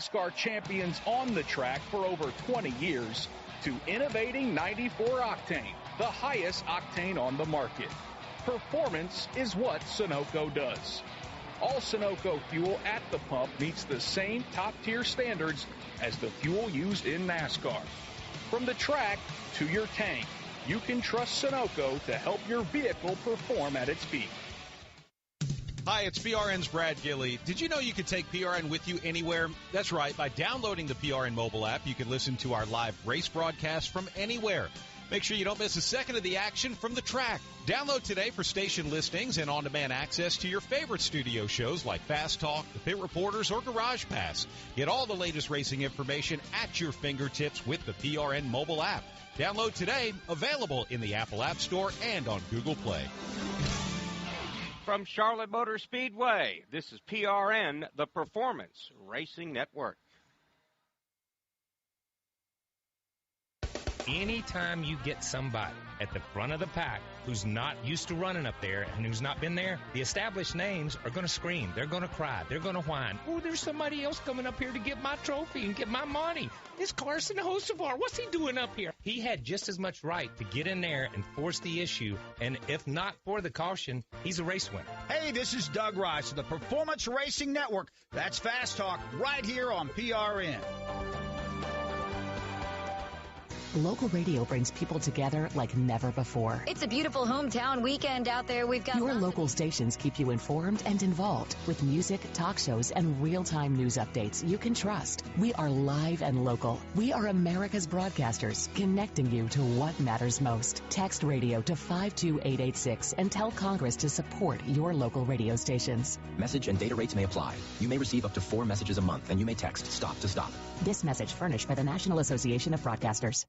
NASCAR champions on the track for over 20 years to innovating 94 octane, the highest octane on the market. Performance is what Sunoco does. All Sunoco fuel at the pump meets the same top-tier standards as the fuel used in NASCAR. From the track to your tank, you can trust Sunoco to help your vehicle perform at its peak. Hi, it's PRN's Brad Gilley. Did you know you could take PRN with you anywhere? That's right. By downloading the PRN mobile app, you can listen to our live race broadcast from anywhere. Make sure you don't miss a second of the action from the track. Download today for station listings and on-demand access to your favorite studio shows like Fast Talk, The Pit Reporters, or Garage Pass. Get all the latest racing information at your fingertips with the PRN mobile app. Download today, available in the Apple App Store and on Google Play. From Charlotte Motor Speedway, this is PRN, the Performance Racing Network. Anytime you get somebody at the front of the pack who's not used to running up there and who's not been there, the established names are going to scream. They're going to cry. They're going to whine. Oh, there's somebody else coming up here to get my trophy and get my money. It's Carson Hocevar. What's he doing up here? He had just as much right to get in there and force the issue, and if not for the caution, he's a race winner. Hey, this is Doug Rice of the Performance Racing Network. That's Fast Talk right here on PRN. Local radio brings people together like never before. It's a beautiful hometown weekend out there. We've got your local stations keep you informed and involved with music, talk shows, and real-time news updates you can trust. We are live and local. We are America's broadcasters, connecting you to what matters most. Text radio to 52886 and tell Congress to support your local radio stations. Message and data rates may apply. You may receive up to 4 messages a month, and you may text STOP to STOP. This message furnished by the National Association of Broadcasters.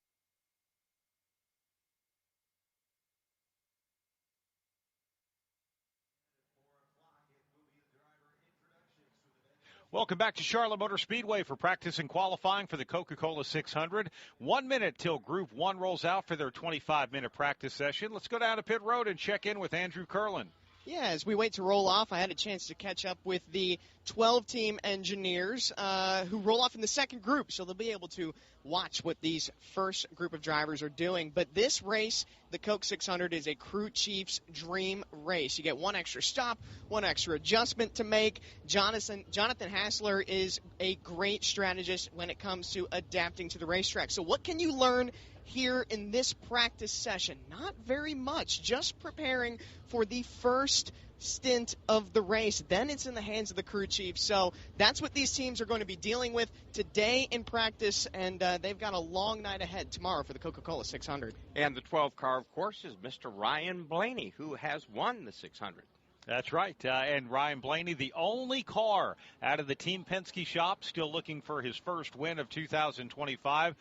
Welcome back to Charlotte Motor Speedway for practice and qualifying for the Coca-Cola 600. 1 minute till Group 1 rolls out for their 25-minute practice session. Let's go down to pit road and check in with Andrew Curlin. Yeah, as we wait to roll off, I had a chance to catch up with the 12-team engineers who roll off in the second group, so they'll be able to watch what these first group of drivers are doing. But this race, the Coke 600, is a crew chief's dream race. You get one extra stop, one extra adjustment to make. Jonathan Hassler is a great strategist when it comes to adapting to the racetrack. So what can you learn here in this practice session? Not very much, just preparing for the first stint of the race. Then it's in the hands of the crew chief. So that's what these teams are going to be dealing with today in practice, and they've got a long night ahead tomorrow for the Coca-Cola 600. And the 12 car, of course, is Mr. Ryan Blaney, who has won the 600. That's right, and Ryan Blaney, the only car out of the Team Penske shop, still looking for his first win of 2025.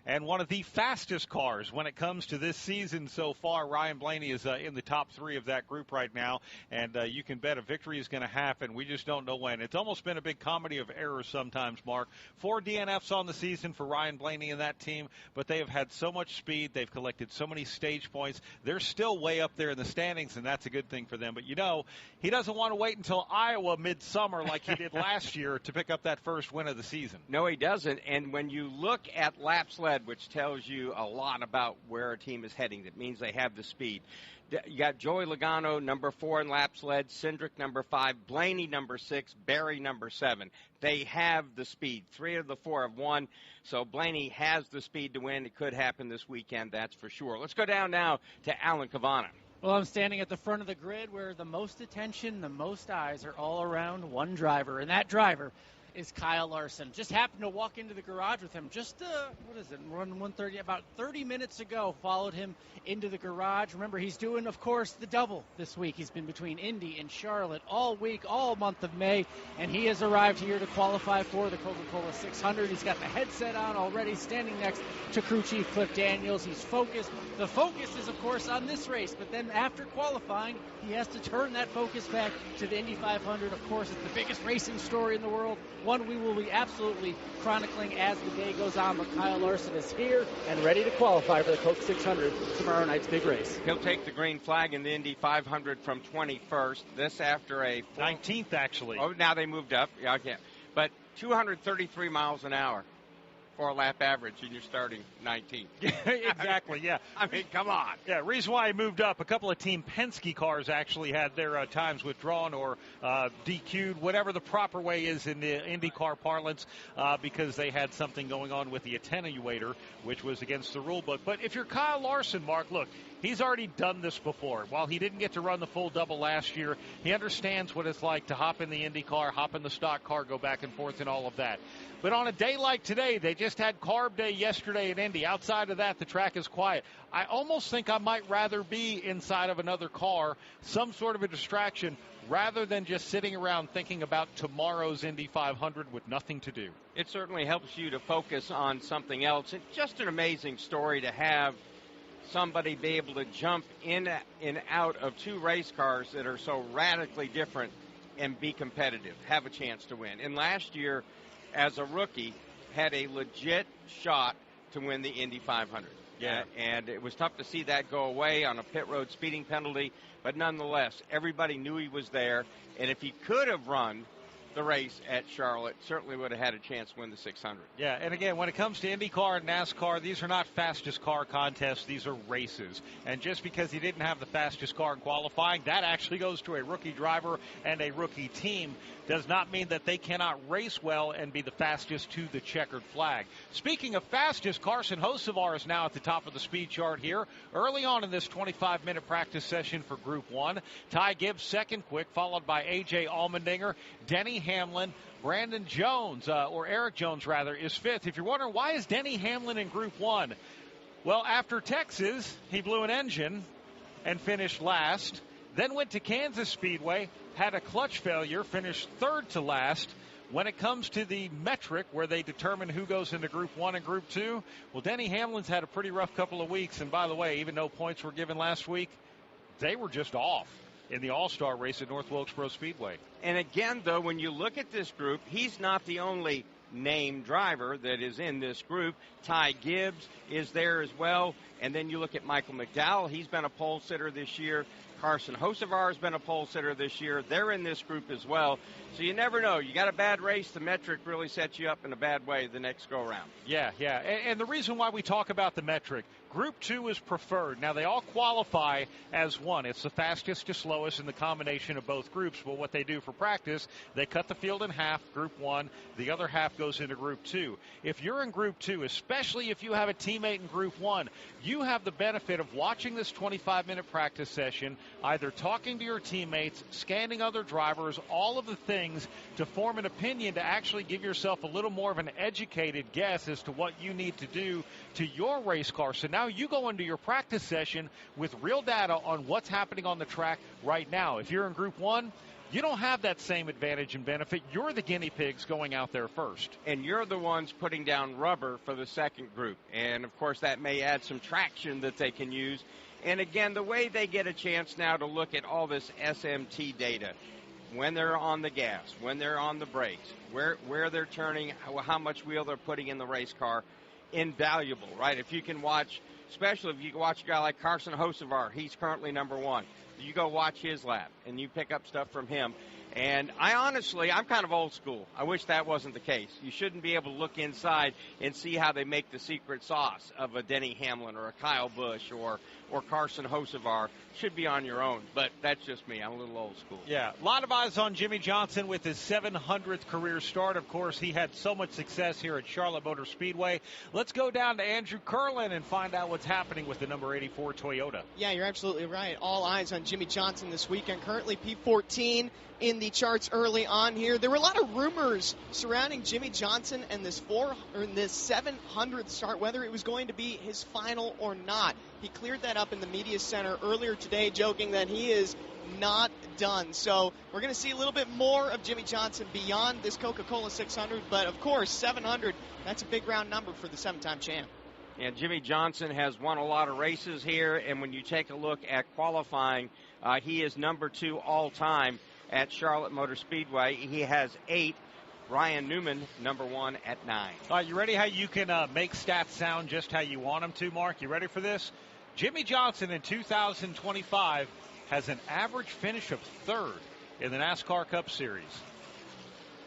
And one of the fastest cars when it comes to this season so far. Ryan Blaney is in the top 3 of that group right now, and you can bet a victory is going to happen. We just don't know when. It's almost been a big comedy of errors sometimes, Mark. 4 DNFs on the season for Ryan Blaney and that team, but they have had so much speed. They've collected so many stage points. They're still way up there in the standings, and that's a good thing for them. But, you know, he doesn't want to wait until Iowa midsummer like he did last year to pick up that first win of the season. No, he doesn't. And when you look at laps led, which tells you a lot about where a team is heading. That means they have the speed. You got Joey Logano, number 4 in laps led, Cindric, number 5, Blaney, number 6, Barry, number 7. They have the speed. 3 of the 4 have won, so Blaney has the speed to win. It could happen this weekend, that's for sure. Let's go down now to Alan Cavana. Well, I'm standing at the front of the grid where the most attention, the most eyes are all around one driver, and that driver is Kyle Larson. Just happened to walk into the garage with him just, run 130, about 30 minutes ago, followed him into the garage. Remember, he's doing, of course, the double this week. He's been between Indy and Charlotte all week, all month of May, and he has arrived here to qualify for the Coca-Cola 600. He's got the headset on already, standing next to crew chief Cliff Daniels. He's focused. The focus is, of course, on this race, but then after qualifying, he has to turn that focus back to the Indy 500. Of course, it's the biggest racing story in the world, one we will be absolutely chronicling as the day goes on, but Kyle Larson is here and ready to qualify for the Coke 600 tomorrow night's big race. He'll take the green flag in the Indy 500 from 21st. This after a 19th, actually. Oh, now they moved up. Yeah, okay. But 233 miles an hour for a lap average, and you're starting 19th. Exactly, yeah. I mean, come on. Yeah, reason why he moved up, a couple of Team Penske cars actually had their times withdrawn or DQ'd, whatever the proper way is in the IndyCar parlance, because they had something going on with the attenuator, which was against the rule book. But if you're Kyle Larson, Mark, look, he's already done this before. While he didn't get to run the full double last year, he understands what it's like to hop in the Indy car, hop in the stock car, go back and forth and all of that. But on a day like today, they just had carb day yesterday at Indy. Outside of that, the track is quiet. I almost think I might rather be inside of another car, some sort of a distraction, rather than just sitting around thinking about tomorrow's Indy 500 with nothing to do. It certainly helps you to focus on something else. It's just an amazing story to have somebody be able to jump in and out of two race cars that are so radically different and be competitive, have a chance to win. And last year, as a rookie, had a legit shot to win the Indy 500. Yeah. And it was tough to see that go away on a pit road speeding penalty, but nonetheless, everybody knew he was there, and if he could have run the race at Charlotte, certainly would have had a chance to win the 600. Yeah, and again, when it comes to IndyCar and NASCAR, these are not fastest car contests. These are races. And just because he didn't have the fastest car in qualifying, that actually goes to a rookie driver and a rookie team. Does not mean that they cannot race well and be the fastest to the checkered flag. Speaking of fastest, Carson Hocevar is now at the top of the speed chart here. Early on in this 25-minute practice session for Group 1, Ty Gibbs second quick, followed by A.J. Allmendinger, Denny Hamlin, Brandon Jones, or Eric Jones, rather, is fifth. If you're wondering, why is Denny Hamlin in Group 1? Well, after Texas, he blew an engine and finished last. Then went to Kansas Speedway, had a clutch failure, finished third to last. When it comes to the metric where they determine who goes into Group 1 and Group 2, well, Denny Hamlin's had a pretty rough couple of weeks. And by the way, even though points were given last week, they were just off in the All-Star race at North Wilkesboro Speedway. And again, though, when you look at this group, he's not the only named driver that is in this group. Ty Gibbs is there as well. And then you look at Michael McDowell. He's been a pole sitter this year. Carson Hocevar has been a pole sitter this year. They're in this group as well. So you never know. You got a bad race, the metric really sets you up in a bad way the next go-around. Yeah. And the reason why we talk about the metric, Group 2 is preferred. Now, they all qualify as one. It's the fastest to slowest in the combination of both groups. But what they do for practice, they cut the field in half, Group 1. The other half goes into Group 2. If you're in Group 2, especially if you have a teammate in Group 1, you have the benefit of watching this 25-minute practice session, either talking to your teammates, scanning other drivers, all of the things to form an opinion to actually give yourself a little more of an educated guess as to what you need to do to your race car. So now you go into your practice session with real data on what's happening on the track right now. If you're in Group 1, you don't have that same advantage and benefit. You're the guinea pigs going out there first. And you're the ones putting down rubber for the second group. And, of course, that may add some traction that they can use. And, again, the way they get a chance now to look at all this SMT data, when they're on the gas, when they're on the brakes, where they're turning, how much wheel they're putting in the race car, invaluable, right? If you can watch, especially if you can watch a guy like Carson Hocevar, he's currently number 1. You go watch his lap, and you pick up stuff from him. And I'm kind of old school. I wish that wasn't the case. You shouldn't be able to look inside and see how they make the secret sauce of a Denny Hamlin or a Kyle Busch or Carson Hocevar. Should be on your own, but that's just me. I'm a little old school. Yeah, a lot of eyes on Jimmie Johnson with his 700th career start. Of course, he had so much success here at Charlotte Motor Speedway. Let's go down to Andrew Curlin and find out what's happening with the number 84 Toyota. Yeah, you're absolutely right. All eyes on Jimmie Johnson this weekend. Currently P14 in the charts early on here. There were a lot of rumors surrounding Jimmie Johnson and this 700th start, whether it was going to be his final or not. He cleared that up in the media center earlier today, joking that he is not done. So we're going to see a little bit more of Jimmie Johnson beyond this Coca-Cola 600, but of course 700, that's a big round number for the 7-time champ. And Jimmie Johnson has won a lot of races here, and when you take a look at qualifying, he is number 2 all time at Charlotte Motor Speedway. He has 8. Ryan Newman, number 1 at 9. All right, you ready how you can make stats sound just how you want them to, Mark? You ready for this? Jimmie Johnson in 2025 has an average finish of 3rd in the NASCAR Cup Series.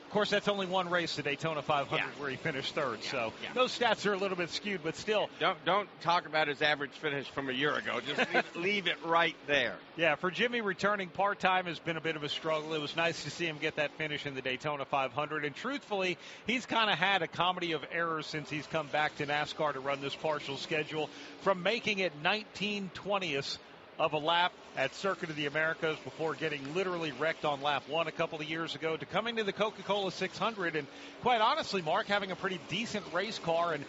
Of course, that's only one race, the Daytona 500, where he finished 3rd. So those stats are a little bit skewed, but still. Don't talk about his average finish from a year ago. Just leave it right there. Yeah, for Jimmie, returning part-time has been a bit of a struggle. It was nice to see him get that finish in the Daytona 500. And truthfully, he's kind of had a comedy of errors since he's come back to NASCAR to run this partial schedule, from making it 19/20th of a lap at Circuit of the Americas before getting literally wrecked on lap 1 a couple of years ago, to coming to the Coca-Cola 600 and, quite honestly, Mark, having a pretty decent race car, and,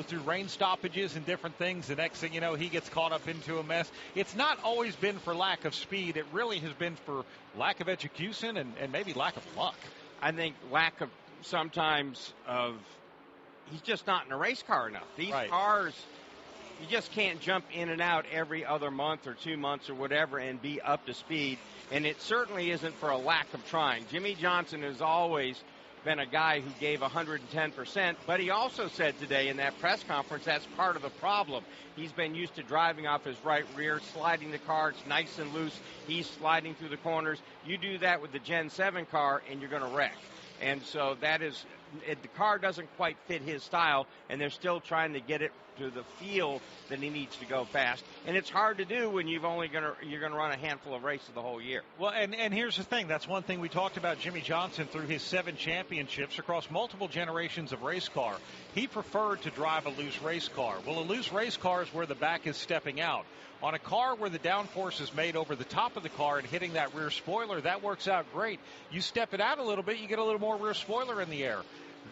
through rain stoppages and different things, the next thing you know, he gets caught up into a mess. It's not always been for lack of speed. It really has been for lack of execution and maybe lack of luck. I think lack of sometimes of he's just not in a race car enough. These cars, you just can't jump in and out every other month or 2 months or whatever and be up to speed. And it certainly isn't for a lack of trying. Jimmie Johnson has always been a guy who gave 110%, but he also said today in that press conference that's part of the problem. He's been used to driving off his right rear, sliding the car. It's nice and loose. He's sliding through the corners. You do that with the Gen 7 car, and you're going to wreck. And so that is, the car doesn't quite fit his style, and they're still trying to get it to the feel that he needs to go fast. And it's hard to do when you're going to run a handful of races the whole year. Well, and here's the thing. That's one thing we talked about Jimmie Johnson through his 7 championships across multiple generations of race car. He preferred to drive a loose race car. Well, a loose race car is where the back is stepping out. On a car where the downforce is made over the top of the car and hitting that rear spoiler, that works out great. You step it out a little bit, you get a little more rear spoiler in the air.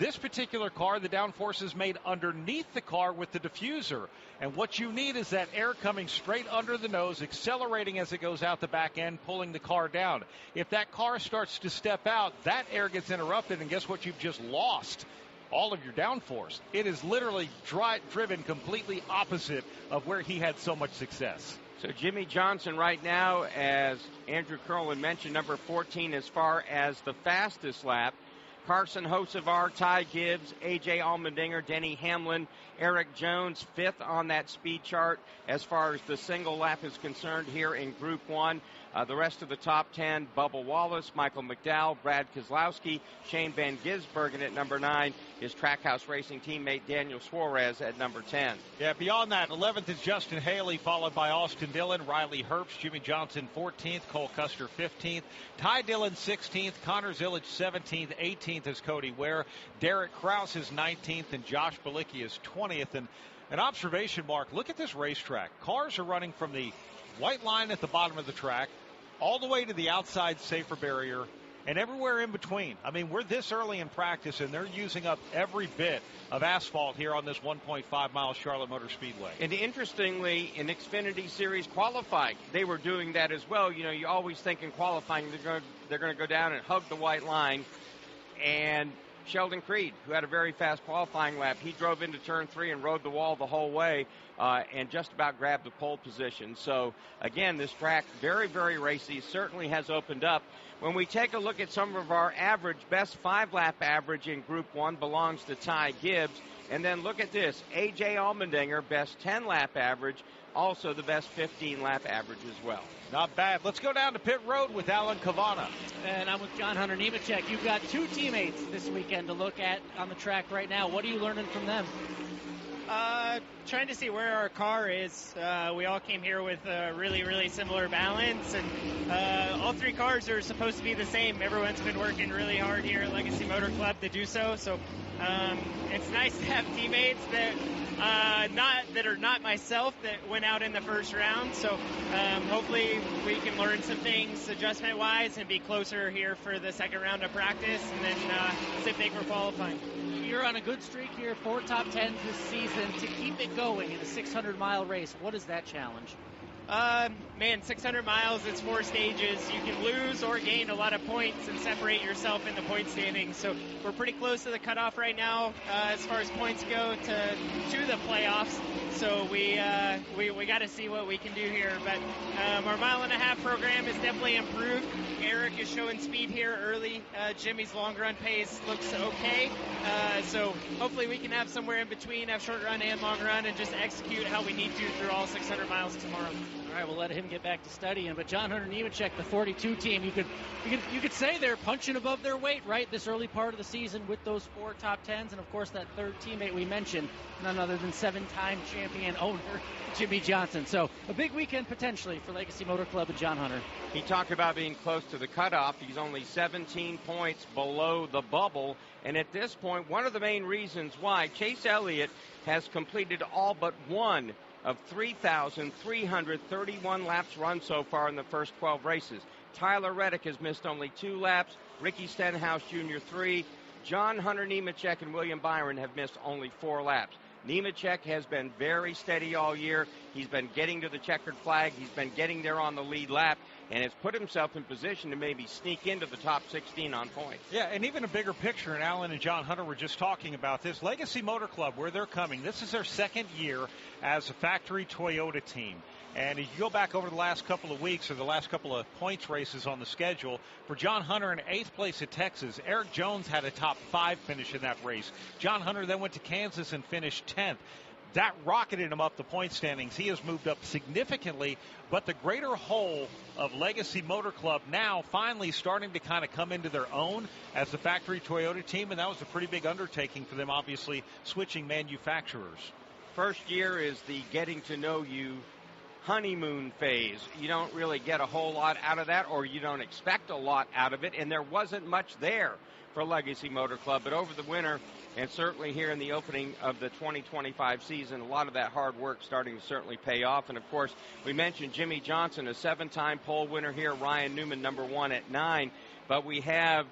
This particular car, the downforce is made underneath the car with the diffuser. And what you need is that air coming straight under the nose, accelerating as it goes out the back end, pulling the car down. If that car starts to step out, that air gets interrupted, and guess what? You've just lost all of your downforce. It is literally driven completely opposite of where he had so much success. So Jimmie Johnson right now, as Andrew Curlin mentioned, number 14 as far as the fastest lap. Carson Hocevar, Ty Gibbs, A.J. Allmendinger, Denny Hamlin, Eric Jones, 5th on that speed chart as far as the single lap is concerned here in Group 1. The rest of the top 10, Bubba Wallace, Michael McDowell, Brad Keselowski, Shane Van Gisbergen at number 9, his Trackhouse Racing teammate Daniel Suarez at number 10. Yeah, beyond that, 11th is Justin Haley, followed by Austin Dillon, Riley Herbst, Jimmie Johnson 14th, Cole Custer 15th, Ty Dillon 16th, Connor Zillage 17th, 18th is Cody Ware, Derek Kraus is 19th, and Josh Bilicki is 20th. And an observation, Mark, look at this racetrack. Cars are running from the white line at the bottom of the track all the way to the outside safer barrier and everywhere in between. I mean, we're this early in practice, and they're using up every bit of asphalt here on this 1.5-mile Charlotte Motor Speedway. And interestingly, in Xfinity Series qualifying, they were doing that as well. You know, you always think in qualifying they're going to go down and hug the white line. And Sheldon Creed, who had a very fast qualifying lap, he drove into turn 3 and rode the wall the whole way and just about grabbed the pole position. So, again, this track, very, very racy, certainly has opened up. When we take a look at some of our average, best 5-lap average in Group 1 belongs to Ty Gibbs. And then look at this, A.J. Allmendinger, best 10-lap average, also the best 15-lap average as well. Not bad. Let's go down to pit road with Alan Cavana. And I'm with John Hunter Nemechek. You've got 2 teammates this weekend to look at on the track right now. What are you learning from them? Trying to see where our car is. We all came here with a really, really similar balance, and all 3 cars are supposed to be the same. Everyone's been working really hard here at Legacy Motor Club to do so. So it's nice to have teammates that are not myself that went out in the first round. So hopefully we can learn some things adjustment-wise and be closer here for the second round of practice, and then see if they can qualify. You're on a good streak here, 4 top 10s this season. To keep it going in a 600-mile race, what is that challenge? 600 miles, it's 4 stages. You can lose or gain a lot of points and separate yourself in the point standings. So we're pretty close to the cutoff right now as far as points go to the playoffs. So we got to see what we can do here. But our mile-and-a-half program is definitely improved. Eric is showing speed here early. Jimmy's long run pace looks okay. So hopefully we can have somewhere in between, have short run and long run, and just execute how we need to through all 600 miles tomorrow. All right, we'll let him get back to studying. But John Hunter Nemechek, the 42 team, you could say they're punching above their weight, right? This early part of the season with those 4 top 10s, and of course that third teammate we mentioned, none other than 7-time champion owner Jimmy Johnson. So a big weekend potentially for Legacy Motor Club and John Hunter. He talked about being close to the cutoff. He's only 17 points below the bubble. And at this point, one of the main reasons why Chase Elliott has completed all but one of 3,331 laps run so far in the first 12 races. Tyler Reddick has missed only 2 laps. Ricky Stenhouse Jr. 3. John Hunter Nemechek and William Byron have missed only 4 laps. Nemechek has been very steady all year. He's been getting to the checkered flag. He's been getting there on the lead lap, and has put himself in position to maybe sneak into the top 16 on points. Yeah, and even a bigger picture, and Alan and John Hunter were just talking about this. Legacy Motor Club, where they're coming, this is their second year as a factory Toyota team. And if you go back over the last couple of weeks or the last couple of points races on the schedule, for John Hunter in 8th place at Texas, Eric Jones had a top 5 finish in that race. John Hunter then went to Kansas and finished 10th. That rocketed him up the point standings. He has moved up significantly, but the greater whole of Legacy Motor Club now finally starting to kind of come into their own as the factory Toyota team, and that was a pretty big undertaking for them, obviously, switching manufacturers. First year is the getting to know you honeymoon phase. You don't really get a whole lot out of that, or you don't expect a lot out of it, and there wasn't much there for Legacy Motor Club. But over the winter, and certainly here in the opening of the 2025 season, a lot of that hard work starting to certainly pay off. And of course, we mentioned Jimmy Johnson, a 7-time pole winner here, Ryan Newman, number 1 at 9. But we have,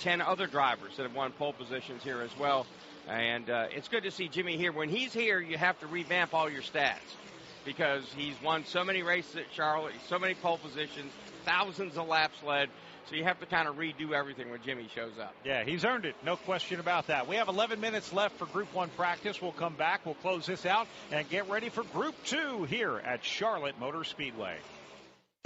10 other drivers that have won pole positions here as well. And it's good to see Jimmy here. When he's here, you have to revamp all your stats, because he's won so many races at Charlotte, so many pole positions, thousands of laps led. So you have to kind of redo everything when Jimmy shows up. Yeah, he's earned it. No question about that. We have 11 minutes left for Group 1 practice. We'll come back. We'll close this out and get ready for Group 2 here at Charlotte Motor Speedway.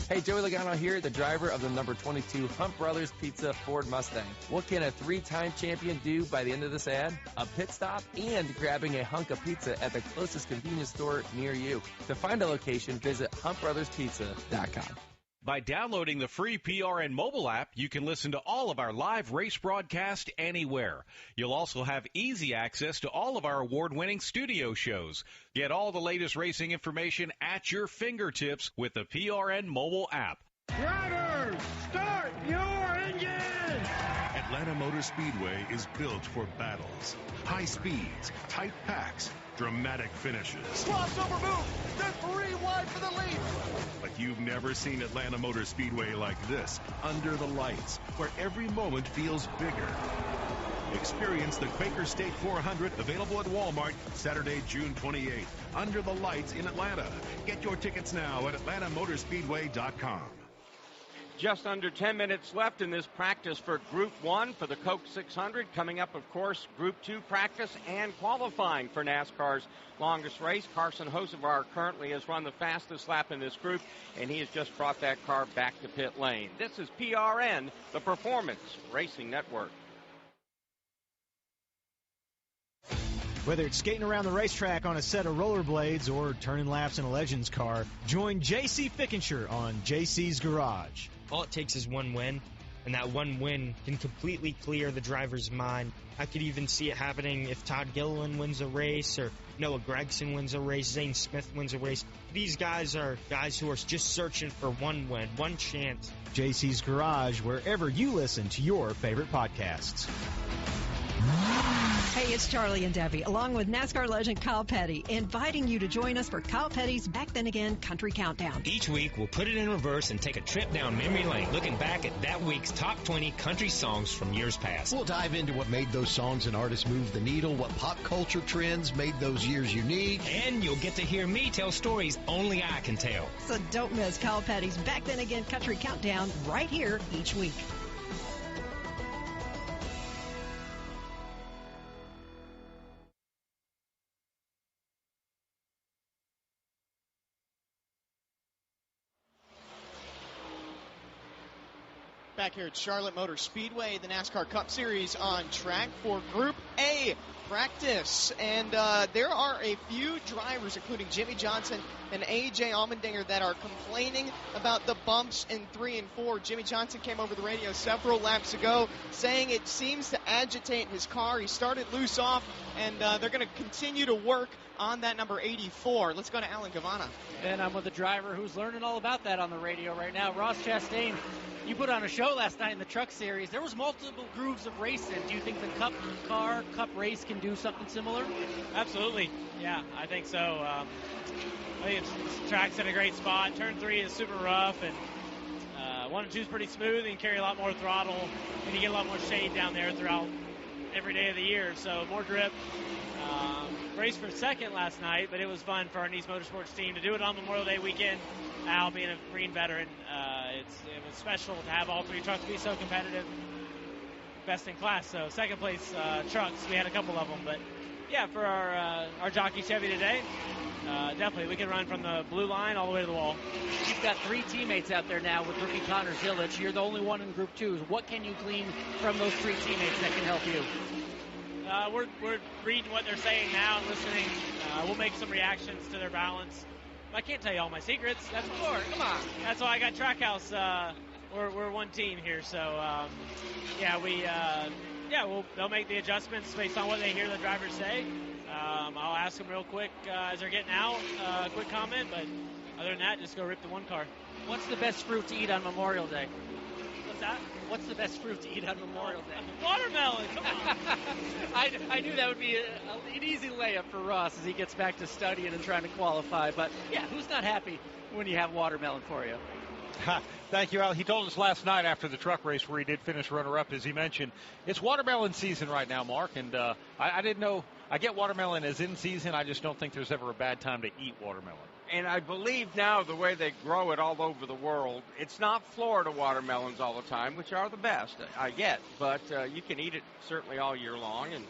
Hey, Joey Logano here, the driver of the number 22 Hunt Brothers Pizza Ford Mustang. What can a 3-time champion do by the end of this ad? A pit stop and grabbing a hunk of pizza at the closest convenience store near you. To find a location, visit huntbrotherspizza.com. By downloading the free PRN mobile app, you can listen to all of our live race broadcasts anywhere. You'll also have easy access to all of our award-winning studio shows. Get all the latest racing information at your fingertips with the PRN mobile app. Drivers, start your engine! Atlanta Motor Speedway is built for battles, high speeds, tight packs, dramatic finishes. Crossover move! They're 3 wide for the lead! But you've never seen Atlanta Motor Speedway like this, under the lights, where every moment feels bigger. Experience the Quaker State 400, available at Walmart, Saturday, June 28th. Under the lights in Atlanta. Get your tickets now at AtlantaMotorspeedway.com. Just under 10 minutes left in this practice for Group 1 for the Coke 600. Coming up, of course, Group 2 practice and qualifying for NASCAR's longest race. Carson Hocevar currently has run the fastest lap in this group, and he has just brought that car back to pit lane. This is PRN, the Performance Racing Network. Whether it's skating around the racetrack on a set of rollerblades or turning laps in a Legends car, join JC Fickenshire on JC's Garage. All it takes is one win, and that one win can completely clear the driver's mind. I could even see it happening if Todd Gilliland wins a race or Noah Gragson wins a race, Zane Smith wins a race. These guys are guys who are just searching for one win, one chance. JC's Garage, wherever you listen to your favorite podcasts. Hey, it's Charlie and Debbie, along with NASCAR legend Kyle Petty, inviting you to join us for Kyle Petty's Back Then Again Country Countdown. Each week, we'll put it in reverse and take a trip down memory lane, looking back at that week's top 20 country songs from years past. We'll dive into what made those songs and artists move the needle, what pop culture trends made those years unique. And you'll get to hear me tell stories only I can tell. So don't miss Kyle Petty's Back Then Again Country Countdown right here each week. Back here at Charlotte Motor Speedway, the NASCAR Cup Series on track for Group A practice. And there are a few drivers, including Jimmy Johnson and A.J. Allmendinger, that are complaining about the bumps in 3 and 4. Jimmy Johnson came over the radio several laps ago saying it seems to agitate his car. He started loose off, and they're going to continue to work on that number 84. Let's go to Alan Gavanna. And I'm with a driver who's learning all about that on the radio right now. Ross Chastain, you put on a show last night in the Truck Series. There was multiple grooves of racing. Do you think the Cup race can do something similar? Absolutely. Yeah, I think so. I think the track's in a great spot. Turn 3 is super rough, and 1 and 2 is pretty smooth, and you carry a lot more throttle, and you get a lot more shade down there throughout every day of the year. So more drip. Raced for second last night, but it was fun for our Nice Motorsports team to do it on Memorial Day weekend. Al, being a Marine veteran, it was special to have all 3 trucks be so competitive, best in class. So second place trucks, we had a couple of them, but yeah, for our jockey Chevy today, definitely we can run from the blue line all the way to the wall. You've got 3 teammates out there now with rookie Connor Zilic. You're the only one in Group 2. What can you glean from those 3 teammates that can help you? We're reading what they're saying now and listening. We'll make some reactions to their balance. I can't tell you all my secrets. That's what come on. That's why I got Trackhouse. We're one team here, so they'll make the adjustments based on what they hear the drivers say. I'll ask them real quick as they're getting out, a quick comment, but other than that, just go rip the one car. What's the best fruit to eat on Memorial Day? What's that? What's the best fruit to eat on Memorial Day? Watermelon, come on. I knew that would be an easy layup for Ross as he gets back to studying and trying to qualify. But, yeah, who's not happy when you have watermelon for you? Thank you, Al. He told us last night after the truck race where he did finish runner-up, as he mentioned, it's watermelon season right now, Mark, and I didn't know. I get watermelon as in season. I just don't think there's ever a bad time to eat watermelon. And I believe now the way they grow it all over the world, it's not Florida watermelons all the time, which are the best, I get, but you can eat it certainly all year long, and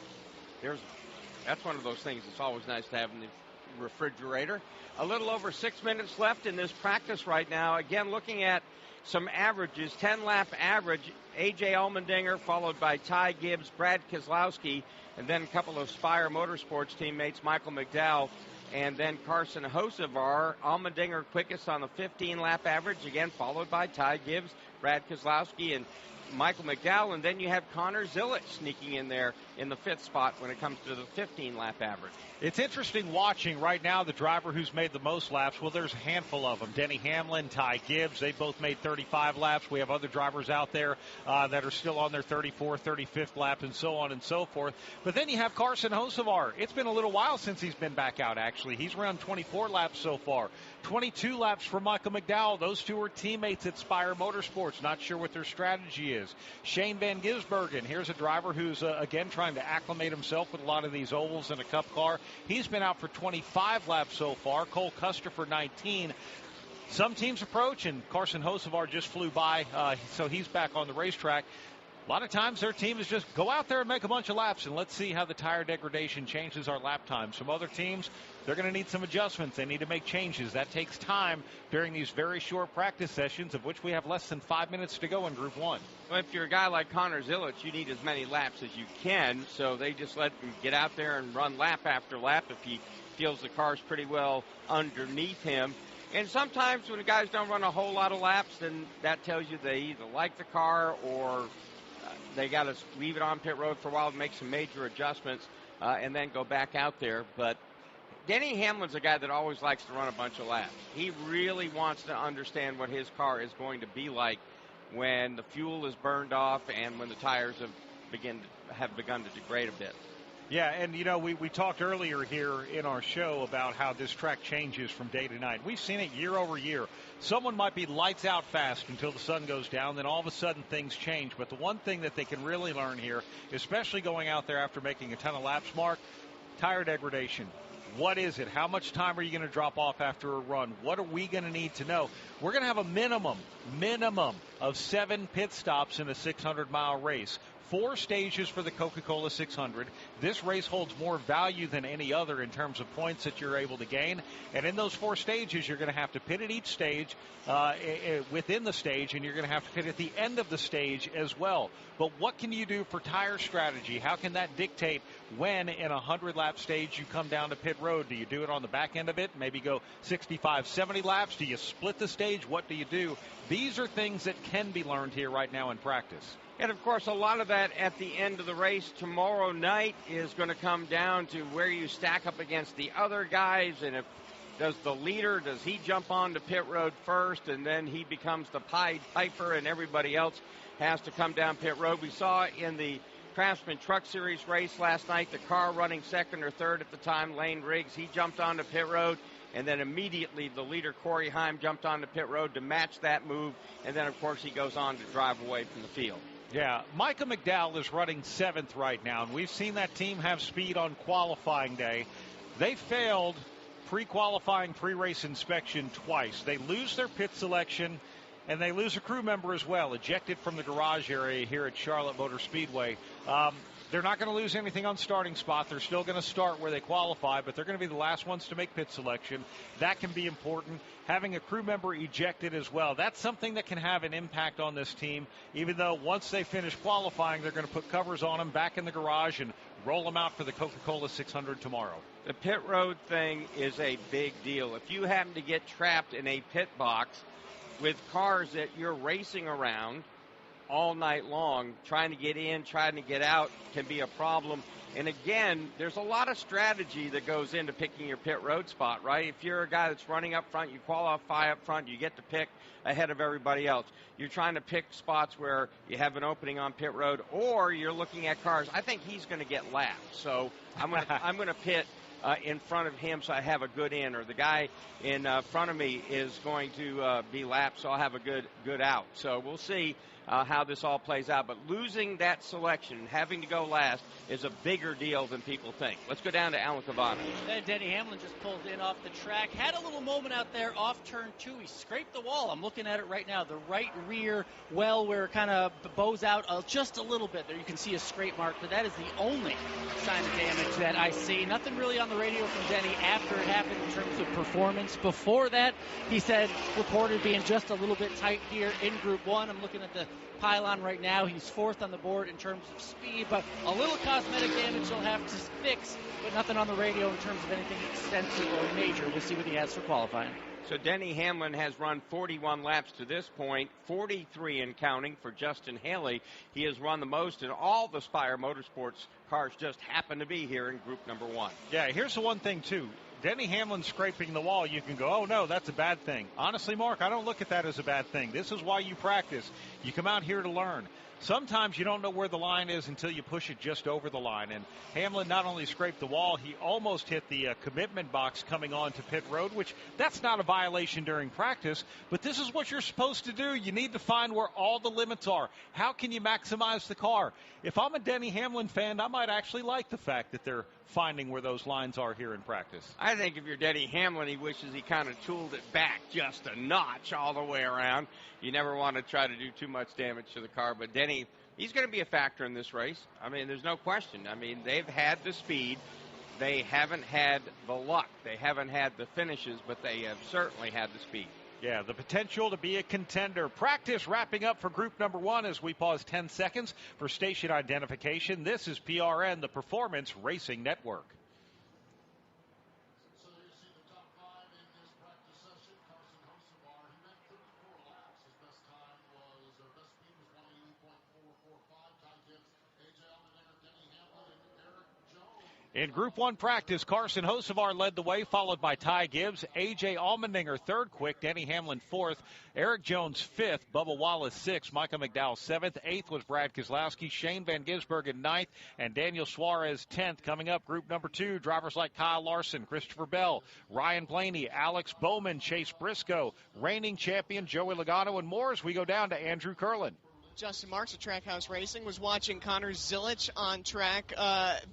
that's one of those things that's always nice to have in the refrigerator. A little over 6 minutes left in this practice right now. Again, looking at some averages, 10-lap average, A.J. Allmendinger, followed by Ty Gibbs, Brad Keselowski, and then a couple of Spire Motorsports teammates, Michael McDowell, and then Carson Hocevar. Allmendinger quickest on the 15-lap average, again followed by Ty Gibbs, Brad Keselowski, and Michael McDowell. And then you have Connor Zilic sneaking in there in the 5th spot when it comes to the 15-lap average. It's interesting watching right now the driver who's made the most laps. Well, there's a handful of them. Denny Hamlin, Ty Gibbs, they both made 35 laps. We have other drivers out there that are still on their 34th, 35th lap, and so on and so forth. But then you have Carson Hocevar. It's been a little while since he's been back out, actually. He's run 24 laps so far. 22 laps for Michael McDowell. Those two are teammates at Spire Motorsports. Not sure what their strategy is. Shane Van Gisbergen, here's a driver who's, again, trying to acclimate himself with a lot of these ovals in a Cup car. He's been out for 25 laps so far. Cole Custer for 19. some teams approach, and Carson Hocevar just flew by, so he's back on the racetrack. A lot of times their team is just go out there and make a bunch of laps, and let's see how the tire degradation changes our lap time. Some other teams, they're going to need some adjustments. They need to make changes. That takes time during these very short practice sessions, of which we have less than 5 minutes to go in Group 1. Well, if you're a guy like Connor Zillich, you need as many laps as you can, so they just let him get out there and run lap after lap if he feels the car's pretty well underneath him. And sometimes when the guys don't run a whole lot of laps, then that tells you they either like the car or they got to leave it on pit road for a while to make some major adjustments and then go back out there. But Denny Hamlin's a guy that always likes to run a bunch of laps. He really wants to understand what his car is going to be like when the fuel is burned off and when the tires have begun to degrade a bit. Yeah, and, we talked earlier here in our show about how this track changes from day to night. We've seen it year over year. Someone might be lights out fast until the sun goes down, then all of a sudden things change. But the one thing that they can really learn here, especially going out there after making a ton of laps, Mark, tire degradation. What is it? How much time are you going to drop off after a run? What are we going to need to know? We're going to have a minimum of 7 pit stops in a 600-mile race. 4 stages for the Coca-Cola 600. This race holds more value than any other in terms of points that you're able to gain. And in those 4 stages, you're going to have to pit at each stage within the stage, and you're going to have to pit at the end of the stage as well. But what can you do for tire strategy? How can that dictate when in a 100-lap stage you come down to pit road? Do you do it on the back end of it? Maybe go 65, 70 laps? Do you split the stage? What do you do? These are things that can be learned here right now in practice. And, of course, a lot of that at the end of the race tomorrow night is going to come down to where you stack up against the other guys. And does the leader, does he jump on to pit road first and then he becomes the Pied Piper and everybody else has to come down pit road? We saw in the Craftsman Truck Series race last night, the car running second or third at the time, Lane Riggs, he jumped on to pit road. And then immediately the leader, Corey Heim, jumped on to pit road to match that move. And then, of course, he goes on to drive away from the field. Yeah, Micah McDowell is running 7th right now, and we've seen that team have speed on qualifying day. They failed pre-qualifying pre-race inspection twice. They lose their pit selection, and they lose a crew member as well, ejected from the garage area here at Charlotte Motor Speedway. They're not going to lose anything on starting spot. They're still going to start where they qualify, but they're going to be the last ones to make pit selection. That can be important. Having a crew member ejected as well, that's something that can have an impact on this team, even though once they finish qualifying, they're going to put covers on them back in the garage and roll them out for the Coca-Cola 600 tomorrow. The pit road thing is a big deal. If you happen to get trapped in a pit box with cars that you're racing around all night long, trying to get in, trying to get out can be a problem. And again, there's a lot of strategy that goes into picking your pit road spot, right? If you're a guy that's running up front, you qualify up front, you get to pick ahead of everybody else. You're trying to pick spots where you have an opening on pit road, or you're looking at cars. I think he's going to get lapped, so I'm going to pit in front of him so I have a good in, or the guy in front of me is going to be lapped, so I'll have a good out. So we'll see how this all plays out. But losing that selection, having to go last, is a bigger deal than people think. Let's go down to Alan Cavani. Denny Hamlin just pulled in off the track. Had a little moment out there off turn 2. He scraped the wall. I'm looking at it right now. The right rear well where it kind of bows out just a little bit. There you can see a scrape mark, but that is the only sign of damage that I see. Nothing really on the radio from Denny after it happened in terms of performance. Before that, he said reported being just a little bit tight here in Group 1. I'm looking at the pylon right now. He's 4th on the board in terms of speed, but a little cosmetic damage he'll have to fix, but nothing on the radio in terms of anything extensive or major. We'll see what he has for qualifying. So Denny Hamlin has run 41 laps to this point, 43 and counting for Justin Haley. He has run the most, and all the Spire Motorsports cars just happen to be here in Group number 1. Yeah, here's the one thing, too. Denny Hamlin scraping the wall, you can go, oh, no, that's a bad thing. Honestly, Mark, I don't look at that as a bad thing. This is why you practice. You come out here to learn. Sometimes you don't know where the line is until you push it just over the line. And Hamlin not only scraped the wall, he almost hit the commitment box coming on to pit road, which that's not a violation during practice. But this is what you're supposed to do. You need to find where all the limits are. How can you maximize the car? If I'm a Denny Hamlin fan, I might actually like the fact that they're finding where those lines are here in practice. I think if you're Denny Hamlin, he wishes he kind of tooled it back just a notch all the way around. You never want to try to do too much damage to the car, but Denny, he's going to be a factor in this race. I mean, there's no question. I mean, they've had the speed. They haven't had the luck. They haven't had the finishes, but they have certainly had the speed. Yeah, the potential to be a contender. Practice wrapping up for group number 1 as we pause 10 seconds for station identification. This is PRN, the Performance Racing Network. In Group 1 practice, Carson Hocevar led the way, followed by Ty Gibbs, A.J. Allmendinger third quick, Denny Hamlin fourth, Eric Jones fifth, Bubba Wallace sixth, Micah McDowell seventh, eighth was Brad Keselowski, Shane Van Gisbergen in ninth, and Daniel Suarez 10th. Coming up, Group number 2, drivers like Kyle Larson, Christopher Bell, Ryan Blaney, Alex Bowman, Chase Briscoe, reigning champion Joey Logano, and more as we go down to Andrew Curlin. Justin Marks of Trackhouse Racing was watching Connor Zilic on track.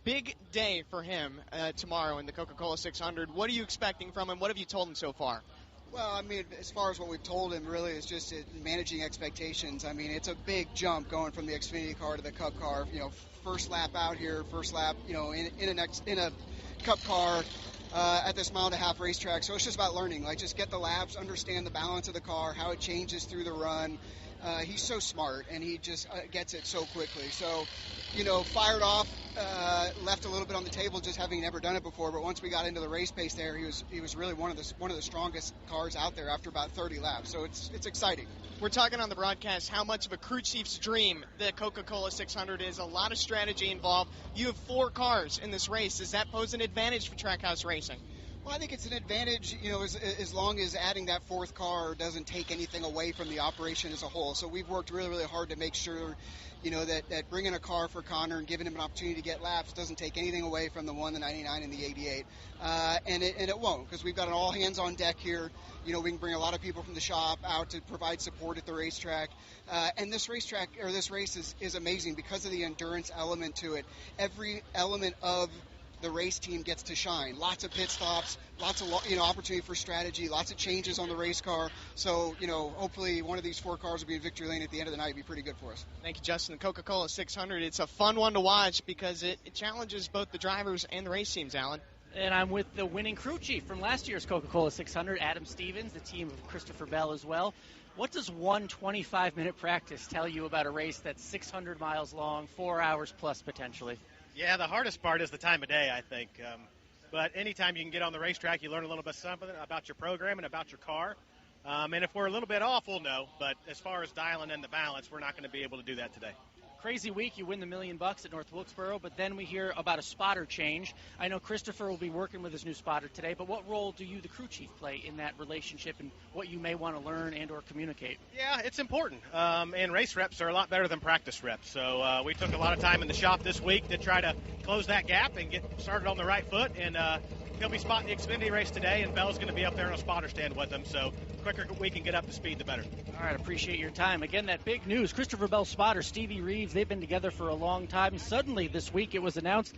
Big day for him tomorrow in the Coca-Cola 600. What are you expecting from him? What have you told him so far? Well, I mean, as far as what we've told him, really, is just managing expectations. I mean, it's a big jump going from the Xfinity car to the Cup car. You know, first lap out here, first lap, you know, in a Cup car. At this mile-and-a-half racetrack. So it's just about learning. Like, just get the laps, understand the balance of the car, how it changes through the run. He's so smart, and he just gets it so quickly. So, you know, fired off, left a little bit on the table just having never done it before. But once we got into the race pace there, he was really one of the strongest cars out there after about 30 laps. So it's exciting. We're talking on the broadcast how much of a crew chief's dream the Coca-Cola 600 is. A lot of strategy involved. You have 4 cars in this race. Does that pose an advantage for Trackhouse Racing? Well, I think it's an advantage, you know, as long as adding that 4th car doesn't take anything away from the operation as a whole. So we've worked really, really hard to make sure, you know, that bringing a car for Connor and giving him an opportunity to get laps doesn't take anything away from the 1, the 99, and the 88. And it won't, because we've got an all-hands-on deck here. You know, we can bring a lot of people from the shop out to provide support at the racetrack. And this racetrack, or this race is amazing because of the endurance element to it. Every element of the race team gets to shine. Lots of pit stops, lots of opportunity for strategy, lots of changes on the race car. So, you know, hopefully one of these 4 cars will be in victory lane at the end of the night. It'd be pretty good for us. Thank you, Justin. The Coca-Cola 600, it's a fun one to watch because it challenges both the drivers and the race teams, Alan. And I'm with the winning crew chief from last year's Coca-Cola 600, Adam Stevens, the team of Christopher Bell as well. What does one 25-minute practice tell you about a race that's 600 miles long, 4 hours plus potentially? Yeah, the hardest part is the time of day, I think. But anytime you can get on the racetrack, you learn a little bit something about your program and about your car. And if we're a little bit off, we'll know. But as far as dialing in the balance, we're not going to be able to do that today. Crazy week, you win the $1 million at North Wilkesboro, but then we hear about a spotter change. I know Christopher will be working with his new spotter today, but what role do you, the crew chief, play in that relationship and what you may want to learn and or communicate? Yeah, it's important. And race reps are a lot better than practice reps. So we took a lot of time in the shop this week to try to close that gap and get started on the right foot. And he'll be spotting the Xfinity race today, and Bell's going to be up there on a spotter stand with him. So the quicker we can get up to speed, the better. All right, appreciate your time. Again, that big news, Christopher Bell's spotter, Stevie Reeves, they've been together for a long time. Suddenly this week it was announced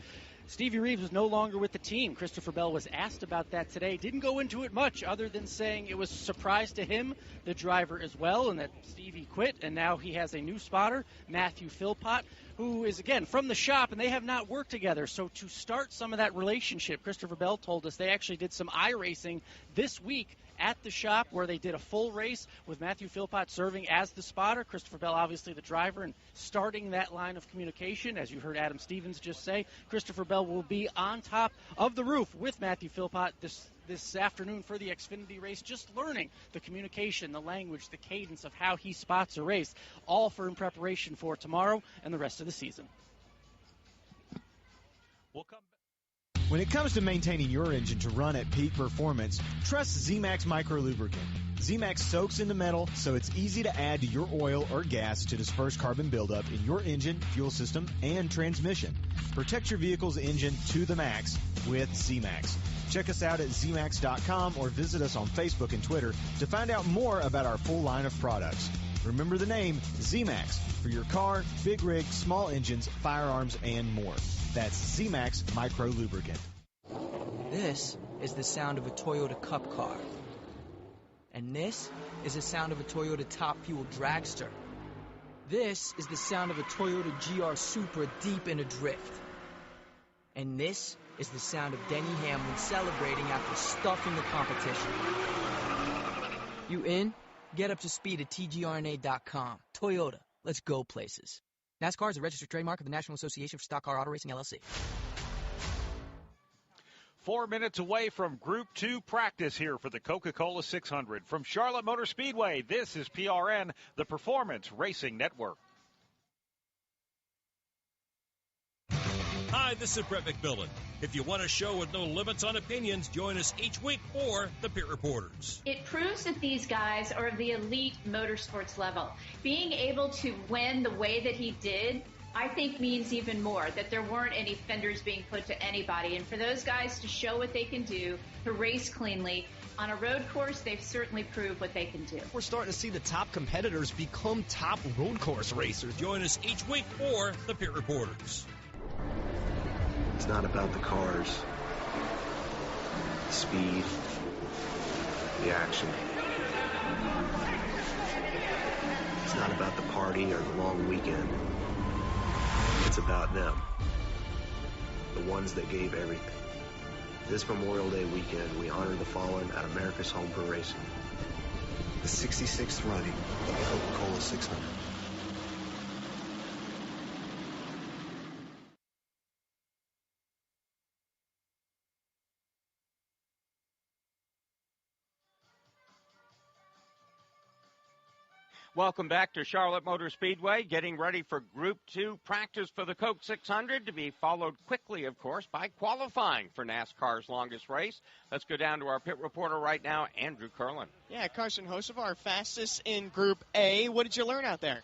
Stevie Reeves was no longer with the team. Christopher Bell was asked about that today. Didn't go into it much other than saying it was a surprise to him, the driver as well, and that Stevie quit, and now he has a new spotter, Matthew Philpott, who is, again, from the shop, and they have not worked together. So to start some of that relationship, Christopher Bell told us they actually did some iRacing this week at the shop where they did a full race with Matthew Philpott serving as the spotter. Christopher Bell, obviously the driver, and starting that line of communication. As you heard Adam Stevens just say, Christopher Bell will be on top of the roof with Matthew Philpott this afternoon for the Xfinity race, just learning the communication, the language, the cadence of how he spots a race, all for in preparation for tomorrow and the rest of the season. We'll come back. When it comes to maintaining your engine to run at peak performance, trust Z-Max Micro Lubricant. Z-Max soaks into metal, so it's easy to add to your oil or gas to disperse carbon buildup in your engine, fuel system, and transmission. Protect your vehicle's engine to the max with Z-Max. Check us out at zmax.com or visit us on Facebook and Twitter to find out more about our full line of products. Remember the name Z-Max for your car, big rig, small engines, firearms, and more. That's ZMAX Micro Lubricant. This is the sound of a Toyota Cup car. And this is the sound of a Toyota Top Fuel dragster. This is the sound of a Toyota GR Supra deep in a drift. And this is the sound of Denny Hamlin celebrating after stuffing the competition. You in? Get up to speed at tgrna.com. Toyota, let's go places. NASCAR is a registered trademark of the National Association for Stock Car Auto Racing, LLC. 4 minutes away from Group 2 practice here for the Coca-Cola 600. From Charlotte Motor Speedway, this is PRN, the Performance Racing Network. Hi, this is Brett McMillan. If you want a show with no limits on opinions, join us each week for the Pit Reporters. It proves that these guys are of the elite motorsports level. Being able to win the way that he did, I think means even more, that there weren't any fenders being put to anybody. And for those guys to show what they can do, to race cleanly, on a road course, they've certainly proved what they can do. We're starting to see the top competitors become top road course racers. Join us each week for the Pit Reporters. It's not about the cars, the speed, the action. It's not about the party or the long weekend. It's about them, the ones that gave everything. This Memorial Day weekend, we honor the fallen at America's Home for Racing. The 66th running of the Coca-Cola 600. Welcome back to Charlotte Motor Speedway, getting ready for Group 2 practice for the Coke 600 to be followed quickly, of course, by qualifying for NASCAR's longest race. Let's go down to our pit reporter right now, Andrew Curlin. Yeah, Carson Hocevar, fastest in Group A. What did you learn out there?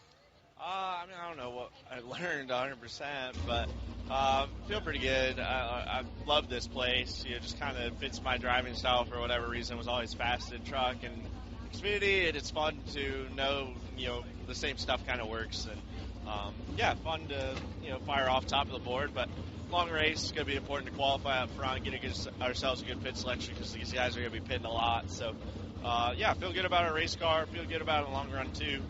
I don't know what I learned 100%, but feel pretty good. I love this place. Just kind of fits my driving style for whatever reason. Was always fast in truck and Xfinity, and it's fun to know, the same stuff kind of works. And, fun to, fire off top of the board. But long race, it's going to be important to qualify up front, get ourselves a good pit selection because these guys are going to be pitting a lot. So, feel good about our race car. Feel good about it in the long run, too.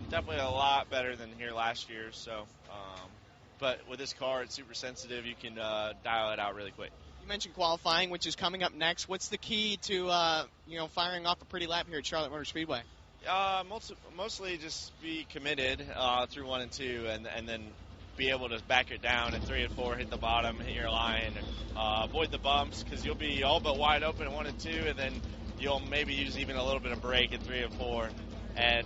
Definitely a lot better than here last year. So, but with this car, it's super sensitive. You can dial it out really quick. You mentioned qualifying, which is coming up next. What's the key to, firing off a pretty lap here at Charlotte Motor Speedway? Mostly just be committed through 1 and 2, and then be able to back it down at 3 and 4, hit the bottom, hit your line, and avoid the bumps because you'll be all but wide open at 1 and 2, and then you'll maybe use even a little bit of brake at 3 and 4. And,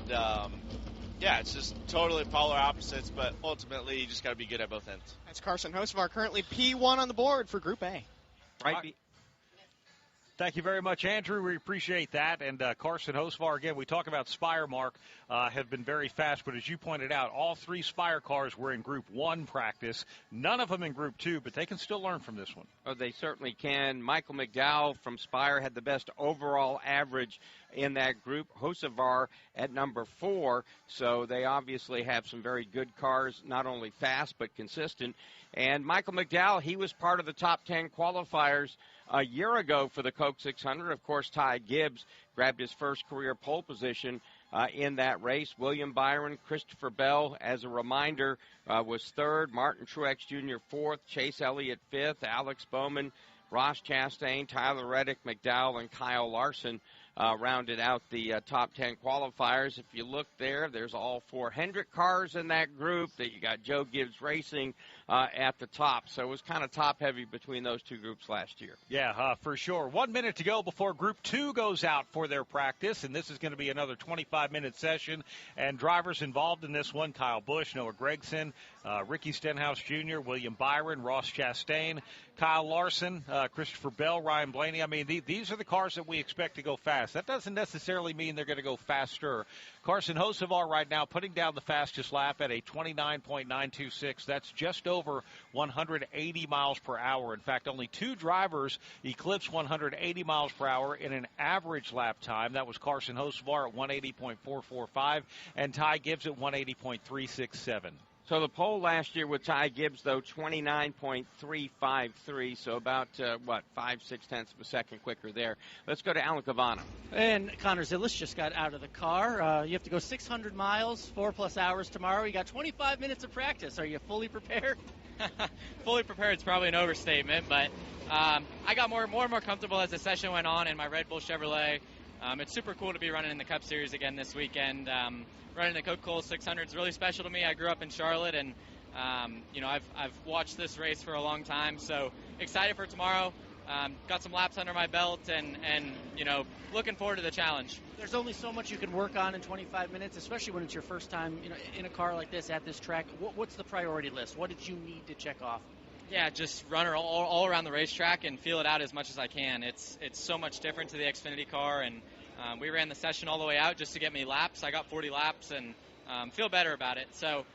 it's just totally polar opposites, but ultimately you just got to be good at both ends. That's Carson Hocevar, currently P1 on the board for Group A. Right. Thank you very much, Andrew. We appreciate that. And Carson Hocevar, again, we talk about Spire, Mark, have been very fast. But as you pointed out, all 3 Spire cars were in Group 1 practice. None of them in Group 2, but they can still learn from this one. Oh, they certainly can. Michael McDowell from Spire had the best overall average in that group. Hocevar at number 4. So they obviously have some very good cars, not only fast but consistent. And Michael McDowell, he was part of the top 10 qualifiers a year ago for the Coke 600. Of course, Ty Gibbs grabbed his first career pole position in that race. William Byron, Christopher Bell, as a reminder, was 3rd. Martin Truex Jr. 4th. Chase Elliott 5th. Alex Bowman, Ross Chastain, Tyler Reddick, McDowell, and Kyle Larson rounded out the top 10 qualifiers. If you look there, there's all 4 Hendrick cars in that group. That you got Joe Gibbs Racing at the top. So it was kind of top-heavy between those 2 groups last year. Yeah, for sure. 1 minute to go before Group 2 goes out for their practice, and this is going to be another 25-minute session. And drivers involved in this one, Kyle Busch, Noah Gragson, Ricky Stenhouse Jr., William Byron, Ross Chastain, Kyle Larson, Christopher Bell, Ryan Blaney. I mean, these are the cars that we expect to go fast. That doesn't necessarily mean they're going to go faster. Carson Hocevar right now putting down the fastest lap at a 29.926. That's just over 180 miles per hour. In fact, only 2 drivers eclipsed 180 miles per hour in an average lap time. That was Carson Hocevar at 180.445 and Ty Gibbs at 180.367. So the pole last year with Ty Gibbs, though, 29.353, so about, 5/6 of a second quicker there. Let's go to Alan Cavana. And Connor Zillis just got out of the car. You have to go 600 miles, 4+ hours tomorrow. You got 25 minutes of practice. Are you fully prepared? Fully prepared is probably an overstatement, but I got more and more comfortable as the session went on in my Red Bull Chevrolet. It's super cool to be running in the Cup Series again this weekend. Running the Coca-Cola 600 is really special to me. I grew up in Charlotte, and I've watched this race for a long time. So excited for tomorrow. Got some laps under my belt, and looking forward to the challenge. There's only so much you can work on in 25 minutes, especially when it's your first time in a car like this at this track. What's the priority list? What did you need to check off? Yeah, just run all around the racetrack and feel it out as much as I can. It's so much different to the Xfinity car, and we ran the session all the way out just to get me laps. I got 40 laps and feel better about it. So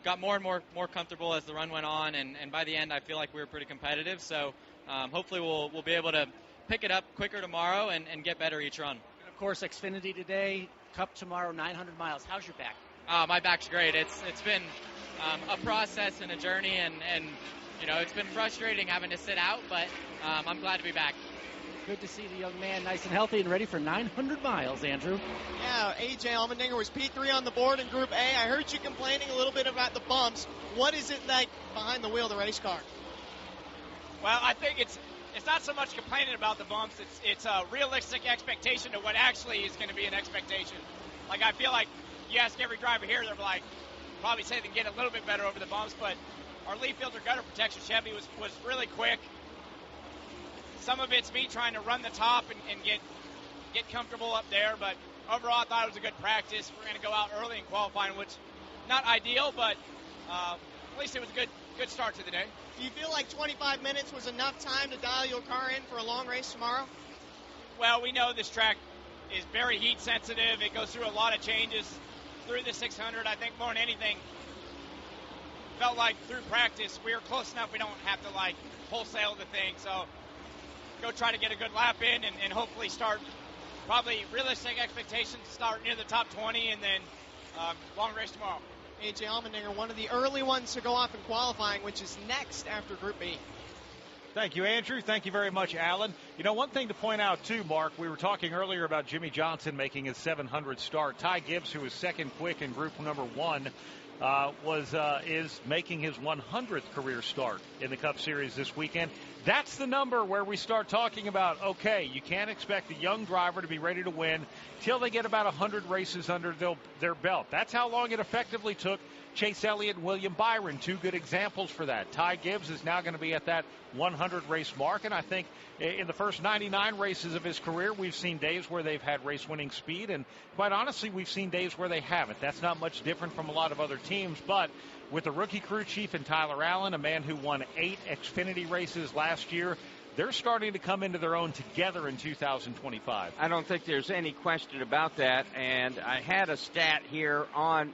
got more and more comfortable as the run went on, and by the end I feel like we were pretty competitive. So hopefully we'll be able to pick it up quicker tomorrow and get better each run. And of course, Xfinity today, Cup tomorrow, 900 miles. How's your back? My back's great. It's been a process and a journey, and it's been frustrating having to sit out, but I'm glad to be back. Good to see the young man nice and healthy and ready for 900 miles, Andrew. Yeah, A.J. Allmendinger was P3 on the board in Group A. I heard you complaining a little bit about the bumps. What is it like behind the wheel of the race car? Well, I think it's not so much complaining about the bumps. It's a realistic expectation of what actually is going to be an expectation. Like, I feel like you ask every driver here, they're like, probably say they can get a little bit better over the bumps, but our leaf filter gutter protection Chevy was really quick. Some of it's me trying to run the top and get comfortable up there, but overall I thought it was a good practice. We're going to go out early in qualifying, which not ideal, but at least it was a good start to the day. Do you feel like 25 minutes was enough time to dial your car in for a long race tomorrow? Well, we know this track is very heat sensitive. It goes through a lot of changes through the 600. I think more than anything, felt like through practice we were close enough we don't have to wholesale the thing. So go try to get a good lap in and hopefully start, probably realistic expectations, start near the top 20 and then long race tomorrow. A.J. Allmendinger, one of the early ones to go off in qualifying, which is next after Group B. Thank you, Andrew. Thank you very much, Alan. One thing to point out, too, Mark, we were talking earlier about Jimmy Johnson making his 700 start. Ty Gibbs, who was second quick in Group number 1, is making his 100th career start in the Cup Series this weekend. That's the number where we start talking about, okay, you can't expect a young driver to be ready to win till they get about 100 races under their belt. That's how long it effectively took Chase Elliott and William Byron, two good examples for that. Ty Gibbs is now going to be at that 100 race mark, and I think in the first 99 races of his career, we've seen days where they've had race-winning speed, and quite honestly, we've seen days where they haven't. That's not much different from a lot of other teams, but with the rookie crew chief in Tyler Allen, a man who won 8 Xfinity races last year, they're starting to come into their own together in 2025. I don't think there's any question about that, and I had a stat here on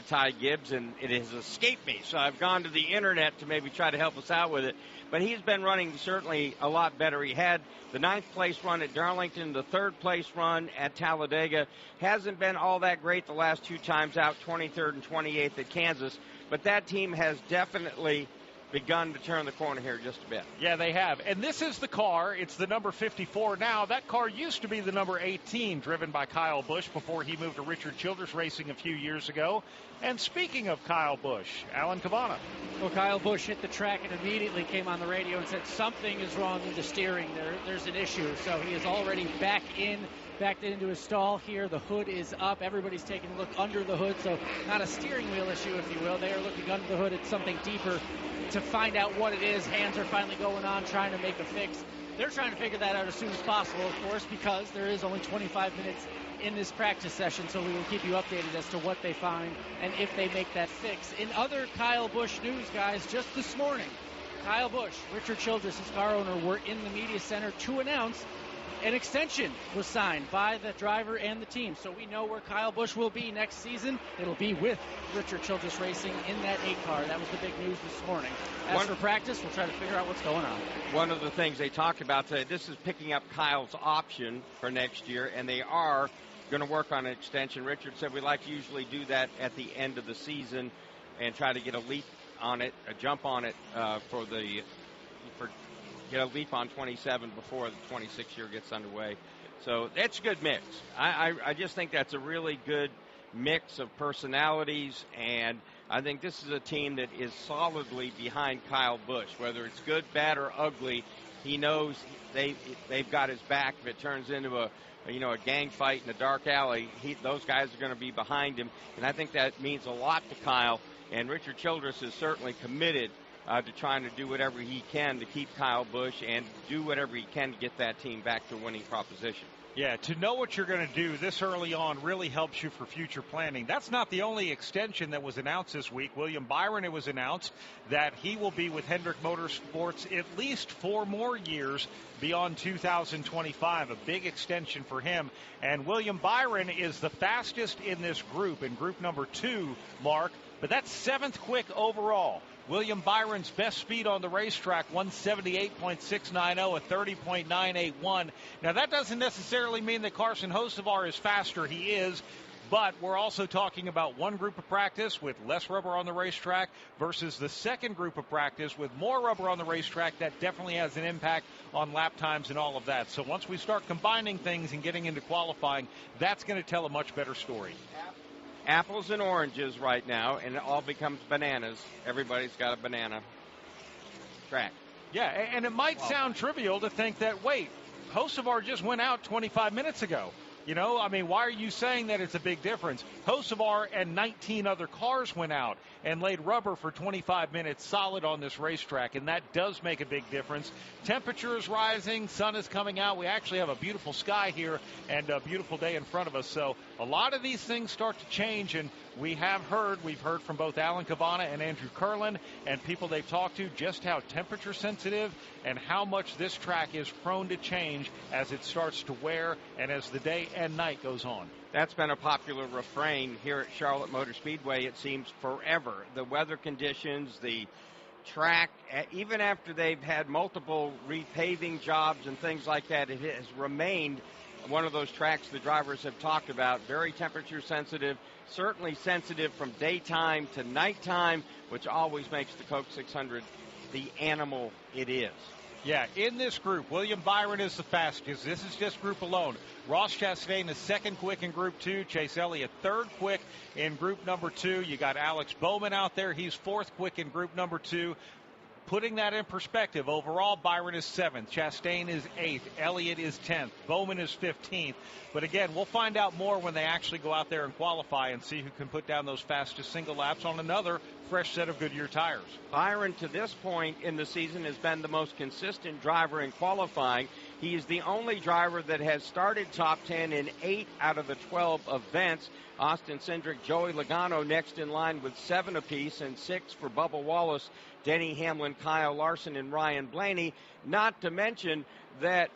Ty Gibbs, and it has escaped me. So I've gone to the internet to maybe try to help us out with it. But he's been running certainly a lot better. He had the 9th place run at Darlington, the 3rd place run at Talladega. Hasn't been all that great the last 2 times out, 23rd and 28th at Kansas. But that team has definitely begun to turn the corner here just a bit. Yeah, they have. And this is the car. It's the number 54 now. That car used to be the number 18, driven by Kyle Busch before he moved to Richard Childress Racing a few years ago. And speaking of Kyle Busch, Alan Cavana. Well, Kyle Busch hit the track and immediately came on the radio and said something is wrong with the steering. There's an issue. So he is already backed into his stall here. The hood is up. Everybody's taking a look under the hood. So not a steering wheel issue, if you will. They are looking under the hood at something deeper to find out what it is. Hands are finally going on, trying to make a fix. They're trying to figure that out as soon as possible, of course, because there is only 25 minutes in this practice session, so we will keep you updated as to what they find and if they make that fix. In other Kyle Busch news, guys, just this morning, Kyle Busch, Richard Childress, his car owner, were in the media center to announce an extension was signed by the driver and the team. So we know where Kyle Busch will be next season. It'll be with Richard Childress Racing in that 8 car. That was the big news this morning. As for practice, we'll try to figure out what's going on. One of the things they talked about today, this is picking up Kyle's option for next year, and they are going to work on an extension. Richard said we like to usually do that at the end of the season and try to get a leap on it, a jump on it get a leap on 27 before the 26 year gets underway. So that's a good mix. I just think that's a really good mix of personalities, and I think this is a team that is solidly behind Kyle Busch. Whether it's good, bad, or ugly, he knows they've got his back. If it turns into a gang fight in a dark alley, those guys are going to be behind him, and I think that means a lot to Kyle. And Richard Childress is certainly committed to trying to do whatever he can to keep Kyle Busch and do whatever he can to get that team back to a winning proposition. Yeah, to know what you're going to do this early on really helps you for future planning. That's not the only extension that was announced this week. William Byron, it was announced that he will be with Hendrick Motorsports at least 4 more years beyond 2025, a big extension for him. And William Byron is the fastest in this group, in group number 2, Mark, but that's 7th quick overall. William Byron's best speed on the racetrack, 178.690, a 30.981. Now, that doesn't necessarily mean that Carson Hocevar is faster. He is. But we're also talking about one group of practice with less rubber on the racetrack versus the second group of practice with more rubber on the racetrack. That definitely has an impact on lap times and all of that. So once we start combining things and getting into qualifying, that's going to tell a much better story. Apples and oranges right now, and it all becomes bananas. Everybody's got a banana track. Yeah, and it might sound trivial to think that, wait, Hocevar just went out 25 minutes ago. You know, I mean, why are you saying that it's a big difference? Hocevar and 19 other cars went out and laid rubber for 25 minutes solid on this racetrack, and that does make a big difference. Temperature is rising, sun is coming out. We actually have a beautiful sky here and a beautiful day in front of us. So a lot of these things start to change, and we've heard from both Alan Cavana and Andrew Curlin and people they've talked to just how temperature sensitive and how much this track is prone to change as it starts to wear and as the day and night goes on. That's been a popular refrain here at Charlotte Motor Speedway, it seems, forever. The weather conditions, the track, even after they've had multiple repaving jobs and things like that, it has remained one of those tracks the drivers have talked about, very temperature sensitive, certainly sensitive from daytime to nighttime, which always makes the Coke 600 the animal it is. Yeah, in this group, William Byron is the fastest. This is just group alone. Ross Chastain is 2nd quick in group 2. Chase Elliott 3rd quick in group number 2. You got Alex Bowman out there. He's 4th quick in group number 2. Putting that in perspective, overall, Byron is 7th. Chastain is 8th. Elliott is 10th. Bowman is 15th. But again, we'll find out more when they actually go out there and qualify and see who can put down those fastest single laps on another fresh set of Goodyear tires. Byron, to this point in the season, has been the most consistent driver in qualifying. He is the only driver that has started top 10 in 8 out of the 12 events. Austin Cindric, Joey Logano next in line with 7 apiece, and 6 for Bubba Wallace, Denny Hamlin, Kyle Larson, and Ryan Blaney. Not to mention that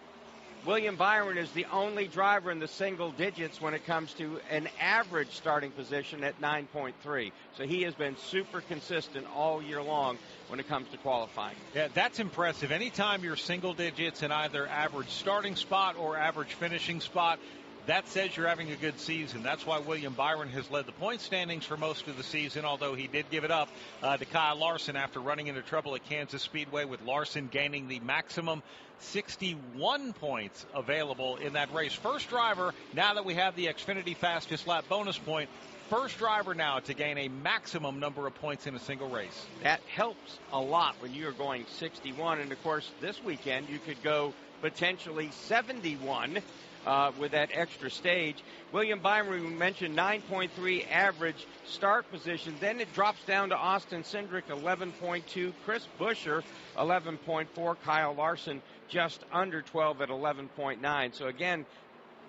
William Byron is the only driver in the single digits when it comes to an average starting position at 9.3. So he has been super consistent all year long when it comes to qualifying. Yeah, that's impressive. Anytime you're single digits in either average starting spot or average finishing spot, that says you're having a good season. That's why William Byron has led the point standings for most of the season, although he did give it up to Kyle Larson after running into trouble at Kansas Speedway, with Larson gaining the maximum 61 points available in that race. First driver, now that we have the Xfinity fastest lap bonus point, first driver now to gain a maximum number of points in a single race. That helps a lot when you're going 61. And, of course, this weekend you could go potentially 71 with that extra stage. William Byron, we mentioned 9.3 average start position. Then it drops down to Austin Cindric, 11.2. Chris Buescher, 11.4. Kyle Larson, just under 12 at 11.9. So, again,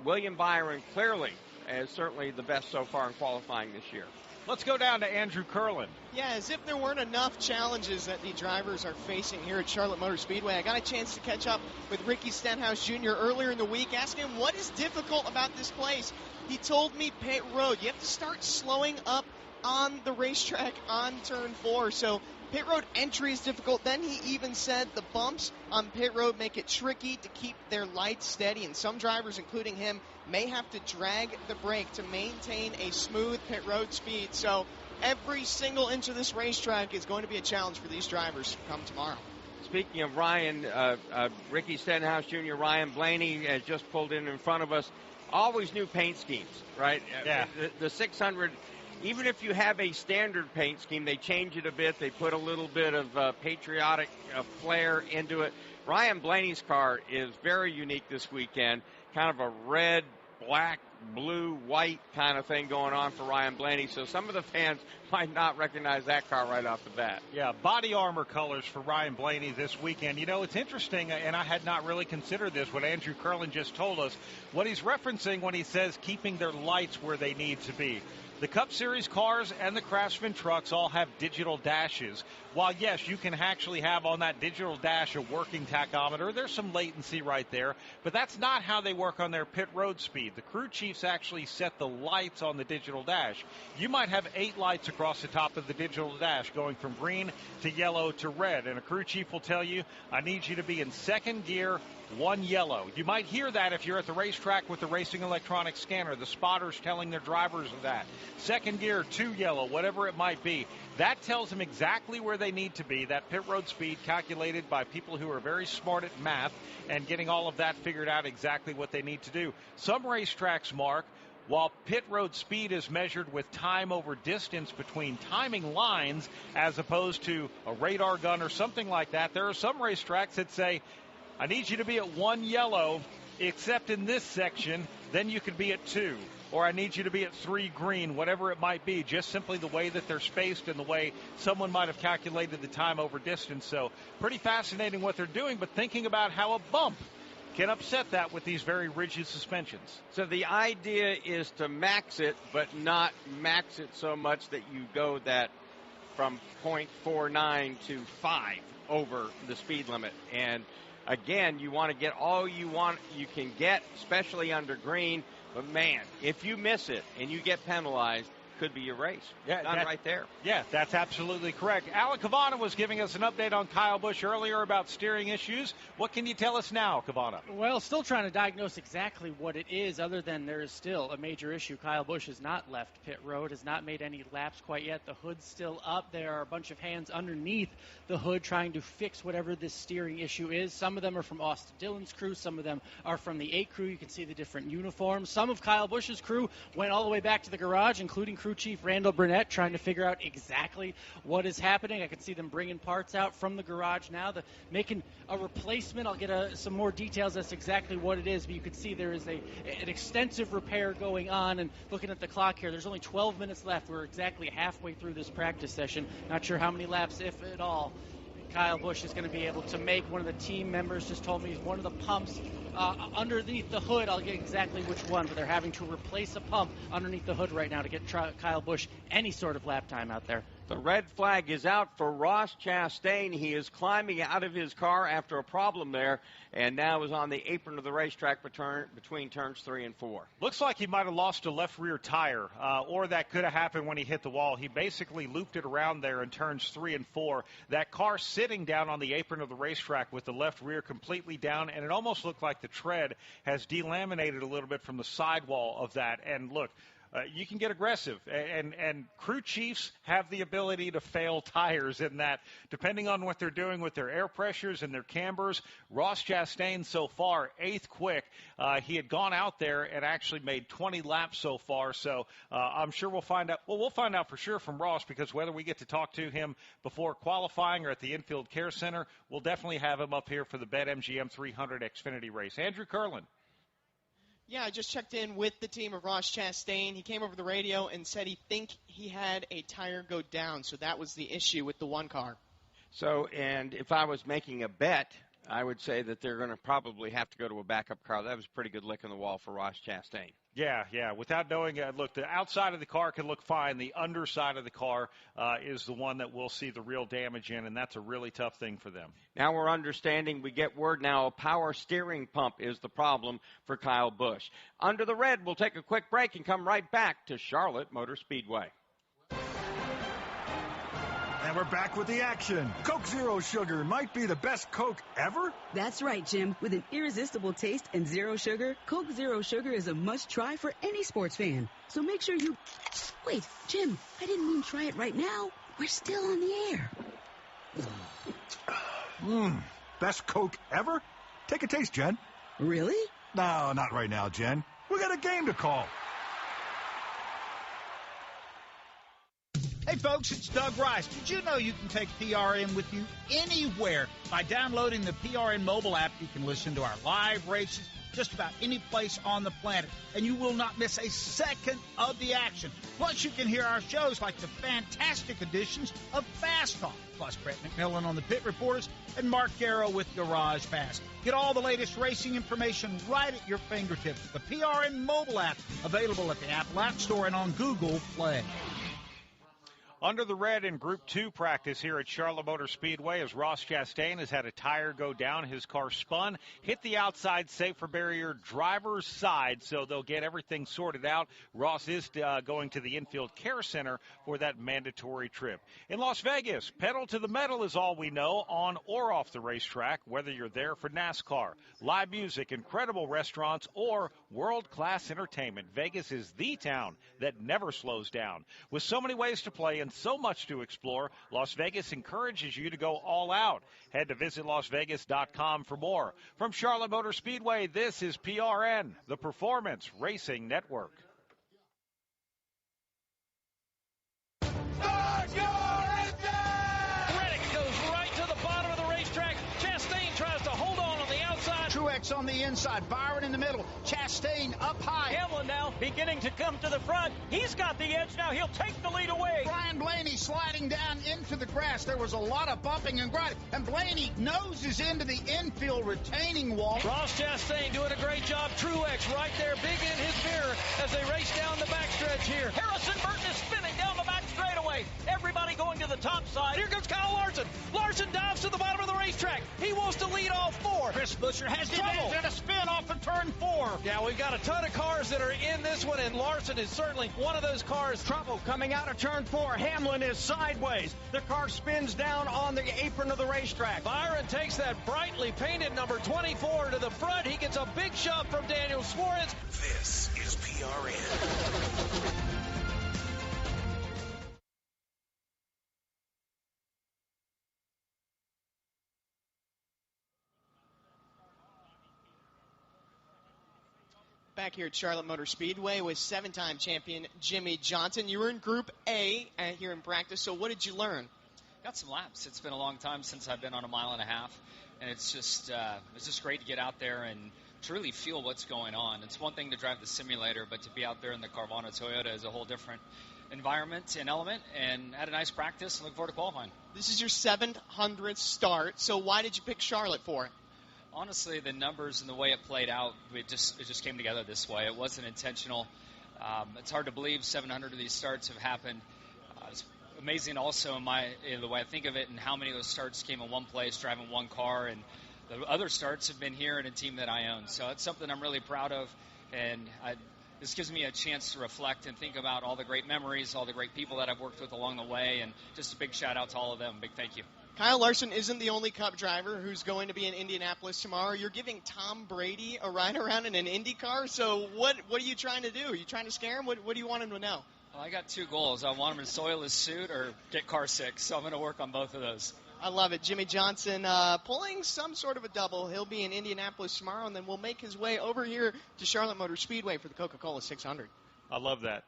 William Byron clearly is certainly the best so far in qualifying this year. Let's go down to Andrew Curlin. Yeah, as if there weren't enough challenges that the drivers are facing here at Charlotte Motor Speedway, I got a chance to catch up with Ricky Stenhouse Jr. earlier in the week, asking him what is difficult about this place. He told me pit road. You have to start slowing up on the racetrack on turn 4. So Pit road entry is difficult. Then he even said the bumps on pit road make it tricky to keep their lights steady, and some drivers, including him, may have to drag the brake to maintain a smooth pit road speed. So every single inch of this racetrack is going to be a challenge for these drivers come tomorrow. Speaking of Ryan, Ricky Stenhouse Jr., Ryan Blaney has just pulled in front of us. Always new paint schemes, right? Yeah. The 600, even if you have a standard paint scheme, they change it a bit. They put a little bit of patriotic flair into it. Ryan Blaney's car is very unique this weekend. Kind of a red, black, blue, white kind of thing going on for Ryan Blaney. So some of the fans might not recognize that car right off the bat. Yeah, body armor colors for Ryan Blaney this weekend. You know, it's interesting, and I had not really considered this, what Andrew Curlin just told us, what he's referencing when he says keeping their lights where they need to be. The Cup Series cars and the Craftsman trucks all have digital dashes. While, yes, you can actually have on that digital dash a working tachometer, there's some latency right there, but that's not how they work on their pit road speed. The crew chiefs actually set the lights on the digital dash. You might have 8 lights across the top of the digital dash going from green to yellow to red, and a crew chief will tell you, I need you to be in second gear, 1 yellow. You might hear that if you're at the racetrack with the racing electronic scanner. The spotters telling their drivers of that. Second gear, 2 yellow, whatever it might be. That tells them exactly where they need to be. That pit road speed calculated by people who are very smart at math and getting all of that figured out exactly what they need to do. Some racetracks, Mark, while pit road speed is measured with time over distance between timing lines as opposed to a radar gun or something like that, there are some racetracks that say, I need you to be at 1 yellow, except in this section, then you could be at 2. Or I need you to be at 3 green, whatever it might be, just simply the way that they're spaced and the way someone might have calculated the time over distance. So pretty fascinating what they're doing, but thinking about how a bump can upset that with these very rigid suspensions. So the idea is to max it, but not max it so much that you go that from 0.49 to 5 over the speed limit. And again, you want to get all you can get, especially under green. But, man, if you miss it and you get penalized, could be your race. Yeah, Done right there. Yeah, that's absolutely correct. Alec Cavana was giving us an update on Kyle Busch earlier about steering issues. What can you tell us now, Cavana? Well, still trying to diagnose exactly what it is, other than there is still a major issue. Kyle Busch has not left pit road, has not made any laps quite yet. The hood's still up. There are a bunch of hands underneath the hood trying to fix whatever this steering issue is. Some of them are from Austin Dillon's crew. Some of them are from the 8 crew. You can see the different uniforms. Some of Kyle Busch's crew went all the way back to the garage, including crew chief Randall Burnett, trying to figure out exactly what is happening. I can see them bringing parts out from the garage now, making a replacement. I'll get some more details as to exactly what it is, but you can see there is an extensive repair going on. And looking at the clock here, there's only 12 minutes left. We're exactly halfway through this practice session. Not sure how many laps, if at all, Kyle Busch is going to be able to make. One of the team members just told me one of the pumps underneath the hood, I'll get exactly which one, but they're having to replace a pump underneath the hood right now to get Kyle Busch any sort of lap time out there. The red flag is out for Ross Chastain. He is climbing out of his car after a problem there, and now is on the apron of the racetrack between turns 3 and 4. Looks like he might have lost a left rear tire, or that could have happened when he hit the wall. He basically looped it around there in turns 3 and 4. That car sitting down on the apron of the racetrack with the left rear completely down, and it almost looked like the tread has delaminated a little bit from the sidewall of that. And look, you can get aggressive, and crew chiefs have the ability to fail tires in that, depending on what they're doing with their air pressures and their cambers. Ross Chastain so far, 8th quick. He had gone out there and actually made 20 laps so far, so I'm sure we'll find out. Well, we'll find out for sure from Ross, because whether we get to talk to him before qualifying or at the Infield Care Center, we'll definitely have him up here for the BetMGM 300 Xfinity race. Andrew Curlin. Yeah, I just checked in with the team of Ross Chastain. He came over the radio and said he had a tire go down, so that was the issue with the one car. So, and if I was making a bet, I would say that they're going to probably have to go to a backup car. That was a pretty good lick in the wall for Ross Chastain. Yeah. Without knowing, look, the outside of the car can look fine. The underside of the car is the one that we'll see the real damage in, and that's a really tough thing for them. Now we're understanding, we get word now, a power steering pump is the problem for Kyle Busch. Under the red, we'll take a quick break and come right back to Charlotte Motor Speedway. And we're back with the action. Coke Zero Sugar might be the best Coke ever. That's right, Jim. With an irresistible taste and zero sugar, Coke Zero Sugar is a must-try for any sports fan. So make sure you... Wait, Jim, I didn't mean try it right now. We're still on the air. Best Coke ever? Take a taste, Jen. Really? No, not right now, Jen. We got a game to call. Hey folks, it's Doug Rice. Did you know you can take PRN with you anywhere? By downloading the PRN mobile app, you can listen to our live races just about any place on the planet, and you will not miss a second of the action. Plus, you can hear our shows like the fantastic editions of Fast Talk, plus Brett McMillan on the Pit Reporters and Mark Garrow with Garage Pass. Get all the latest racing information right at your fingertips. The PRN mobile app, available at the Apple App Store and on Google Play. Under the red in Group 2 practice here at Charlotte Motor Speedway as Ross Chastain has had a tire go down. His car spun, hit the outside safer barrier driver's side, so they'll get everything sorted out. Ross is going to the infield care center for that mandatory trip. In Las Vegas, pedal to the metal is all we know on or off the racetrack, whether you're there for NASCAR, live music, incredible restaurants, or world-class entertainment. Vegas is the town that never slows down. With so many ways to play and so much to explore, Las Vegas encourages you to go all out. Head to visitlasvegas.com for more. From Charlotte Motor Speedway, this is PRN, the Performance Racing Network. Reddick goes right to the bottom of the racetrack. Chastain tries to hold on the outside. Truex on the inside, Byron in the middle, Chastain up high. Hamlin now beginning to come to the front. He's got the edge now. He'll take the lead away. Brian Blaney sliding down into the grass. There was a lot of bumping and grinding, and Blaney noses into the infield retaining wall. Ross Chastain doing a great job. Truex right there, big in his mirror as they race down the backstretch here. Harrison Burton is spinning down the back straightaway. Everybody going to the top side. Here comes Kyle Larson. Larson dives to the bottom of the racetrack. He wants to lead all four. Chris Buescher has the advantage and a spin off of turn 4. Yeah, we've got a ton of cars that are in this one, and Larson is certainly one of those cars. Trouble coming out of turn 4. Hamlin is sideways. The car spins down on the apron of the racetrack. Byron takes that brightly painted number 24 to the front. He gets a big shove from Daniel Suarez. This is PRN. Back here at Charlotte Motor Speedway with 7-time champion Jimmy Johnson. You were in Group A here in practice, so what did you learn? Got some laps. It's been a long time since I've been on a mile and a half, and it's just great to get out there and truly feel what's going on. It's one thing to drive the simulator, but to be out there in the Carvana Toyota is a whole different environment and element, and had a nice practice and look forward to qualifying. This is your 700th start, so why did you pick Charlotte for it? Honestly, the numbers and the way it played out, it just came together this way. It wasn't intentional. It's hard to believe 700 of these starts have happened. It's amazing also in the way I think of it and how many of those starts came in one place, driving one car, and the other starts have been here in a team that I own. So it's something I'm really proud of, and this gives me a chance to reflect and think about all the great memories, all the great people that I've worked with along the way, and just a big shout-out to all of them. Big thank you. Kyle Larson isn't the only Cup driver who's going to be in Indianapolis tomorrow. You're giving Tom Brady a ride around in an Indy car, so what are you trying to do? Are you trying to scare him? What do you want him to know? Well, I got 2 goals. I want him to soil his suit or get car sick, so I'm going to work on both of those. I love it. Jimmy Johnson pulling some sort of a double. He'll be in Indianapolis tomorrow, and then we'll make his way over here to Charlotte Motor Speedway for the Coca-Cola 600. I love that.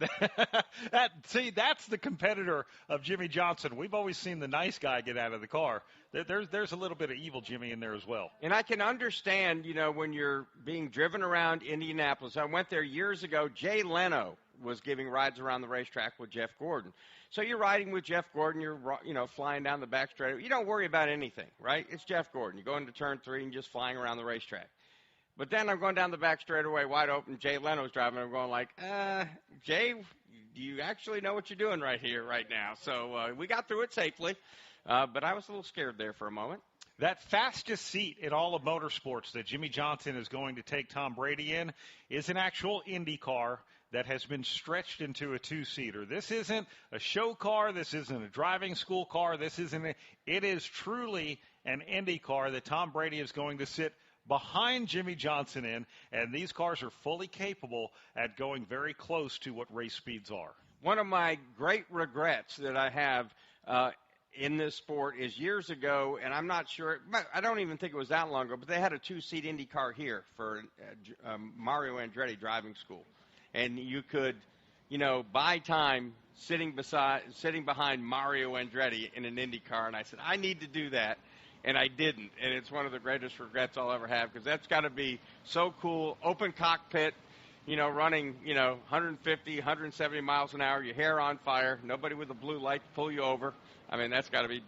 That's the competitor of Jimmy Johnson. We've always seen the nice guy get out of the car. There's a little bit of evil Jimmy in there as well. And I can understand, when you're being driven around Indianapolis. I went there years ago. Jay Leno was giving rides around the racetrack with Jeff Gordon. So you're riding with Jeff Gordon. You're, flying down the back straight. You don't worry about anything, right? It's Jeff Gordon. You go into turn 3 and just flying around the racetrack. But then I'm going down the back straightaway wide open. Jay Leno's driving. I'm going like, Jay, do you actually know what you're doing right here, right now? So we got through it safely, but I was a little scared there for a moment. That fastest seat in all of motorsports that Jimmy Johnson is going to take Tom Brady in is an actual Indy car. that has been stretched into a two-seater. This isn't a show car. This isn't a driving school car. It is truly an Indy car that Tom Brady is going to sit behind Jimmy Johnson in, and these cars are fully capable at going very close to what race speeds are. One of my great regrets that I have in this sport is years ago, and I'm not sure, I don't even think it was that long ago, but they had a two-seat Indy car here for Mario Andretti driving school. And you could, buy time sitting behind Mario Andretti in an Indy car, and I said, I need to do that. And I didn't, and it's one of the greatest regrets I'll ever have, because that's got to be so cool. Open cockpit, running, 150, 170 miles an hour, your hair on fire, nobody with a blue light to pull you over. I mean, that's got to be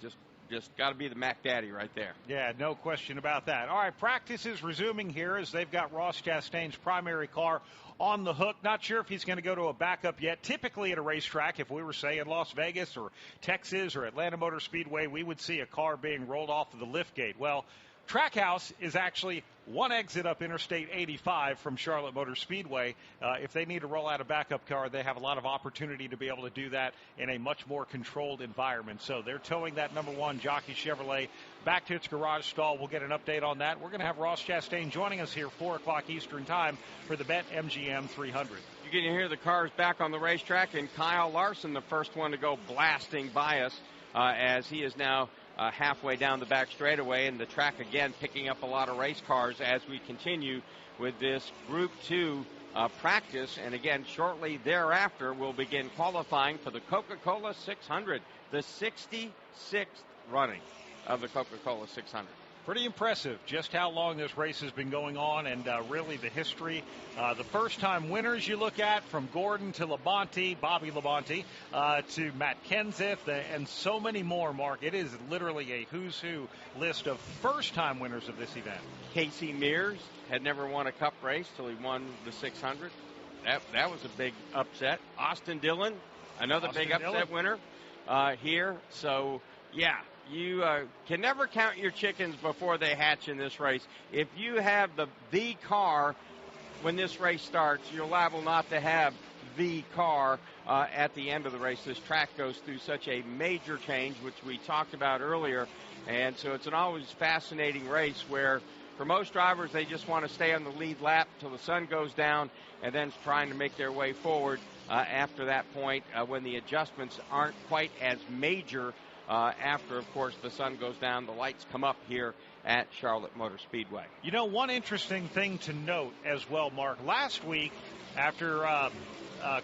just got to be the Mac Daddy right there. Yeah, no question about that. All right, practice is resuming here as they've got Ross Chastain's primary car on the hook. Not sure if he's going to go to a backup yet. Typically at a racetrack, if we were, say, in Las Vegas or Texas or Atlanta Motor Speedway, we would see a car being rolled off of the lift gate. Well, Trackhouse is actually one exit up Interstate 85 from Charlotte Motor Speedway. If they need to roll out a backup car, they have a lot of opportunity to be able to do that in a much more controlled environment. So they're towing that number one Jockey Chevrolet back to its garage stall. We'll get an update on that. We're going to have Ross Chastain joining us here 4 o'clock Eastern time for the BetMGM 300. You can hear the cars back on the racetrack, and Kyle Larson, the first one to go blasting by us as he is now halfway down the back straightaway, and the track again picking up a lot of race cars as we continue with this Group 2 practice. And again, shortly thereafter, we'll begin qualifying for the Coca-Cola 600, the 66th running of the Coca-Cola 600. Pretty impressive just how long this race has been going on, and really the history. The first-time winners you look at, from Gordon to Labonte, Bobby Labonte, to Matt Kenseth, and so many more, Mark. It is literally a who's who list of first-time winners of this event. Casey Mears had never won a Cup race till he won the 600. That was a big upset. Austin Dillon, another big upset winner here. So, yeah. You can never count your chickens before they hatch in this race. If you have the car when this race starts, you're liable not to have the car at the end of the race. This track goes through such a major change, which we talked about earlier. And so it's an always fascinating race where, for most drivers, they just want to stay on the lead lap until the sun goes down and then trying to make their way forward after that point when the adjustments aren't quite as major. After, of course, the sun goes down, the lights come up here at Charlotte Motor Speedway. One interesting thing to note as well, Mark, last week after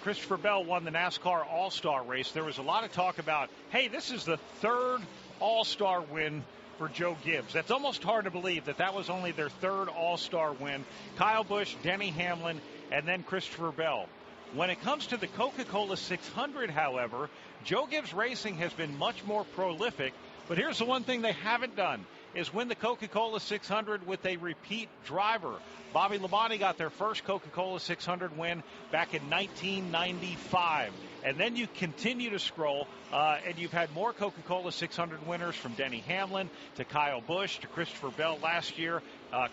Christopher Bell won the NASCAR All-Star race, there was a lot of talk about, hey, this is the third All-Star win for Joe Gibbs. That's almost hard to believe that was only their third All-Star win. Kyle Busch, Denny Hamlin, and then Christopher Bell. When it comes to the Coca-Cola 600, however, Joe Gibbs Racing has been much more prolific. But here's the one thing they haven't done, is win the Coca-Cola 600 with a repeat driver. Bobby Labonte got their first Coca-Cola 600 win back in 1995. And then you continue to scroll, and you've had more Coca-Cola 600 winners, from Denny Hamlin to Kyle Busch to Christopher Bell last year.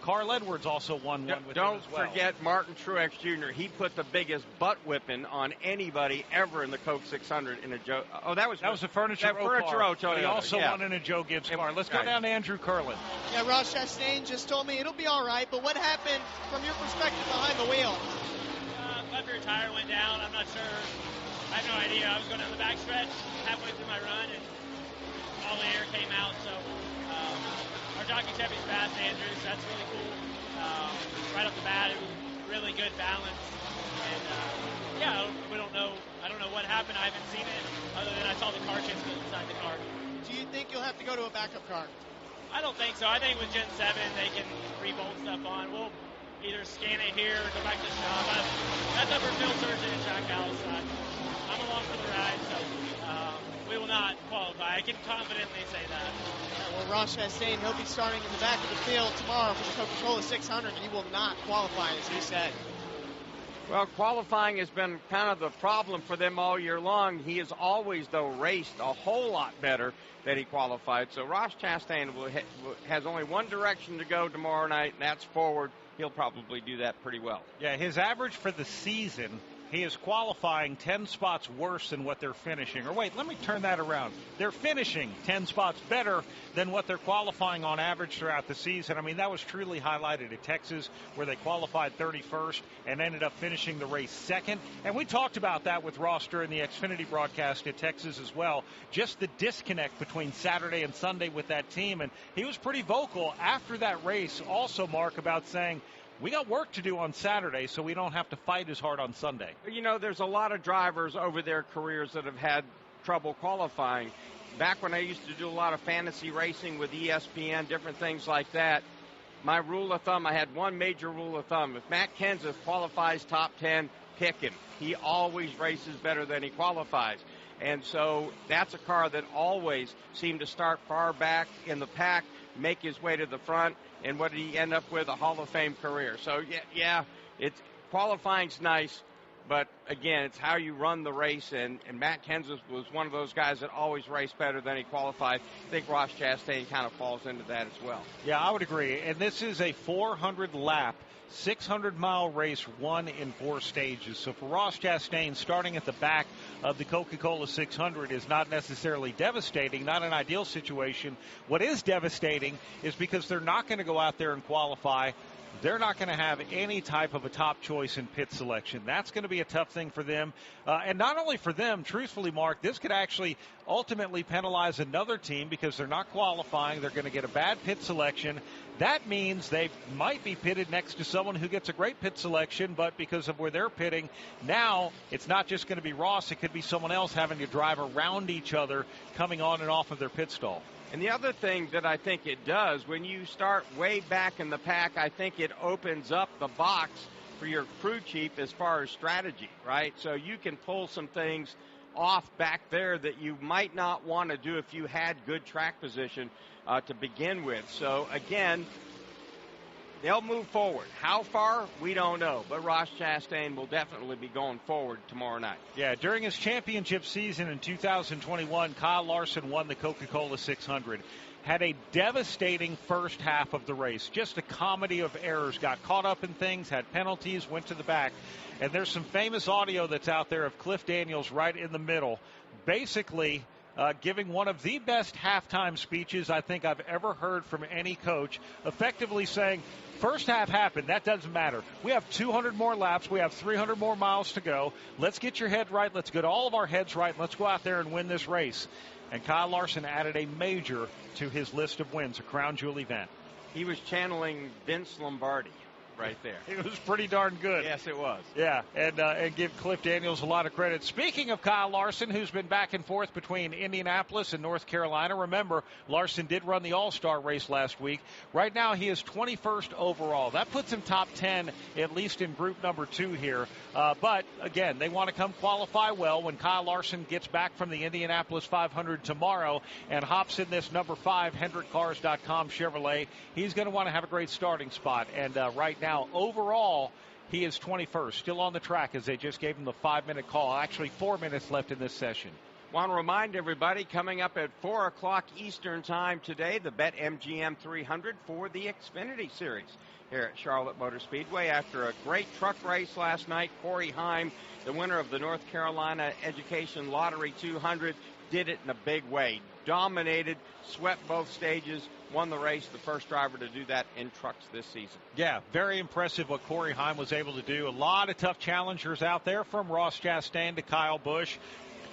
Carl Edwards also won one with them as well. Don't forget Martin Truex Jr. He put the biggest butt whipping on anybody ever in the Coke 600 in a Joe. Oh, that was a Furniture Row car. But he also won in a Joe Gibbs car. Let's go down to Andrew Curlin. Yeah, Ross Chastain just told me it'll be all right. But what happened from your perspective behind the wheel? Left rear tire went down. I'm not sure. I have no idea. I was going down the backstretch halfway through my run, and all the air came out. So our jockey Chevy's fast, Andrews. That's really cool. Right off the bat, it was really good balance. And we don't know. I don't know what happened. I haven't seen it other than I saw the car change inside the car. Do you think you'll have to go to a backup car? I don't think so. I think with Gen 7 they can re-bolt stuff on. We'll either scan it here or go back to the shop. That's up for Phil Surgeon and Trackhouse. I'm along for the ride, so we will not qualify. I can confidently say that. Well, Ross Chastain, he'll be starting in the back of the field tomorrow for the Coca-Cola 600. He will not qualify, as he said. Well, qualifying has been kind of the problem for them all year long. He has always, though, raced a whole lot better than he qualified. So Ross Chastain has only one direction to go tomorrow night, and that's forward. He'll probably do that pretty well. Yeah, his average for the season he is qualifying 10 spots worse than what they're finishing. Or wait, let me turn that around. They're finishing 10 spots better than what they're qualifying on average throughout the season. I mean, that was truly highlighted at Texas, where they qualified 31st and ended up finishing the race second. And we talked about that with Ross during the Xfinity broadcast at Texas as well. Just the disconnect between Saturday and Sunday with that team. And he was pretty vocal after that race also, Mark, about saying, we got work to do on Saturday, so we don't have to fight as hard on Sunday. You know, there's a lot of drivers over their careers that have had trouble qualifying. Back when I used to do a lot of fantasy racing with ESPN, different things like that, my rule of thumb, I had one major rule of thumb. If Matt Kenseth qualifies top 10, pick him. He always races better than he qualifies. And so that's a car that always seemed to start far back in the pack, make his way to the front, and what did he end up with? A Hall of Fame career. So, yeah, it's qualifying's nice, but, again, it's how you run the race, and Matt Kenseth was one of those guys that always raced better than he qualified. I think Ross Chastain kind of falls into that as well. Yeah, I would agree, and this is a 400-lap 600-mile race, won in 4 stages. So for Ross Chastain, starting at the back of the Coca-Cola 600 is not necessarily devastating, not an ideal situation. What is devastating is because they're not going to go out there and qualify. They're not going to have any type of a top choice in pit selection. That's going to be a tough thing for them. And not only for them, truthfully, Mark, this could actually ultimately penalize another team because they're not qualifying. They're going to get a bad pit selection. That means they might be pitted next to someone who gets a great pit selection, but because of where they're pitting, now it's not just going to be Ross. It could be someone else having to drive around each other coming on and off of their pit stall. And the other thing that I think it does, when you start way back in the pack, I think it opens up the box for your crew chief as far as strategy, right? So you can pull some things off back there that you might not want to do if you had good track position to begin with. So, again, they'll move forward. How far, we don't know. But Ross Chastain will definitely be going forward tomorrow night. Yeah, during his championship season in 2021, Kyle Larson won the Coca-Cola 600. Had a devastating first half of the race. Just a comedy of errors. Got caught up in things, had penalties, went to the back. And there's some famous audio that's out there of Cliff Daniels right in the middle, basically giving one of the best halftime speeches I think I've ever heard from any coach, effectively saying, first half happened, that doesn't matter. We have 200 more laps. We have 300 more miles to go. Let's get your head right. Let's get all of our heads right. Let's go out there and win this race. And Kyle Larson added a major to his list of wins, a crown jewel event. He was channeling Vince Lombardi right there. It was pretty darn good. Yes, it was. Yeah, and give Cliff Daniels a lot of credit. Speaking of Kyle Larson, who's been back and forth between Indianapolis and North Carolina, remember, Larson did run the All-Star race last week. Right now, he is 21st overall. That puts him top 10, at least in group number 2 here. But, again, they want to come qualify well when Kyle Larson gets back from the Indianapolis 500 tomorrow and hops in this number 5 HendrickCars.com Chevrolet. He's going to want to have a great starting spot. And right now, overall, he is 21st, still on the track as they just gave him the 5-minute call. Actually, 4 minutes left in this session. Want to remind everybody, coming up at 4 o'clock Eastern time today, the BetMGM 300 for the Xfinity Series here at Charlotte Motor Speedway. After a great truck race last night, Corey Heim, the winner of the North Carolina Education Lottery 200, did it in a big way. Dominated, swept both stages, won the race, the first driver to do that in trucks this season. Yeah, very impressive what Corey Heim was able to do. A lot of tough challengers out there, from Ross Chastain to Kyle Busch.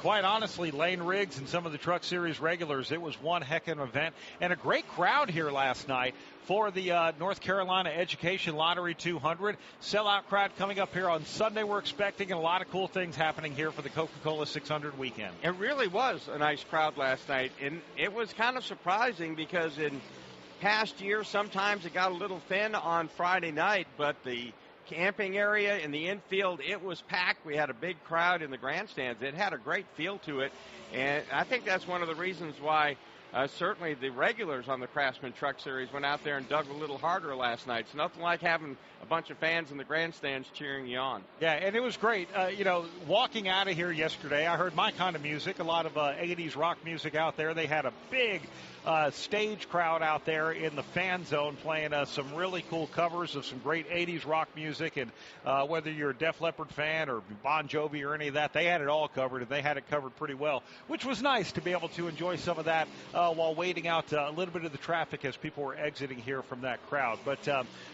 Quite honestly, Lane Riggs and some of the Truck Series regulars, it was one heck of an event. And a great crowd here last night for the North Carolina Education Lottery 200. Sellout crowd coming up here on Sunday, we're expecting, and a lot of cool things happening here for the Coca-Cola 600 weekend. It really was a nice crowd last night, and it was kind of surprising because in past years, sometimes it got a little thin on Friday night, but the camping area in the infield, it was packed. We had a big crowd in the grandstands. It had a great feel to it, and I think that's one of the reasons why certainly the regulars on the Craftsman Truck Series went out there and dug a little harder last night. It's nothing like having a bunch of fans in the grandstands cheering you on. Yeah, and it was great. Walking out of here yesterday, I heard my kind of music, a lot of 80s rock music out there. They had a big stage crowd out there in the fan zone playing some really cool covers of some great 80s rock music. music, and whether you're a Def Leppard fan or Bon Jovi or any of that, they had it all covered, and they had it covered pretty well, which was nice to be able to enjoy some of that while waiting out a little bit of the traffic as people were exiting here from that crowd. But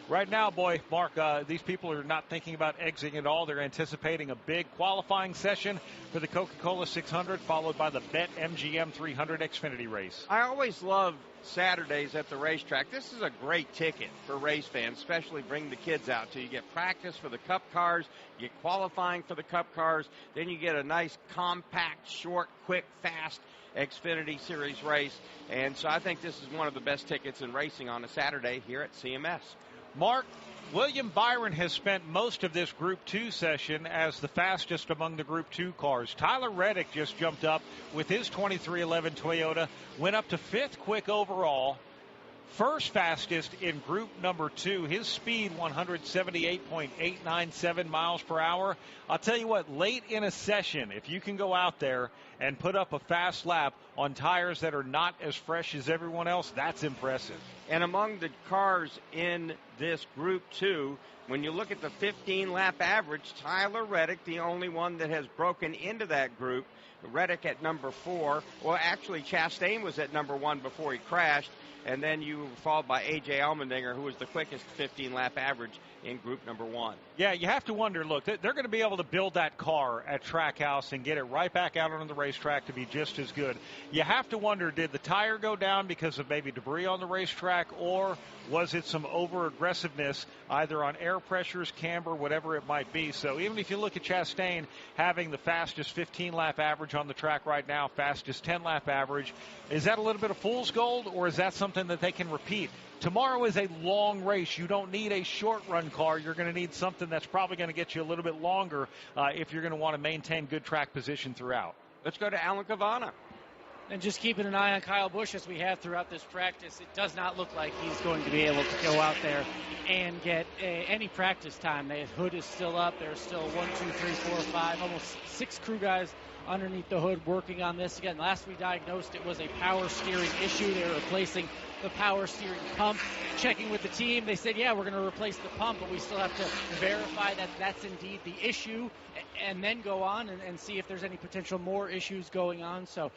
right now, boy, Mark, these people are not thinking about exiting at all. They're anticipating a big qualifying session for the Coca-Cola 600, followed by the BetMGM 300 Xfinity race. I always love Saturdays at the racetrack. This is a great ticket for race fans, especially bring the kids out till you get practice for the Cup cars, you get qualifying for the Cup cars, then you get a nice compact, short, quick, fast Xfinity Series race. And so I think this is one of the best tickets in racing on a Saturday here at CMS. Mark, William Byron has spent most of this Group 2 session as the fastest among the Group 2 cars. Tyler Reddick just jumped up with his 2311 Toyota, went up to 5th quick overall. First fastest in Group number 2. His speed, 178.897 miles per hour. I'll tell you what, late in a session, if you can go out there and put up a fast lap on tires that are not as fresh as everyone else, that's impressive. And among the cars in this Group 2, when you look at the 15-lap average, Tyler Reddick, the only one that has broken into that group. Reddick at number 4. Well, actually, Chastain was at number 1 before he crashed. And then you were followed by A.J. Allmendinger, who was the quickest 15-lap average in Group number 1. Yeah, you have to wonder, look, they're going to be able to build that car at Trackhouse and get it right back out on the racetrack to be just as good. You have to wonder, did the tire go down because of maybe debris on the racetrack, or was it some over-aggressiveness either on air pressures, camber, whatever it might be? So even if you look at Chastain having the fastest 15-lap average on the track right now, fastest 10-lap average, is that a little bit of fool's gold, or is that something that they can repeat? Tomorrow is a long race. You don't need a short-run car. You're going to need something that's probably going to get you a little bit longer if you're going to want to maintain good track position throughout. Let's go to Alan Cavana. And just keeping an eye on Kyle Busch as we have throughout this practice. It does not look like he's going to be able to go out there and get any practice time. The hood is still up. There's still 1, 2, 3, 4, 5, almost 6 crew guys underneath the hood working on this. Again, last we diagnosed it was a power steering issue. They were replacing the power steering pump. Checking with the team, they said, yeah, we're going to replace the pump, but we still have to verify that that's indeed the issue and then go on and see if there's any potential more issues going on. So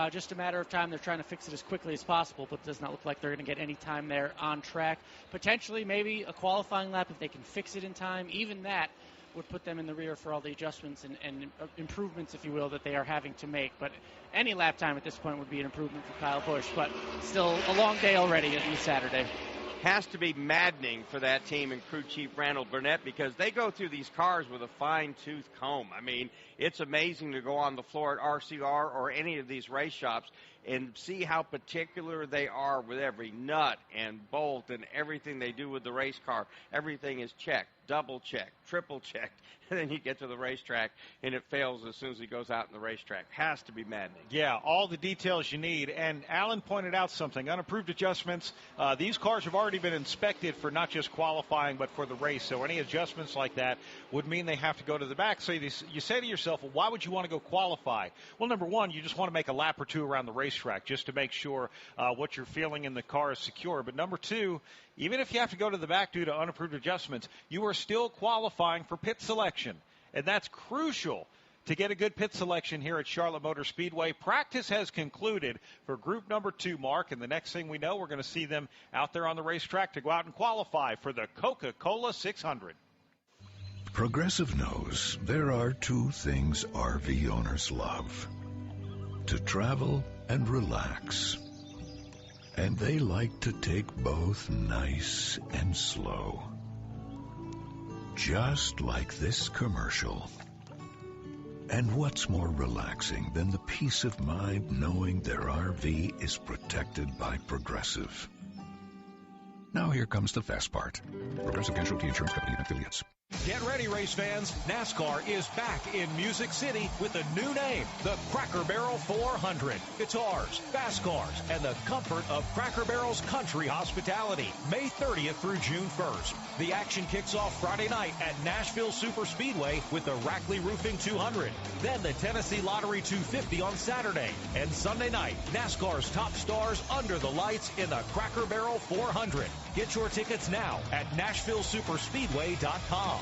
just a matter of time. They're trying to fix it as quickly as possible, but it does not look like they're going to get any time there on track. Potentially maybe a qualifying lap if they can fix it in time. Even that would put them in the rear for all the adjustments and improvements, if you will, that they are having to make. But any lap time at this point would be an improvement for Kyle Busch. But still a long day already on Saturday. Has to be maddening for that team and crew chief Randall Burnett, because they go through these cars with a fine-tooth comb. I mean, it's amazing to go on the floor at RCR or any of these race shops and see how particular they are with every nut and bolt and everything they do with the race car. Everything is checked, double-checked, triple-checked, and then you get to the racetrack and it fails as soon as he goes out in the racetrack. Has to be maddening. Yeah, all the details you need. And Alan pointed out something, unapproved adjustments. These cars have already been inspected for not just qualifying but for the race, so any adjustments like that would mean they have to go to the back. So you say to yourself, well, why would you want to go qualify? Well, number one, you just want to make a lap or two around the racetrack just to make sure what you're feeling in the car is secure. But number two, even if you have to go to the back due to unapproved adjustments, you are still qualifying for pit selection. And that's crucial to get a good pit selection here at Charlotte Motor Speedway. Practice has concluded for group number 2, Mark, and the next thing we know, we're going to see them out there on the racetrack to go out and qualify for the Coca-Cola 600. Progressive knows there are two things RV owners love: to travel and relax. And they like to take both nice and slow. Just like this commercial. And what's more relaxing than the peace of mind knowing their RV is protected by Progressive? Now here comes the fast part. Progressive Casualty Insurance Company and Affiliates. Get ready, race fans. NASCAR is back in Music City with a new name, the Cracker Barrel 400. Guitars, fast cars, and the comfort of Cracker Barrel's country hospitality. May 30th through June 1st. The action kicks off Friday night at Nashville Super Speedway with the Rackley Roofing 200. Then the Tennessee Lottery 250 on Saturday. And Sunday night, NASCAR's top stars under the lights in the Cracker Barrel 400. Get your tickets now at NashvilleSuperspeedway.com.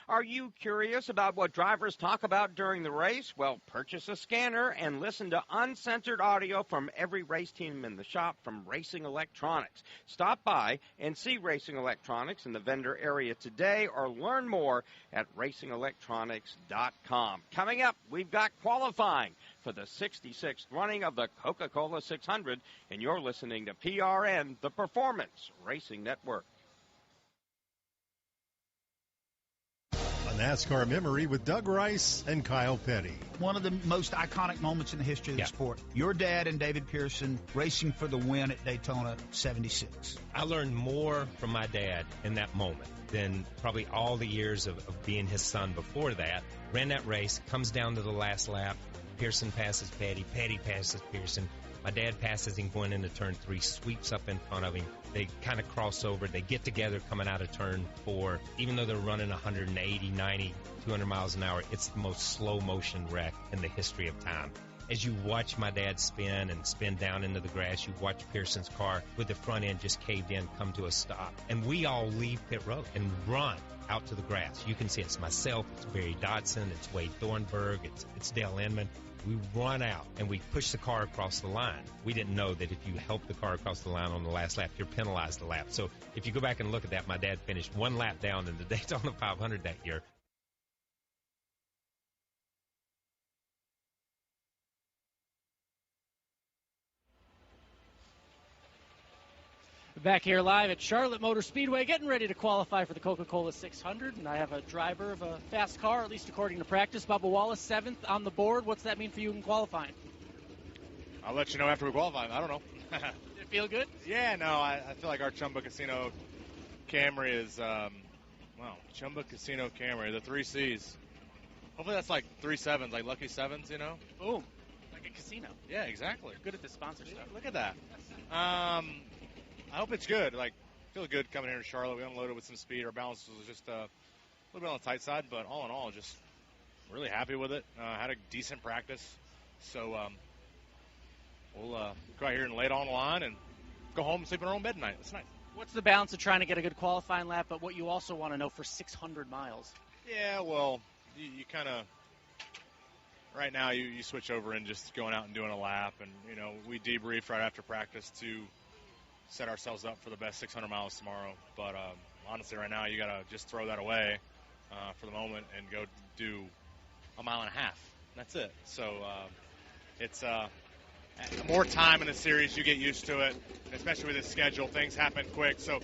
Are you curious about what drivers talk about during the race? Well, purchase a scanner and listen to uncensored audio from every race team in the shop from Racing Electronics. Stop by and see Racing Electronics in the vendor area today or learn more at racingelectronics.com. Coming up, we've got qualifying for the 66th running of the Coca-Cola 600, and you're listening to PRN, the Performance Racing Network. NASCAR memory with Doug Rice and Kyle Petty. One of the most iconic moments in the history of the sport. Your dad and David Pearson racing for the win at Daytona 76. I learned more from my dad in that moment than probably all the years of being his son before that. Ran that race, comes down to the last lap. Pearson passes Petty. Petty passes Pearson. My dad passes him going into turn 3, sweeps up in front of him. They kind of cross over. They get together coming out of turn 4. Even though they're running 180, 90, 200 miles an hour, it's the most slow motion wreck in the history of time. As you watch my dad spin and spin down into the grass, you watch Pearson's car with the front end just caved in come to a stop. And we all leave pit road and run out to the grass. You can see it's myself, it's Barry Dodson, it's Wade Thornburg, it's Dale Inman. We run out and we push the car across the line. We didn't know that if you help the car across the line on the last lap, you're penalized a lap. So if you go back and look at that, my dad finished one lap down in the Daytona 500 that year. Back here live at Charlotte Motor Speedway, getting ready to qualify for the Coca-Cola 600, and I have a driver of a fast car, at least according to practice. Bubba Wallace, 7th on the board. What's that mean for you in qualifying? I'll let you know after we qualify. I don't know. Did it feel good? Yeah, no, I feel like our Chumba Casino Camry is, Chumba Casino Camry, the 3 C's. Hopefully that's like 3 sevens, like lucky sevens, you know? Boom. Like a casino. Yeah, exactly. Good at the sponsor stuff. Look at that. I hope it's good. Like, feel good coming here to Charlotte. We unloaded with some speed. Our balance was just a little bit on the tight side, but all in all, just really happy with it. Had a decent practice. So we'll go out here and lay it on the line and go home and sleep in our own bed tonight. It's nice. What's the balance of trying to get a good qualifying lap, but what you also want to know for 600 miles? Yeah, well, you kind of – right now you switch over and just going out and doing a lap. And, you know, we debriefed right after practice to – set ourselves up for the best 600 miles tomorrow. But honestly, right now, you got to just throw that away for the moment and go do a mile and a half. That's it. So it's more time in the series. You get used to it, especially with this schedule. Things happen quick, so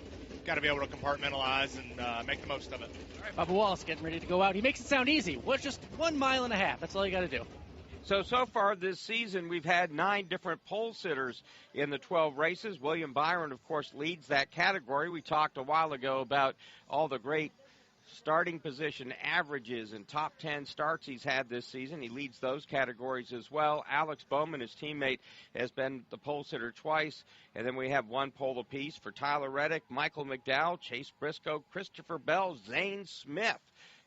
got to be able to compartmentalize and make the most of it. All right, Bubba Wallace getting ready to go out. He makes it sound easy. What's just 1 mile and a half? That's all you got to do. So far this season, we've had 9 different pole sitters in the 12 races. William Byron, of course, leads that category. We talked a while ago about all the great starting position averages and top 10 starts he's had this season. He leads those categories as well. Alex Bowman, his teammate, has been the pole sitter twice. And then we have 1 pole apiece for Tyler Reddick, Michael McDowell, Chase Briscoe, Christopher Bell, Zane Smith,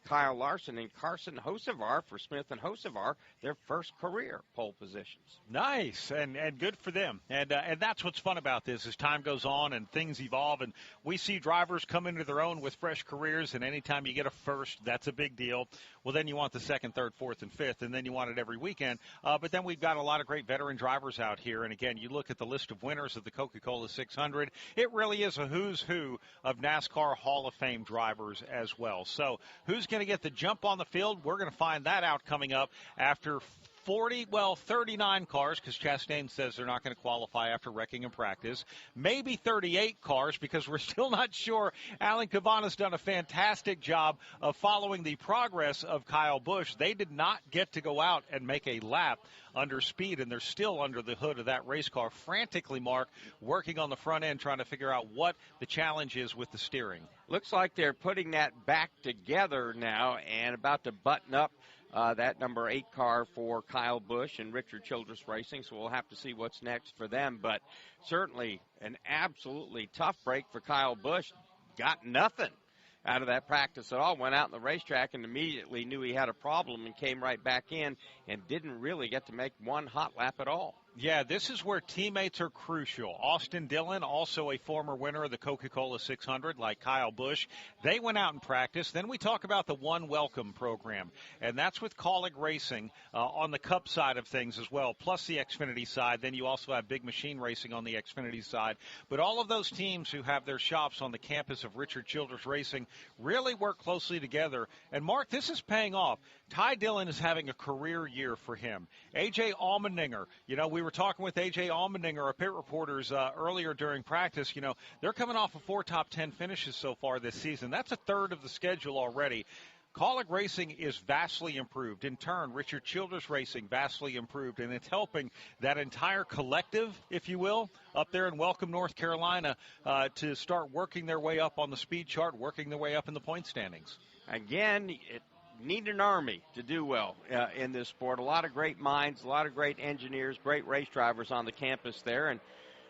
Kyle Larson, and Carson Hocevar for Smith and Hocevar, their first career pole positions. Nice, and good for them. And that's what's fun about this as time goes on and things evolve, and we see drivers come into their own with fresh careers, and anytime you get a first, that's a big deal. Well, then you want the 2nd, 3rd, 4th, and 5th, and then you want it every weekend. But then we've got a lot of great veteran drivers out here, and again, you look at the list of winners of the Coca-Cola 600, it really is a who's who of NASCAR Hall of Fame drivers as well. So who's going to get the jump on the field? We're going to find that out coming up after 39 cars, because Chastain says they're not going to qualify after wrecking in practice. Maybe 38 cars, because we're still not sure. Alan Cavana's done a fantastic job of following the progress of Kyle Busch. They did not get to go out and make a lap under speed, and they're still under the hood of that race car, frantically, Mark, working on the front end, trying to figure out what the challenge is with the steering. Looks like they're putting that back together now and about to button up that number 8 car for Kyle Busch and Richard Childress Racing, so we'll have to see what's next for them. But certainly an absolutely tough break for Kyle Busch. Got nothing out of that practice at all. Went out on the racetrack and immediately knew he had a problem and came right back in and didn't really get to make one hot lap at all. Yeah, this is where teammates are crucial. Austin Dillon, also a former winner of the Coca-Cola 600, like Kyle Busch. They went out and practiced. Then we talk about the One Welcome program, and that's with Kaulig Racing on the Cup side of things as well, plus the Xfinity side. Then you also have Big Machine Racing on the Xfinity side. But all of those teams who have their shops on the campus of Richard Childress Racing really work closely together. And, Mark, this is paying off. Ty Dillon is having a career year for him. A.J. Allmendinger, we were talking with A.J. Allmendinger, our pit reporters, earlier during practice. They're coming off of 4 top 10 finishes so far this season. That's a third of the schedule already. Kaulig Racing is vastly improved. In turn, Richard Childress Racing vastly improved, and it's helping that entire collective, if you will, up there in Welcome, North Carolina, to start working their way up on the speed chart, working their way up in the point standings. Again, it need an army to do well in this sport. A lot of great minds, a lot of great engineers, great race drivers on the campus there, and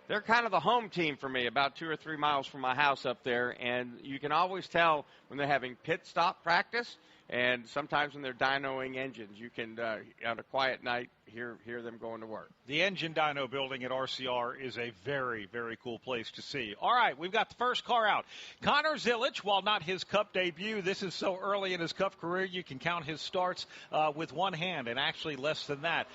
they're kind of the home team for me, about 2 or 3 miles from my house up there, and you can always tell when they're having pit stop practice and sometimes when they're dynoing engines. You can, on a quiet night, hear them going to work. The engine dyno building at RCR is a very, very cool place to see. All right, we've got the first car out. Connor Zilic, while not his Cup debut, this is so early in his Cup career, you can count his starts with one hand, and actually less than that.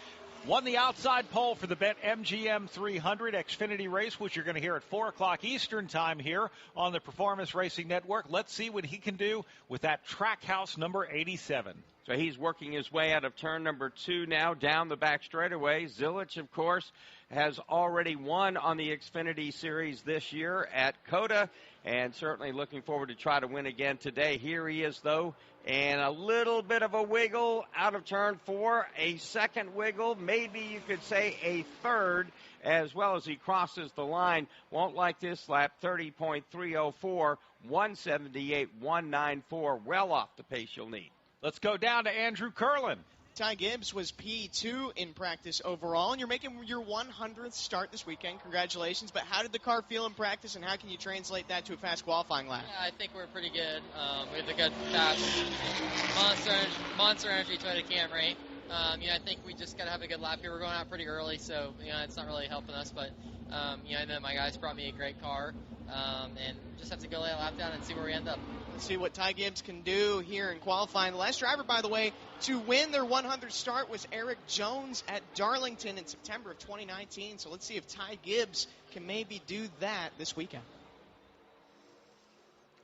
Won the outside pole for the BetMGM 300 Xfinity race, which you're going to hear at 4 o'clock Eastern time here on the Performance Racing Network. Let's see what he can do with that Trackhouse number 87. So he's working his way out of turn number 2 now, down the back straightaway. Zilic, of course, has already won on the Xfinity Series this year at COTA, and certainly looking forward to try to win again today. Here he is, though, and a little bit of a wiggle out of turn 4, a second wiggle, maybe you could say a third, as well as he crosses the line. Won't like this lap, 30.304, 178.194, well off the pace you'll need. Let's go down to Andrew Curlin. Ty Gibbs was P2 in practice overall, and you're making your 100th start this weekend. Congratulations. But how did the car feel in practice, and how can you translate that to a fast qualifying lap? Yeah, I think we're pretty good. We have a good, fast, monster energy Toyota Camry. I think we just got to have a good lap here. We're going out pretty early, so, it's not really helping us. But, I know my guys brought me a great car, and just have to go lay a lap down and see where we end up. Let's see what Ty Gibbs can do here in qualifying. The last driver, by the way, to win their 100th start was Eric Jones at Darlington in September of 2019. So let's see if Ty Gibbs can maybe do that this weekend.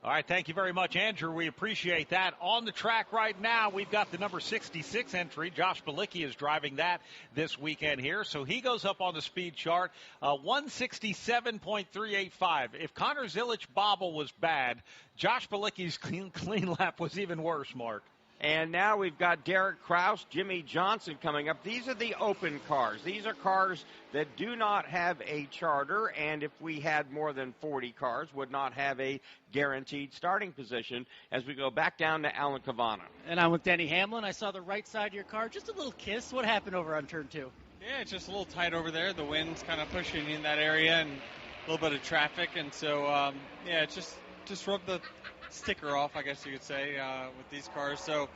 All right, thank you very much, Andrew. We appreciate that. On the track right now, we've got the number 66 entry. Josh Bilicki is driving that this weekend here. So he goes up on the speed chart, 167.385. If Connor Zilic bobble was bad, Josh Bilicki's clean lap was even worse, Mark. And now we've got Derek Kraus, Jimmy Johnson coming up. These are the open cars. These are cars that do not have a charter, and if we had more than 40 cars, would not have a guaranteed starting position as we go back down to Alan Cavana. And I'm with Denny Hamlin. I saw the right side of your car. Just a little kiss. What happened over on turn 2? Yeah, it's just a little tight over there. The wind's kind of pushing in that area and a little bit of traffic. And so, it's just rubbed the sticker off, I guess you could say, with these cars. So,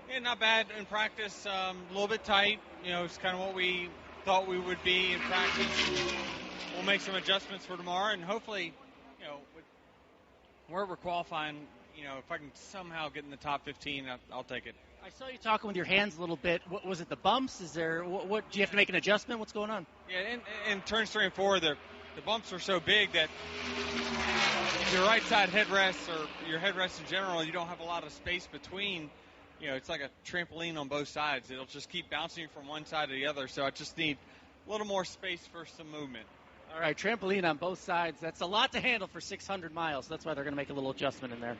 yeah, not bad in practice. A little bit tight. It's kind of what we thought we would be in practice. We'll make some adjustments for tomorrow, and hopefully, where we're qualifying, if I can somehow get in the top 15, I'll take it. I saw you talking with your hands a little bit. What was it, the bumps? Is there what do you have to make an adjustment? What's going on? Yeah, in turns 3 and 4, the bumps are so big that your right side headrest or your headrest in general, you don't have a lot of space between it's like a trampoline on both sides. It'll just keep bouncing from one side to the other. So I just need a little more space for some movement. All right, trampoline on both sides. That's a lot to handle for 600 miles. That's why they're going to make a little adjustment in there.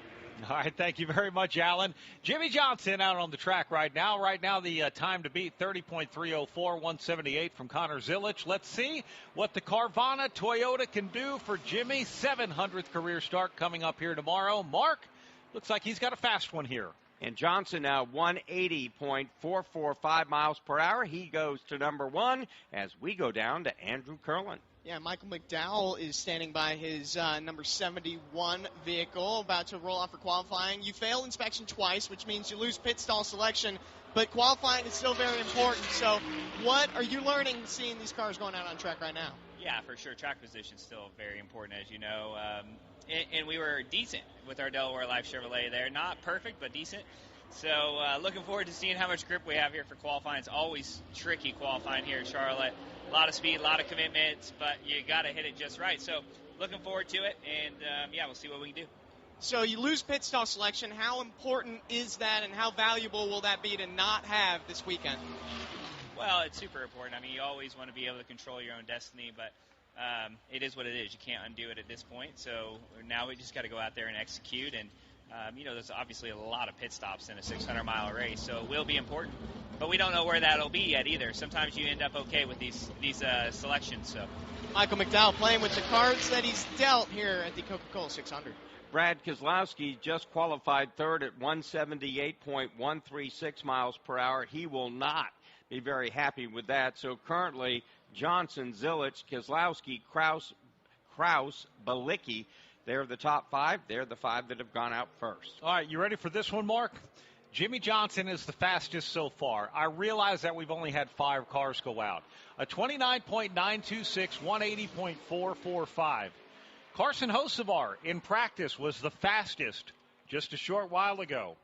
All right, thank you very much, Alan. Jimmy Johnson out on the track right now. Right now, the time to beat 30.304, 178 from Connor Zilich. Let's see what the Carvana Toyota can do for Jimmy. 700th career start coming up here tomorrow. Mark, looks like he's got a fast one here. And Johnson now 180.445 miles per hour. He goes to number 1 as we go down to Andrew Curlin. Yeah, Michael McDowell is standing by his number 71 vehicle, about to roll off for qualifying. You fail inspection twice, which means you lose pit stall selection, but qualifying is still very important. So what are you learning seeing these cars going out on track right now? Yeah, for sure. Track position is still very important, as you know. And we were decent with our Delaware Life Chevrolet there. Not perfect, but decent. So looking forward to seeing how much grip we have here for qualifying. It's always tricky qualifying here in Charlotte. A lot of speed, a lot of commitments, but you got to hit it just right. So looking forward to it, and we'll see what we can do. So you lose pit stall selection. How important is that, and how valuable will that be to not have this weekend? Well, it's super important. I mean, you always want to be able to control your own destiny, but it is what it is. You can't undo it at this point. So now we just got to go out there and execute. And, there's obviously a lot of pit stops in a 600-mile race, so it will be important. But we don't know where that'll be yet either. Sometimes you end up okay with these selections. So Michael McDowell playing with the cards that he's dealt here at the Coca-Cola 600. Brad Keselowski just qualified third at 178.136 miles per hour. He will not be very happy with that. So currently, Johnson, Zilich, Keselowski, Kraus, Balicki, they're the top 5. They're the 5 that have gone out first. All right, you ready for this one, Mark? Jimmy Johnson is the fastest so far. I realize that we've only had 5 cars go out. A 29.926, 180.445. Carson Hocevar in practice was the fastest just a short while ago.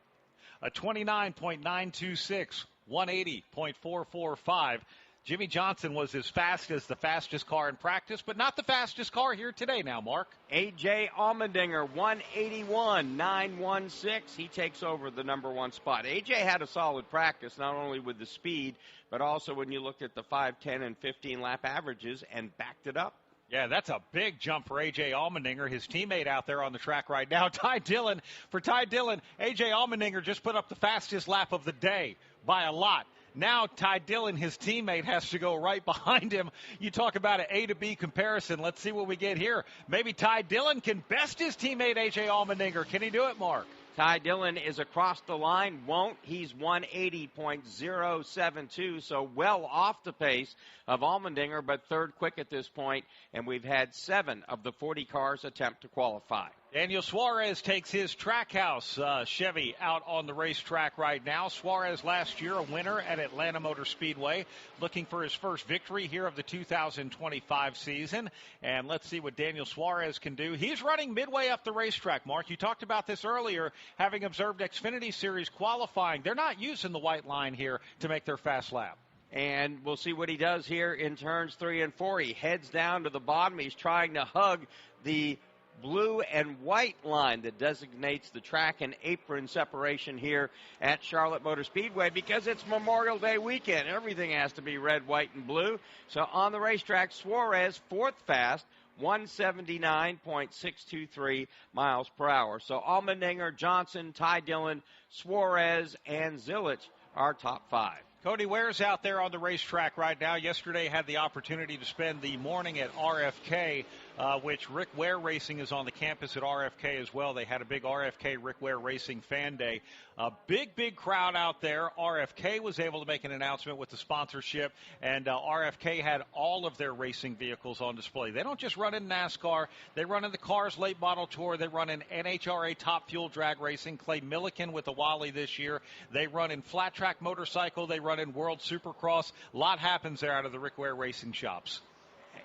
A 29.926, 180.445. Jimmy Johnson was as fast as the fastest car in practice, but not the fastest car here today now, Mark. A.J. Allmendinger, 181.916. He takes over the number 1 spot. A.J. had a solid practice, not only with the speed, but also when you looked at the 5, 10, and 15 lap averages and backed it up. Yeah, that's a big jump for A.J. Allmendinger, his teammate out there on the track right now, Ty Dillon. For Ty Dillon, A.J. Allmendinger just put up the fastest lap of the day by a lot. Now Ty Dillon, his teammate, has to go right behind him. You talk about an A to B comparison. Let's see what we get here. Maybe Ty Dillon can best his teammate A.J. Allmendinger. Can he do it, Mark? Ty Dillon is across the line. Won't. He's 180.072, so well off the pace of Allmendinger, but third quick at this point, and we've had 7 of the 40 cars attempt to qualify. Daniel Suarez takes his Trackhouse Chevy out on the racetrack right now. Suarez last year a winner at Atlanta Motor Speedway, looking for his first victory here of the 2025 season. And let's see what Daniel Suarez can do. He's running midway up the racetrack, Mark. You talked about this earlier, having observed Xfinity Series qualifying. They're not using the white line here to make their fast lap. And we'll see what he does here in turns 3 and 4. He heads down to the bottom. He's trying to hug the blue and white line that designates the track and apron separation here at Charlotte Motor Speedway because it's Memorial Day weekend. Everything has to be red, white, and blue. So on the racetrack, Suarez, 4th fast, 179.623 miles per hour. So Allmendinger, Johnson, Ty Dillon, Suarez, and Zilich are top 5. Cody Ware's out there on the racetrack right now. Yesterday had the opportunity to spend the morning at RFK, which Rick Ware Racing is on the campus at RFK as well. They had a big RFK Rick Ware Racing fan day. A big crowd out there. RFK was able to make an announcement with the sponsorship, and RFK had all of their racing vehicles on display. They don't just run in NASCAR. They run in the Cars Late Model Tour. They run in NHRA Top Fuel Drag Racing. Clay Milliken with the Wally this year. They run in Flat Track Motorcycle. They run in World Supercross. A lot happens there out of the Rick Ware Racing shops.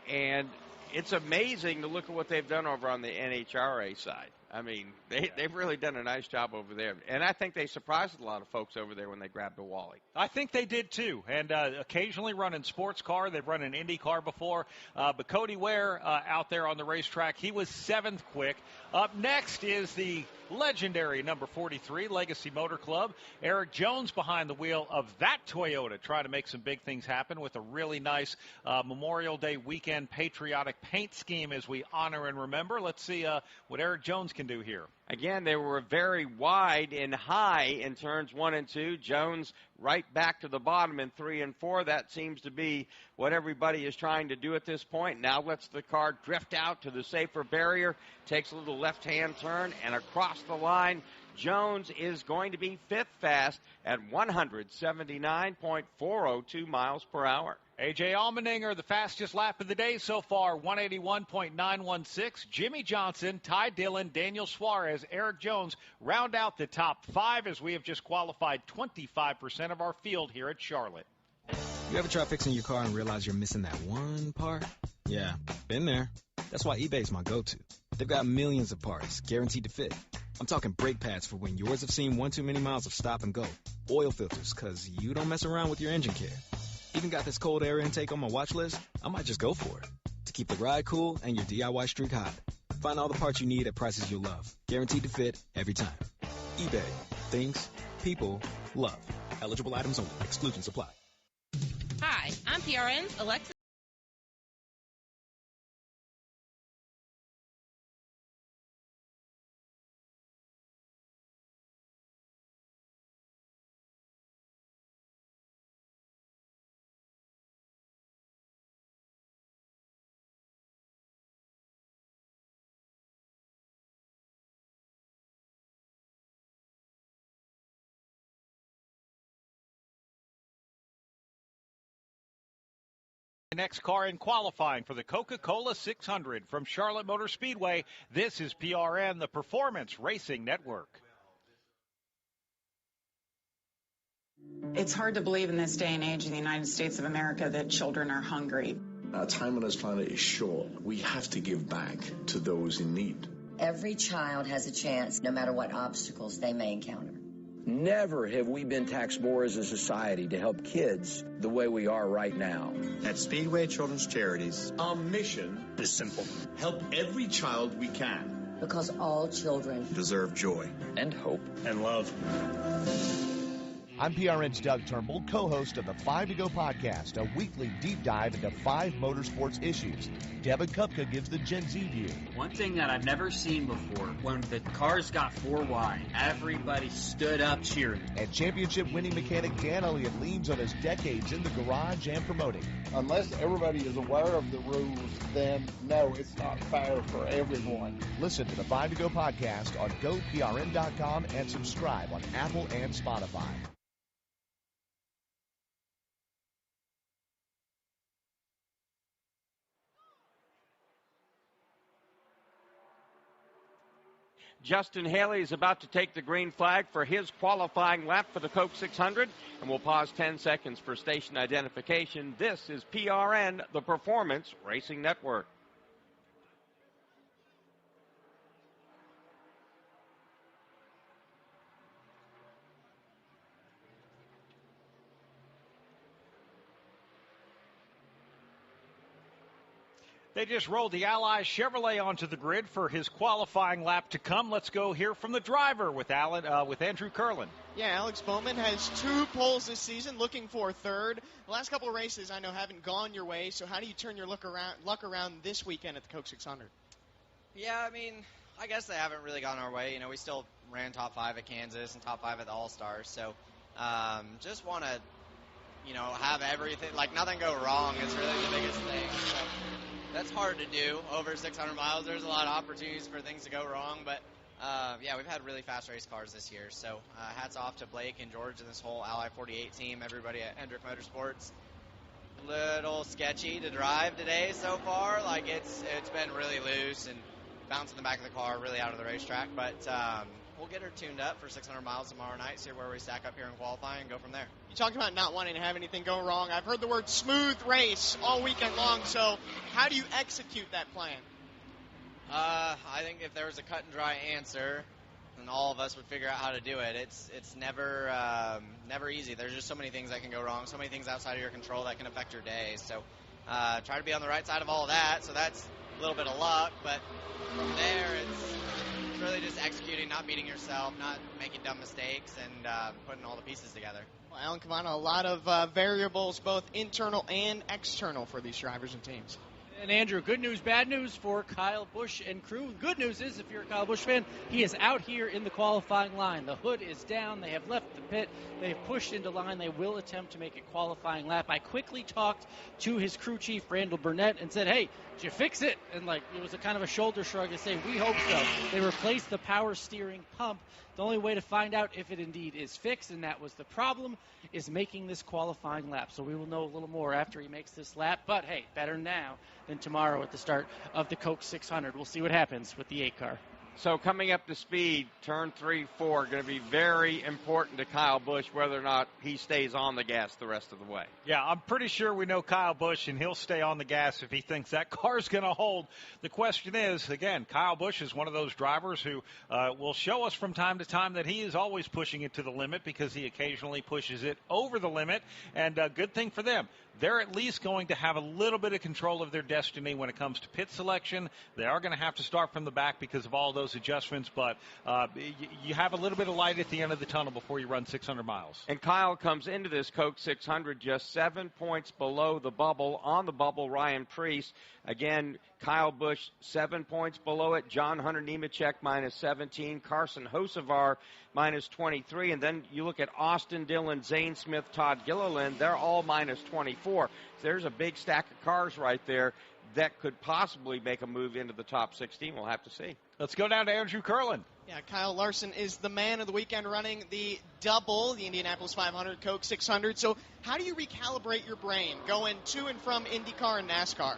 And it's amazing to look at what they've done over on the NHRA side. I mean, they've really done a nice job over there. And I think they surprised a lot of folks over there when they grabbed a Wally. I think they did, too. And occasionally run in sports car. They've run in Indy car before. But Cody Ware out there on the racetrack, he was 7th quick. Up next is the legendary number 43 Legacy Motor Club. Eric Jones behind the wheel of that Toyota, trying to make some big things happen with a really nice Memorial Day weekend patriotic paint scheme as we honor and remember. Let's see what Eric Jones can do here. Again, they were very wide and high in turns 1 and 2. Jones right back to the bottom in 3 and 4. That seems to be what everybody is trying to do at this point. Now lets the car drift out to the safer barrier, takes a little left-hand turn, and across the line, Jones is going to be 5th fast at 179.402 miles per hour. A.J. Allmendinger, the fastest lap of the day so far, 181.916. Jimmy Johnson, Ty Dillon, Daniel Suarez, Eric Jones round out the top 5 as we have just qualified 25% of our field here at Charlotte. You ever try fixing your car and realize you're missing that one part? Yeah, been there. That's why eBay's my go-to. They've got millions of parts, guaranteed to fit. I'm talking brake pads for when yours have seen one too many miles of stop and go. Oil filters, because you don't mess around with your engine care. Even got this cold air intake on my watch list. I might just go for it. To keep the ride cool and your DIY streak hot. Find all the parts you need at prices you'll love. Guaranteed to fit every time. eBay. Things people love. Eligible items only. Exclusions apply. Hi, I'm PRN's Alexa. The next car in qualifying for the Coca-Cola 600 from Charlotte Motor Speedway. This is PRN, the Performance Racing Network. It's hard to believe in this day and age in the United States of America that children are hungry. Our time on this planet is short. We have to give back to those in need. Every child has a chance, no matter what obstacles they may encounter. Never have we been taxed more as a society to help kids the way we are right now. At Speedway Children's Charities, our mission is simple. Help every child we can. Because all children deserve joy and hope and love. I'm PRN's Doug Turnbull, co-host of the 5 to Go podcast, a weekly deep dive into 5 motorsports issues. Devin Kupka gives the Gen Z view. One thing that I've never seen before, when the cars got 4 wide, everybody stood up cheering. And championship-winning mechanic Dan Elliott leans on his decades in the garage and promoting. Unless everybody is aware of the rules, then no, it's not fair for everyone. Listen to the 5 to Go podcast on GoPRN.com and subscribe on Apple and Spotify. Justin Haley is about to take the green flag for his qualifying lap for the Coke 600, and we'll pause 10 seconds for station identification. This is PRN, the Performance Racing Network. They just rolled the Ally Chevrolet onto the grid for his qualifying lap to come. Let's go hear from the driver with Andrew Curlin. Yeah, Alex Bowman has 2 poles this season, looking for 3rd. The last couple of races I know haven't gone your way, so how do you turn your luck around this weekend at the Coke 600? Yeah, I mean, I guess they haven't really gone our way. You know, we still ran top 5 at Kansas and top 5 at the All-Stars, so just want to, have everything, nothing go wrong is really the biggest thing. So that's hard to do over 600 miles. There's a lot of opportunities for things to go wrong, but we've had really fast race cars this year. So hats off to Blake and George and this whole Ally 48 team, everybody at Hendrick Motorsports. Little sketchy to drive today so far. It's been really loose and bouncing the back of the car, really out of the racetrack. But we'll get her tuned up for 600 miles tomorrow night, see where we stack up here in qualifying, and go from there. You talked about not wanting to have anything go wrong. I've heard the word smooth race all weekend long, so how do you execute that plan? I think if there was a cut and dry answer, then all of us would figure out how to do it. It's never easy. There's just so many things that can go wrong, so many things outside of your control that can affect your day. So try to be on the right side of all of that. So that's a little bit of luck, but from there really just executing, not beating yourself, not making dumb mistakes, and putting all the pieces together. Well, Alan Cavano, a lot of variables, both internal and external, for these drivers and teams. And Andrew, good news, bad news for Kyle Busch and crew. Good news is, if you're a Kyle Busch fan, he is out here in the qualifying line. The hood is down. They have left the pit. They have pushed into line. They will attempt to make a qualifying lap. I quickly talked to his crew chief, Randall Burnett, and said, hey, did you fix it? And it was a kind of a shoulder shrug to say, we hope so. They replaced the power steering pump. The only way to find out if it indeed is fixed, and that was the problem, is making this qualifying lap. So we will know a little more after he makes this lap. But, hey, better now than tomorrow at the start of the Coke 600. We'll see what happens with the 8 car. So coming up to speed, turn 3, 4, going to be very important to Kyle Busch whether or not he stays on the gas the rest of the way. Yeah, I'm pretty sure we know Kyle Busch, and he'll stay on the gas if he thinks that car's going to hold. The question is, again, Kyle Busch is one of those drivers who will show us from time to time that he is always pushing it to the limit because he occasionally pushes it over the limit, and good thing for them. They're at least going to have a little bit of control of their destiny when it comes to pit selection. They are going to have to start from the back because of all those adjustments, but you have a little bit of light at the end of the tunnel before you run 600 miles. And Kyle comes into this Coke 600 just 7 points below the bubble. On the bubble, Ryan Preece. Again, Kyle Busch 7 points below it. John Hunter Nemechek minus 17. Carson Hocevar minus 23. And then you look at Austin Dillon, Zane Smith, Todd Gilliland. They're all minus 24. So there's a big stack of cars right there that could possibly make a move into the top 16. We'll have to see. Let's go down to Andrew Curlin. Yeah, Kyle Larson is the man of the weekend running the double, the Indianapolis 500, Coke 600. So how do you recalibrate your brain going to and from IndyCar and NASCAR?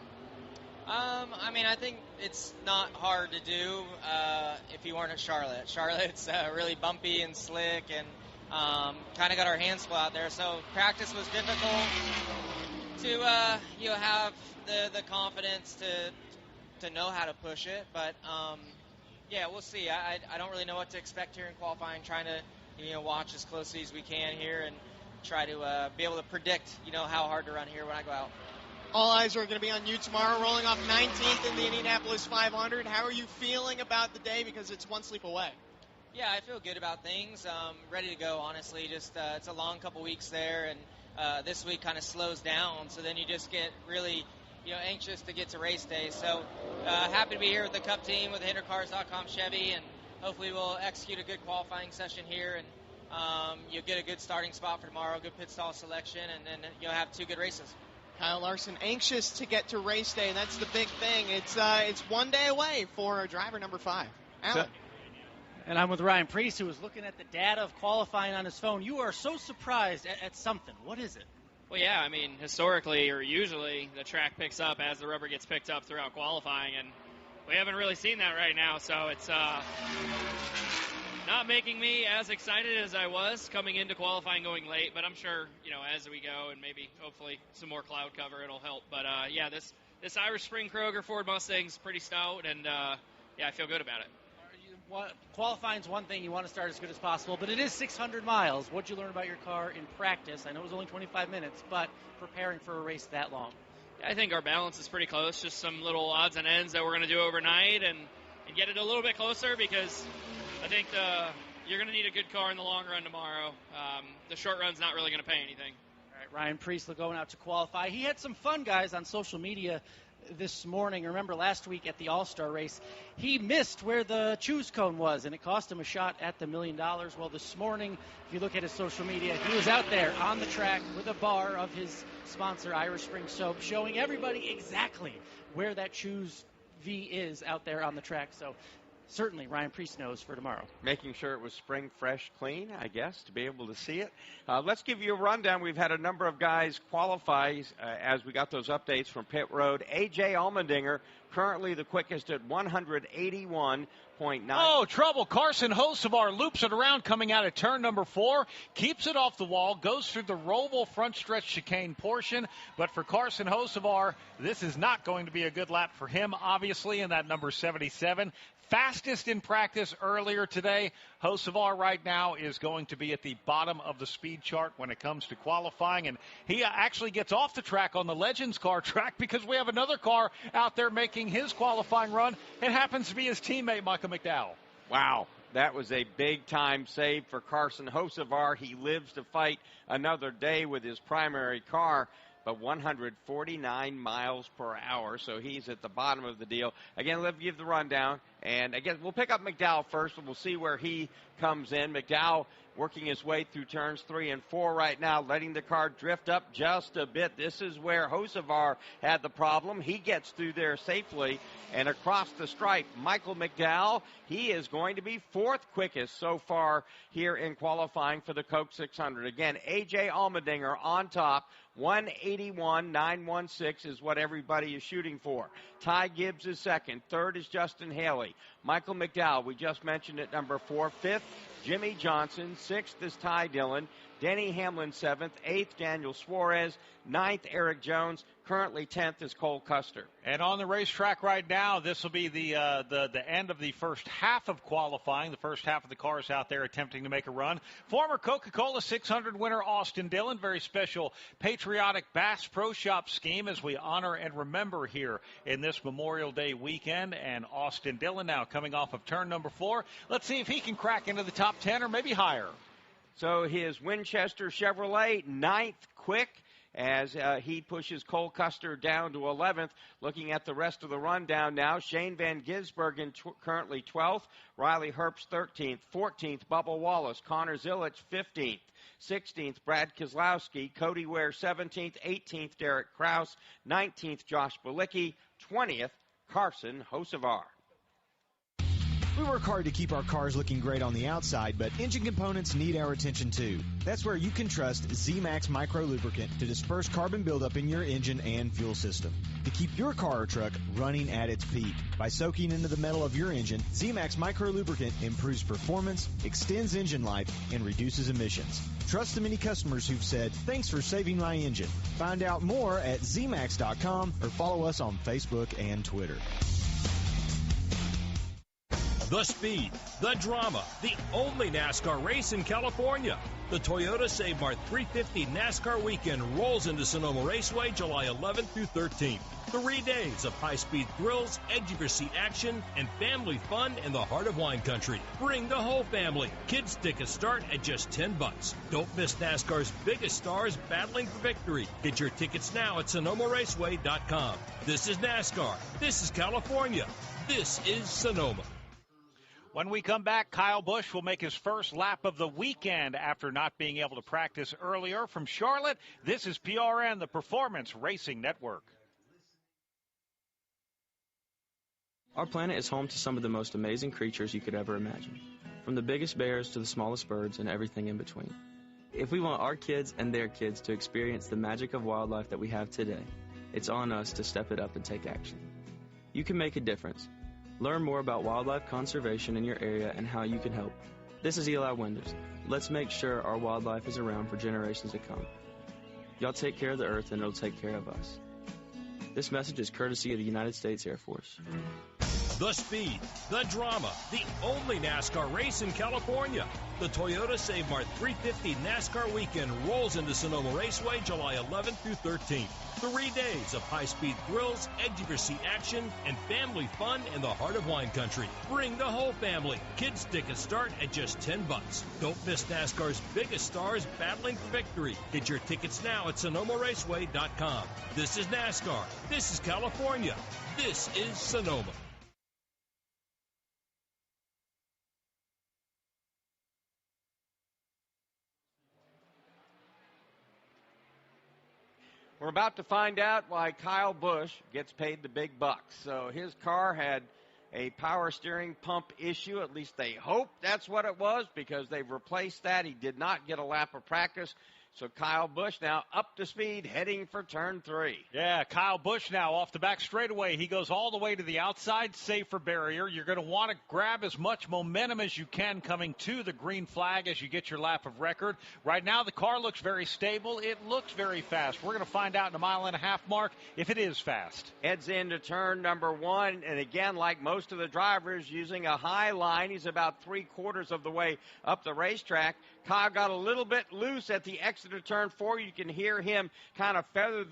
I think it's not hard to do if you weren't at Charlotte. Charlotte's really bumpy and slick, and kind of got our hands full out there. So practice was difficult to have the confidence to know how to push it. But we'll see. I don't really know what to expect here in qualifying. Trying to watch as closely as we can here and try to be able to predict how hard to run here when I go out. All eyes are going to be on you tomorrow, rolling off 19th in the Indianapolis 500. How are you feeling about the day, because it's one sleep away? Yeah, I feel good about things. Ready to go, honestly. Just it's a long couple weeks there, and this week kind of slows down. So then you just get really anxious to get to race day. So happy to be here with the Cup team, with the HinderCars.com Chevy, and hopefully we'll execute a good qualifying session here, and you'll get a good starting spot for tomorrow, good pit stall selection, and then you'll have 2 good races. Kyle Larson anxious to get to race day, and that's the big thing. It's one day away for driver number 5. Alan. And I'm with Ryan Preece, who was looking at the data of qualifying on his phone. You are so surprised at something. What is it? Well, yeah, historically or usually the track picks up as the rubber gets picked up throughout qualifying, and we haven't really seen that right now, so it's not making me as excited as I was coming into qualifying going late, but I'm sure, as we go and maybe hopefully some more cloud cover, it'll help. But, this Irish Spring Kroger Ford Mustang's pretty stout, and, I feel good about it. Qualifying's one thing. You want to start as good as possible, but it is 600 miles. What'd you learn about your car in practice? I know it was only 25 minutes, but preparing for a race that long. I think our balance is pretty close, just some little odds and ends that we're going to do overnight and get it a little bit closer, because I think you're going to need a good car in the long run tomorrow. The short run's not really going to pay anything. All right, Ryan Preece going out to qualify. He had some fun, guys, on social media this morning. Remember last week at the All-Star race, he missed where the choose cone was, and it cost him a shot at the $1 million. Well, this morning, if you look at his social media, he was out there on the track with a bar of his sponsor, Irish Spring Soap, showing everybody exactly where that choose V is out there on the track. So certainly Ryan Preece knows for tomorrow. Making sure it was spring fresh clean, I guess, to be able to see it. Let's give you a rundown. We've had a number of guys qualify as we got those updates from pit road. A.J. Allmendinger, currently the quickest at 181.9. Oh, trouble. Carson Hocevar loops it around coming out of turn number 4, keeps it off the wall, goes through the Roval front stretch chicane portion. But for Carson Hocevar, this is not going to be a good lap for him, obviously, in that number 77. Fastest in practice earlier today. Hocevar right now is going to be at the bottom of the speed chart when it comes to qualifying, and he actually gets off the track on the Legends car track because we have another car out there making his qualifying run. It happens to be his teammate, Michael McDowell. Wow, that was a big-time save for Carson Hocevar. He lives to fight another day with his primary car, but 149 miles per hour, so he's at the bottom of the deal. Again, let's give the rundown. And again, we'll pick up McDowell first, and we'll see where he comes in. McDowell working his way through turns 3 and 4 right now, letting the car drift up just a bit. This is where Hocevar had the problem. He gets through there safely, and across the stripe, Michael McDowell, he is going to be 4th quickest so far here in qualifying for the Coke 600. Again, A.J. Allmendinger on top. 181.916 is what everybody is shooting for. Ty Gibbs is 2nd. 3rd is Justin Haley. Michael McDowell, we just mentioned at number 4. 5th, Jimmy Johnson. 6th is Ty Dillon. Denny Hamlin 7th. 8th, Daniel Suarez. 9th, Eric Jones. Currently 10th is Cole Custer. And on the racetrack right now, this will be the end of the first half of qualifying. The first half of the cars out there attempting to make a run. Former Coca-Cola 600 winner Austin Dillon. Very special patriotic Bass Pro Shop scheme as we honor and remember here in this Memorial Day weekend. And Austin Dillon now coming off of turn number 4. Let's see if he can crack into the top 10 or maybe higher. So his Winchester Chevrolet, 9th quick, as he pushes Cole Custer down to 11th. Looking at the rest of the rundown now, Shane Van Gisbergen currently 12th, Riley Herbst 13th, 14th, Bubba Wallace, Connor Zilic 15th, 16th, Brad Keselowski, Cody Ware 17th, 18th, Derek Kraus, 19th, Josh Bilicki, 20th, Carson Hocevar. We work hard to keep our cars looking great on the outside, but engine components need our attention too. That's where you can trust Z-Max Micro Lubricant to disperse carbon buildup in your engine and fuel system to keep your car or truck running at its peak. By soaking into the metal of your engine, Z-Max Micro Lubricant improves performance, extends engine life, and reduces emissions. Trust the many customers who've said, "Thanks for saving my engine." Find out more at zmax.com or follow us on Facebook and Twitter. The speed, the drama, the only NASCAR race in California. The Toyota Save Mart 350 NASCAR weekend rolls into Sonoma Raceway July 11th through 13th. 3 days of high-speed thrills, edge-of-your-seat action, and family fun in the heart of wine country. Bring the whole family. Kids tickets start at just $10. Don't miss NASCAR's biggest stars battling for victory. Get your tickets now at SonomaRaceway.com. This is NASCAR. This is California. This is Sonoma. When we come back, Kyle Busch will make his first lap of the weekend after not being able to practice earlier. From Charlotte, this is PRN, the Performance Racing Network. Our planet is home to some of the most amazing creatures you could ever imagine, from the biggest bears to the smallest birds and everything in between. If we want our kids and their kids to experience the magic of wildlife that we have today, it's on us to step it up and take action. You can make a difference. Learn more about wildlife conservation in your area and how you can help. This is Eli Wenders. Let's make sure our wildlife is around for generations to come. Y'all take care of the earth and it'll take care of us. This message is courtesy of the United States Air Force. The speed, the drama, the only NASCAR race in California. The Toyota Save Mart 350 NASCAR weekend rolls into Sonoma Raceway July 11th through 13th. 3 days of high-speed thrills, edge-of-your-seat action, and family fun in the heart of wine country. Bring the whole family. Kids tickets start at just $10. Don't miss NASCAR's biggest stars battling for victory. Get your tickets now at SonomaRaceway.com. This is NASCAR. This is California. This is Sonoma. We're about to find out why Kyle Busch gets paid the big bucks. So his car had a power steering pump issue. At least they hope that's what it was, because they've replaced that. He did not get a lap of practice. So Kyle Busch now up to speed, heading for turn 3. Yeah, Kyle Busch now off the back straightaway. He goes all the way to the outside safer barrier. You're going to want to grab as much momentum as you can coming to the green flag as you get your lap of record. Right now, the car looks very stable. It looks very fast. We're going to find out in a 1.5 mile mark if it is fast. Heads into turn number 1, and again, like most of the drivers, using a high line. He's about 3/4 of the way up the racetrack. Kyle got a little bit loose at the exit gets into turn 4, you can hear him kind of feather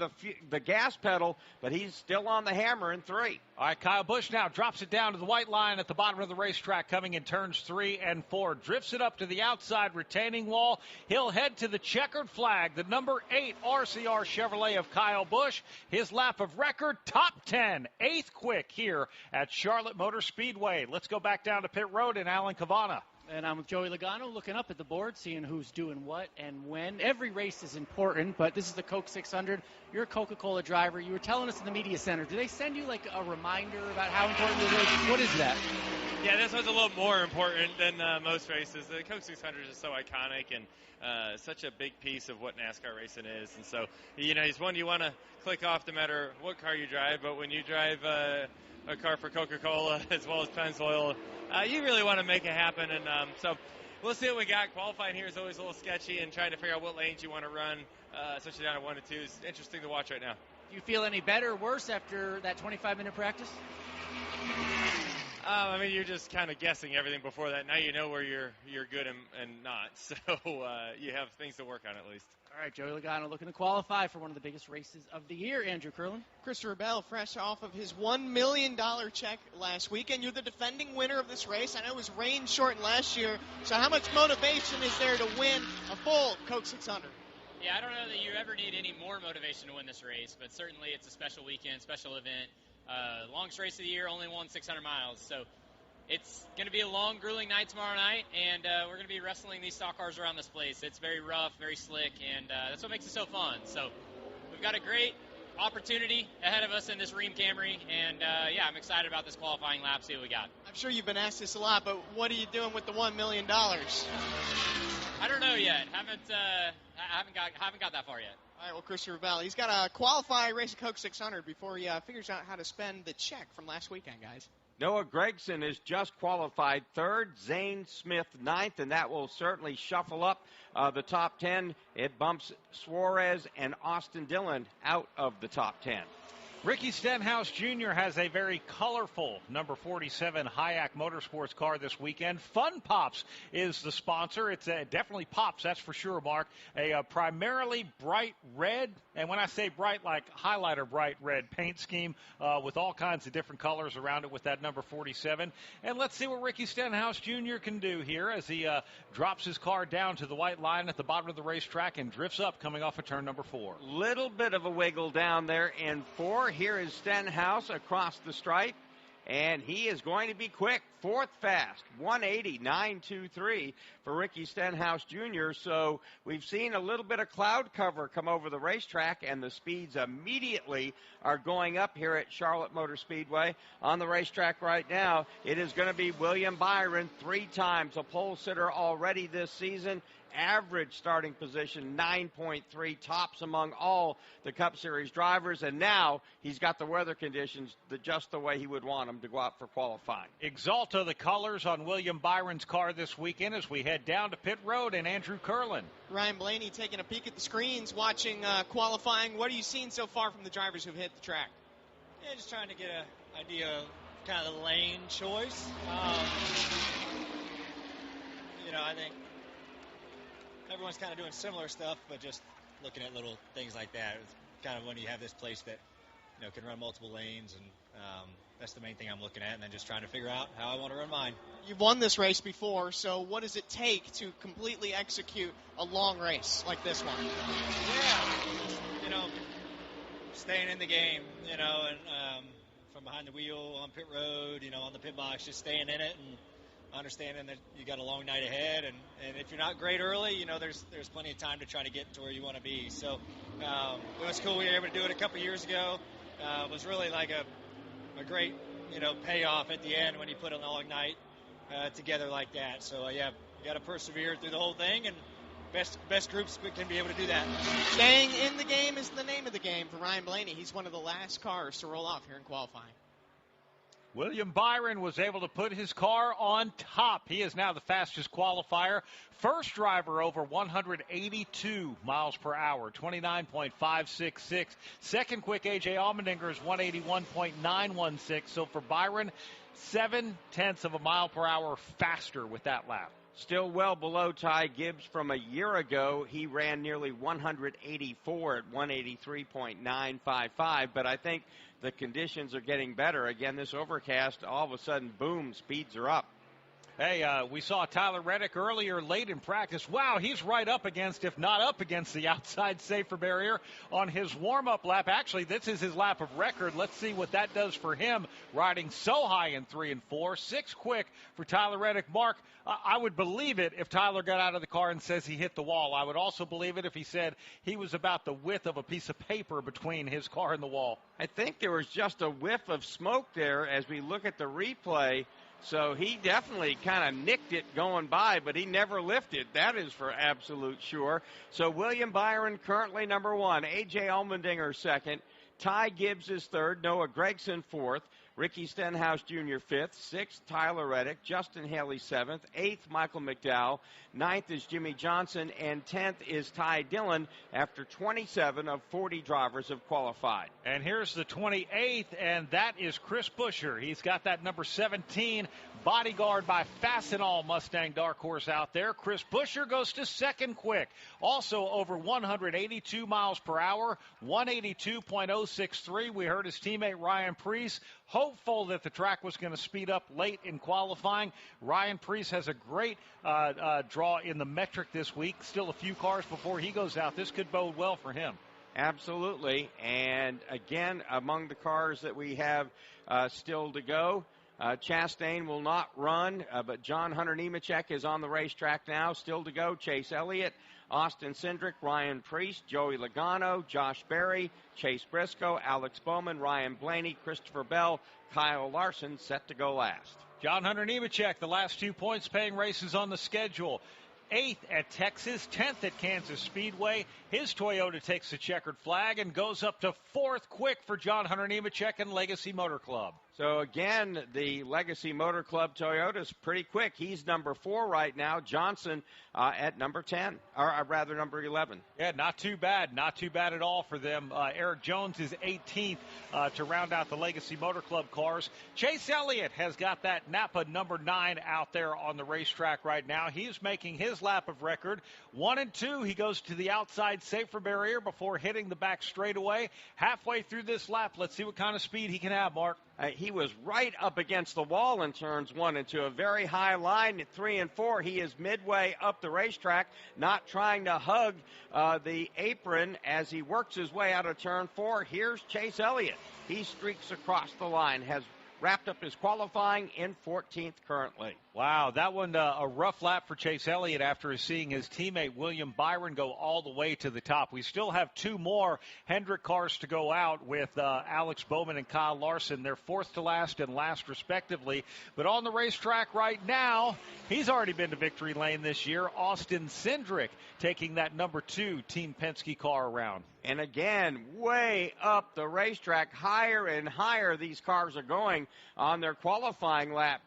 the gas pedal, but he's still on the hammer in 3. All right, Kyle Busch now drops it down to the white line at the bottom of the racetrack, coming in turns 3 and 4. Drifts it up to the outside retaining wall. He'll head to the checkered flag, the number 8 RCR Chevrolet of Kyle Busch. His lap of record, top 10, 8th quick here at Charlotte Motor Speedway. Let's go back down to pit road in Alan Cavana. And I'm with Joey Logano, looking up at the board, seeing who's doing what and when. Every race is important, but this is the Coke 600. You're a Coca-Cola driver. You were telling us in the media center. Do they send you like a reminder about how important it is? What is that? Yeah, this one's a little more important than most races. The Coke 600 is so iconic and such a big piece of what NASCAR racing is. And so, it's one you want to click off no matter what car you drive, but when you drive a car for Coca-Cola as well as Pennzoil, you really want to make it happen. And so we'll see what we got. Qualifying here is always a little sketchy, and trying to figure out what lanes you want to run, especially down at 1 and 2, is interesting to watch right now. Do you feel any better or worse after that 25-minute practice? You're just kind of guessing everything before that. Now you know where you're good and not. So you have things to work on at least. All right, Joey Logano looking to qualify for one of the biggest races of the year. Andrew Curlin. Christopher Bell, fresh off of his $1 million check last weekend. You're the defending winner of this race. I know it was rain shortened last year. So how much motivation is there to win a full Coke 600? Yeah, I don't know that you ever need any more motivation to win this race, but certainly it's a special weekend, special event. Longest race of the year, only won 600 miles. So it's going to be a long, grueling night tomorrow night, and we're going to be wrestling these stock cars around this place. It's very rough, very slick, and that's what makes it so fun. So we've got a great opportunity ahead of us in this Rheem Camry, and I'm excited about this qualifying lap, see what we got. I'm sure you've been asked this a lot, but what are you doing with the $1 million? I don't know yet. Haven't got that far yet. All right, well, Christopher Bell, he's got to qualify race a Coke 600 before he figures out how to spend the check from last weekend, guys. Noah Gragson is just qualified 3rd, Zane Smith 9th, and that will certainly shuffle up the top 10. It bumps Suarez and Austin Dillon out of the top 10. Ricky Stenhouse Jr. has a very colorful number 47 Hayek Motorsports car this weekend. Fun Pops is the sponsor. It's definitely Pops, that's for sure, Mark. A primarily bright red, and when I say bright, like highlighter bright red paint scheme with all kinds of different colors around it with that number 47. And let's see what Ricky Stenhouse Jr. can do here as he drops his car down to the white line at the bottom of the racetrack and drifts up coming off of turn number 4. Little bit of a wiggle down there in 4. Here is Stenhouse across the stripe, and he is going to be quick. 4th fast, 180.923 for Ricky Stenhouse Jr. So we've seen a little bit of cloud cover come over the racetrack, and the speeds immediately are going up here at Charlotte Motor Speedway. On the racetrack right now, it is going to be William Byron, 3 times a pole sitter already this season. Average starting position 9.3, tops among all the Cup Series drivers, and now he's got the weather conditions just the way he would want them to go out for qualifying. Exalta the colors on William Byron's car this weekend as we head down to pit road and Andrew Curlin. Ryan Blaney taking a peek at the screens, watching qualifying. What are you seeing so far from the drivers who've hit the track? Yeah, just trying to get an idea of kind of the lane choice. I think everyone's kind of doing similar stuff, but just looking at little things like that. It's kind of when you have this place that, can run multiple lanes, and that's the main thing I'm looking at, and then just trying to figure out how I want to run mine. You've won this race before, so what does it take to completely execute a long race like this one? Yeah, staying in the game, and from behind the wheel on pit road, on the pit box, just staying in it and understanding that you got a long night ahead, and if you're not great early, there's plenty of time to try to get to where you want to be. So it was cool we were able to do it a couple years ago. It was really like a great payoff at the end when you put a long night together like that. So you got to persevere through the whole thing, and best groups can be able to do that. Staying in the game is the name of the game for Ryan Blaney. He's one of the last cars to roll off here in qualifying. William Byron was able to put his car on top. He is now the fastest qualifier. First driver over 182 miles per hour, 29.566. Second quick, A.J. Allmendinger is 181.916. So for Byron, 0.7 of a mile per hour faster with that lap. Still well below Ty Gibbs from a year ago. He ran nearly 184 at 183.955, but I think the conditions are getting better. Again, this overcast, all of a sudden, boom, speeds are up. Hey, we saw Tyler Reddick earlier late in practice. Wow, he's right up against, if not up against, the outside safer barrier on his warm-up lap. Actually, this is his lap of record. Let's see what that does for him, riding so high in 3 and 4. 6 quick for Tyler Reddick. Mark, I would believe it if Tyler got out of the car and says he hit the wall. I would also believe it if he said he was about the width of a piece of paper between his car and the wall. I think there was just a whiff of smoke there as we look at the replay. So he definitely kind of nicked it going by, but he never lifted. That is for absolute sure. So William Byron currently number 1. A.J. Allmendinger second. Ty Gibbs is third. Noah Gregson fourth. Ricky Stenhouse Jr. 5th, 6th Tyler Reddick, Justin Haley 7th, 8th Michael McDowell, 9th is Jimmy Johnson, and 10th is Ty Dillon after 27 of 40 drivers have qualified. And here's the 28th, and that is Chris Buescher. He's got that number 17 bodyguard by Fastenal Mustang Dark Horse out there. Chris Buescher goes to second quick. Also over 182 miles per hour, 182.063. We heard his teammate Ryan Preece hopeful that the track was going to speed up late in qualifying. Ryan Preece has a great draw in the metric this week. Still a few cars before he goes out. This could bode well for him. Absolutely. And again, among the cars that we have still to go, Chastain will not run, but John Hunter Nemechek is on the racetrack now. Still to go, Chase Elliott, Austin Cindric, Ryan Preece, Joey Logano, Josh Berry, Chase Briscoe, Alex Bowman, Ryan Blaney, Christopher Bell, Kyle Larson set to go last. John Hunter Nemechek, the last 2 points paying races on the schedule. 8th at Texas, 10th at Kansas Speedway. His Toyota takes the checkered flag and goes up to 4th quick for John Hunter Nemechek and Legacy Motor Club. So again, the Legacy Motor Club Toyota's pretty quick. He's number 4 right now. Johnson at number 10, or rather number 11. Yeah, not too bad. Not too bad at all for them. Eric Jones is 18th to round out the Legacy Motor Club cars. Chase Elliott has got that Napa number 9 out there on the racetrack right now. He's making his lap of record. 1 and 2, he goes to the outside safer barrier before hitting the back straightaway. Halfway through this lap, let's see what kind of speed he can have, Mark. He was right up against the wall in turns 1 and 2. A very high line at 3 and 4. He is midway up the racetrack, not trying to hug the apron as he works his way out of turn 4. Here's Chase Elliott. He streaks across the line, has wrapped up his qualifying in 14th currently. Wow, that one a rough lap for Chase Elliott after seeing his teammate William Byron go all the way to the top. We still have 2 more Hendrick cars to go out with Alex Bowman and Kyle Larson. They're 4th to last and last respectively. But on the racetrack right now, he's already been to victory lane this year. Austin Cindric taking that number 2 Team Penske car around. And again, way up the racetrack, higher and higher these cars are going on their qualifying lap.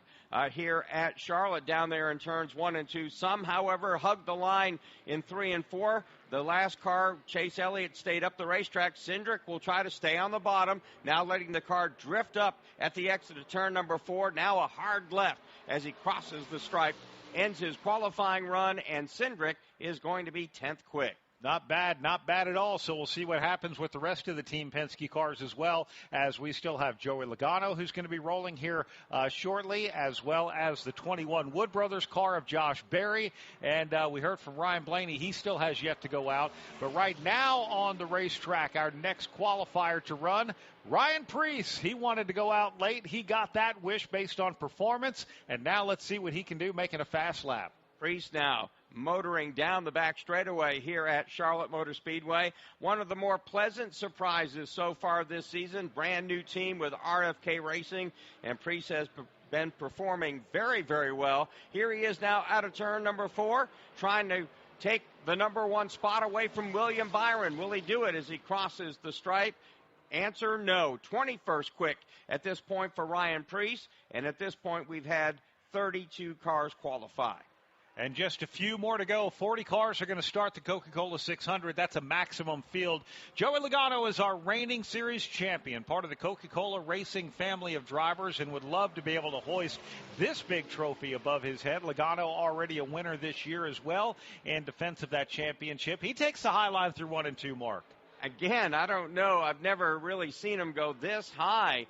Here at Charlotte down there in turns 1 and 2. Some, however, hugged the line in 3 and 4. The last car, Chase Elliott, stayed up the racetrack. Cindric will try to stay on the bottom, now letting the car drift up at the exit of turn number 4. Now a hard left as he crosses the stripe, ends his qualifying run, and Cindric is going to be 10th quick. Not bad at all. So we'll see what happens with the rest of the Team Penske cars as well, as we still have Joey Logano, who's going to be rolling here shortly, as well as the 21 Wood Brothers car of Josh Berry. And we heard from Ryan Blaney. He still has yet to go out. But right now on the racetrack, our next qualifier to run, Ryan Preece. He wanted to go out late. He got that wish based on performance. And now let's see what he can do making a fast lap. Preece now motoring down the back straightaway here at Charlotte Motor Speedway. One of the more pleasant surprises so far this season. Brand new team with RFK Racing, and Preece has been performing very, very well. Here he is now out of turn number 4, trying to take the number 1 spot away from William Byron. Will he do it as he crosses the stripe? Answer, no. 21st quick at this point for Ryan Preece, and at this point we've had 32 cars qualify. And just a few more to go. 40 cars are going to start the Coca-Cola 600. That's a maximum field. Joey Logano is our reigning series champion, part of the Coca-Cola racing family of drivers, and would love to be able to hoist this big trophy above his head. Logano already a winner this year as well in defense of that championship. He takes the high line through 1 and 2, Mark. Again, I don't know. I've never really seen him go this high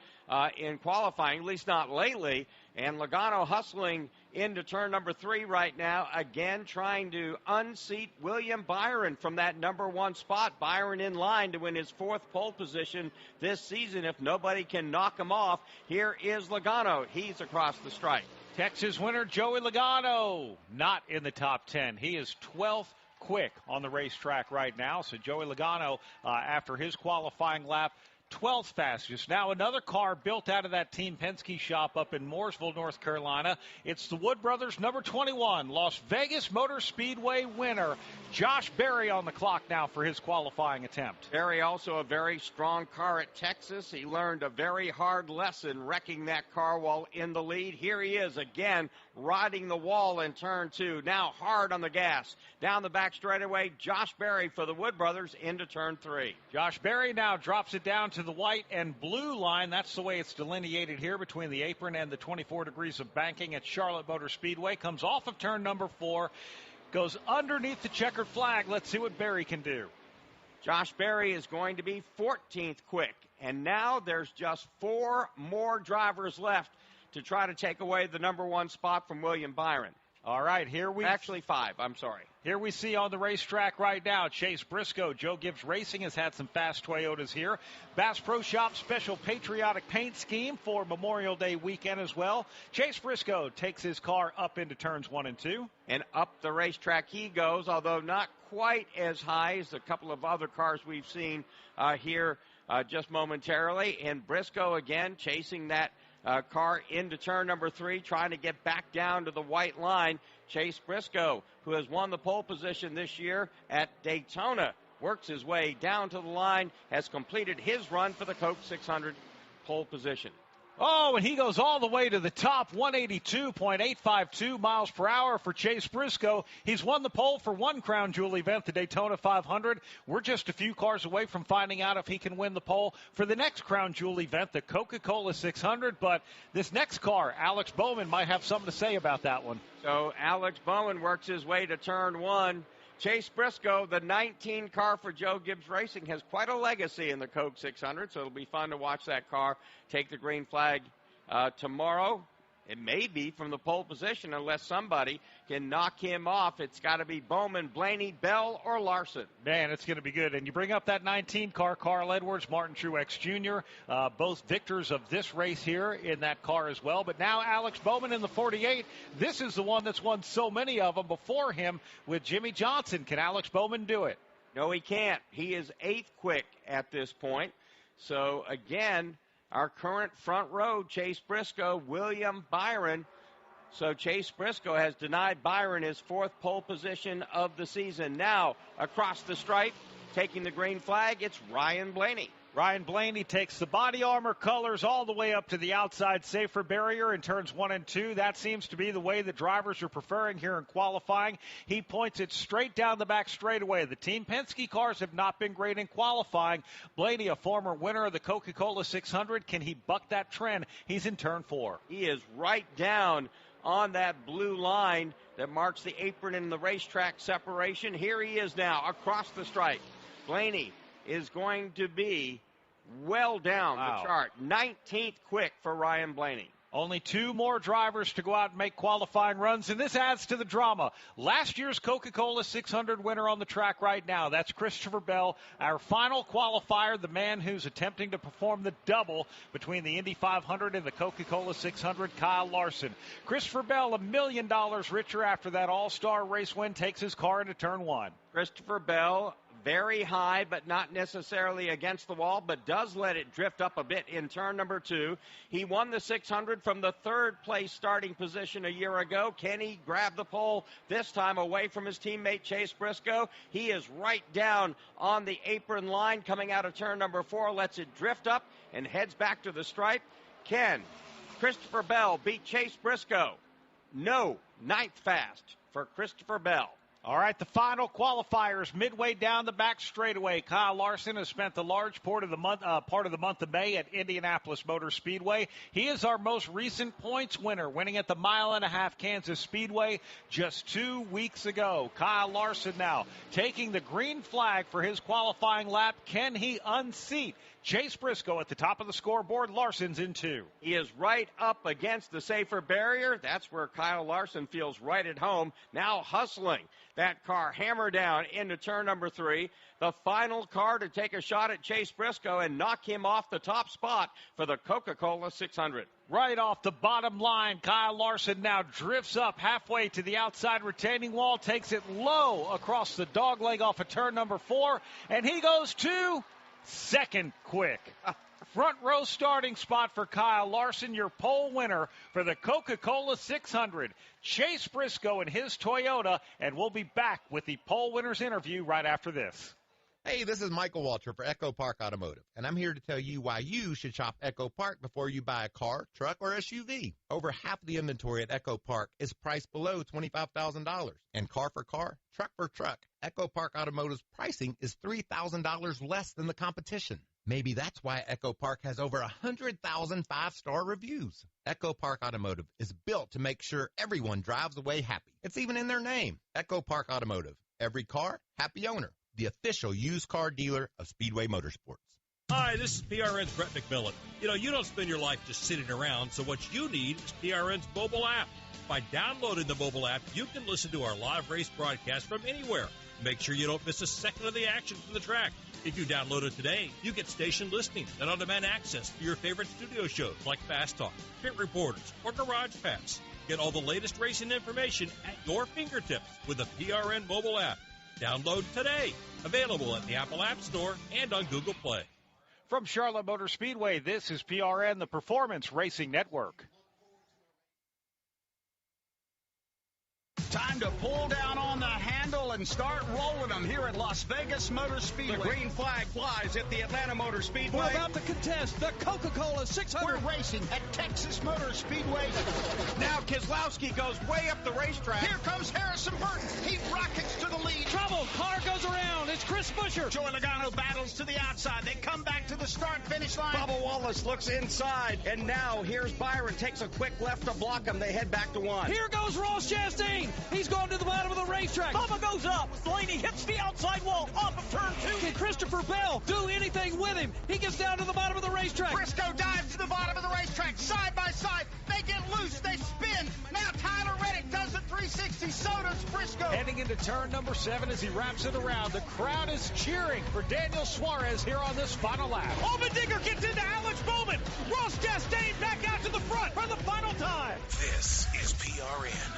in qualifying, at least not lately. And Logano hustling into turn number 3 right now, again trying to unseat William Byron from that number 1 spot. Byron in line to win his 4th pole position this season if nobody can knock him off. Here is Logano. He's across the stripe. Texas winner Joey Logano, not in the top 10. He is 12th quick on the racetrack right now. So Joey Logano, after his qualifying lap, 12th fastest. Now another car built out of that Team Penske shop up in Mooresville, North Carolina. It's the Wood Brothers number 21, Las Vegas Motor Speedway winner, Josh Berry on the clock now for his qualifying attempt. Berry also a very strong car at Texas. He learned a very hard lesson wrecking that car while in the lead. Here he is again riding the wall in turn 2. Now hard on the gas. Down the back straightaway, Josh Berry for the Wood Brothers into turn 3. Josh Berry now drops it down to the white and blue line. That's the way it's delineated here between the apron and the 24 degrees of banking at Charlotte Motor Speedway. Comes off of turn number 4, goes underneath the checkered flag. Let's see what Berry can do. Josh Berry is going to be 14th quick. And now there's just 4 more drivers left to try to take away the number 1 spot from William Byron. All right, here we... Actually 5, I'm sorry. Here we see on the racetrack right now, Chase Briscoe. Joe Gibbs Racing has had some fast Toyotas here. Bass Pro Shop special patriotic paint scheme for Memorial Day weekend as well. Chase Briscoe takes his car up into turns 1 and 2. And up the racetrack he goes, although not quite as high as a couple of other cars we've seen here just momentarily. And Briscoe again chasing that car into turn number 3, trying to get back down to the white line. Chase Briscoe, who has won the pole position this year at Daytona, works his way down to the line, has completed his run for the Coke 600 pole position. Oh, and he goes all the way to the top, 182.852 miles per hour for Chase Briscoe. He's won the pole for one Crown Jewel event, the Daytona 500. We're just a few cars away from finding out if he can win the pole for the next Crown Jewel event, the Coca-Cola 600. But this next car, Alex Bowman, might have something to say about that one. So Alex Bowman works his way to turn 1. Chase Briscoe, the 19 car for Joe Gibbs Racing, has quite a legacy in the Coke 600, so it'll be fun to watch that car take the green flag tomorrow. It may be from the pole position unless somebody can knock him off. It's got to be Bowman, Blaney, Bell, or Larson. Man, it's going to be good. And you bring up that 19 car, Carl Edwards, Martin Truex Jr., both victors of this race here in that car as well. But now Alex Bowman in the 48. This is the one that's won so many of them before him with Jimmy Johnson. Can Alex Bowman do it? No, he can't. He is 8th quick at this point. So, again, our current front row, Chase Briscoe, William Byron. So Chase Briscoe has denied Byron his 4th pole position of the season. Now, across the stripe, taking the green flag, it's Ryan Blaney. Ryan Blaney takes the body armor colors all the way up to the outside safer barrier in turns 1 and 2. That seems to be the way the drivers are preferring here in qualifying. He points it straight down the back straightaway. The Team Penske cars have not been great in qualifying. Blaney, a former winner of the Coca-Cola 600, can he buck that trend? He's in turn 4. He is right down on that blue line that marks the apron and the racetrack separation. Here he is now across the stripe. Blaney is going to be well down the chart. 19th quick for Ryan Blaney. Only 2 more drivers to go out and make qualifying runs, and this adds to the drama. Last year's Coca-Cola 600 winner on the track right now, that's Christopher Bell, our final qualifier, the man who's attempting to perform the double between the Indy 500 and the Coca-Cola 600, Kyle Larson. Christopher Bell, $1 million richer after that all-star race win, takes his car into turn 1. Christopher Bell, very high, but not necessarily against the wall, but does let it drift up a bit in turn number 2. He won the 600 from the 3rd place starting position a year ago. Can he grab the pole this time away from his teammate Chase Briscoe? He is right down on the apron line coming out of turn number 4, lets it drift up and heads back to the stripe. Can Christopher Bell beat Chase Briscoe? No, 9th fast for Christopher Bell. All right, the final qualifiers midway down the back straightaway. Kyle Larson has spent the large part of the month of May at Indianapolis Motor Speedway. He is our most recent points winner, winning at the mile-and-a-half Kansas Speedway just 2 weeks ago. Kyle Larson now taking the green flag for his qualifying lap. Can he unseat Chase Briscoe at the top of the scoreboard? Larson's in 2. He is right up against the safer barrier. That's where Kyle Larson feels right at home. Now hustling that car hammer down into turn number 3. The final car to take a shot at Chase Briscoe and knock him off the top spot for the Coca-Cola 600. Right off the bottom line, Kyle Larson now drifts up halfway to the outside retaining wall, takes it low across the dogleg off of turn number 4, and he goes to second quick. Front row starting spot for Kyle Larson, your pole winner for the Coca-Cola 600. Chase Briscoe in his Toyota, and we'll be back with the pole winners interview right after this. Hey, this is Michael Walter for Echo Park Automotive, and I'm here to tell you why you should shop Echo Park before you buy a car, truck, or SUV. Over half the inventory at Echo Park is priced below $25,000. And car for car, truck for truck, Echo Park Automotive's pricing is $3,000 less than the competition. Maybe that's why Echo Park has over 100,000 five-star reviews. Echo Park Automotive is built to make sure everyone drives away happy. It's even in their name, Echo Park Automotive. Every car, happy owner. The official used car dealer of Speedway Motorsports. Hi, this is PRN's Brett McMillan. You don't spend your life just sitting around, so what you need is PRN's mobile app. By downloading the mobile app, you can listen to our live race broadcast from anywhere. Make sure you don't miss a second of the action from the track. If you download it today, you get station listening and on-demand access to your favorite studio shows like Fast Talk, Pit Reporters, or Garage Pass. Get all the latest racing information at your fingertips with the PRN mobile app. Download today. Available at the Apple App Store and on Google Play. From Charlotte Motor Speedway, this is PRN, the Performance Racing Network. Time to pull down on the handle and start rolling them here at Las Vegas Motor Speedway. The green flag flies at the Atlanta Motor Speedway. We're about to contest the Coca-Cola 600. We're racing at Texas Motor Speedway. Now Keselowski goes way up the racetrack. Here comes Harrison Burton. He rockets to the lead. Trouble. Car goes around. It's Chris Buescher. Joey Logano battles to the outside. They come back to the start-finish line. Bubba Wallace looks inside. And now here's Byron. Takes a quick left to block him. They head back to 1. Here goes Ross Chastain. He's going to the bottom of the racetrack. Bubba goes up. Blaney hits the outside wall off of turn 2. Can Christopher Bell do anything with him? He gets down to the bottom of the racetrack. Briscoe dives to the bottom of the racetrack. Side by side. They get loose. They spin. Now Tyler Reddick does the 360. So does Briscoe. Heading into turn number 7 as he wraps it around. The crowd is cheering for Daniel Suarez here on this final lap. Allmendinger gets into Alex Bowman. Ross Chastain back out to the front for the final time. This is PRN.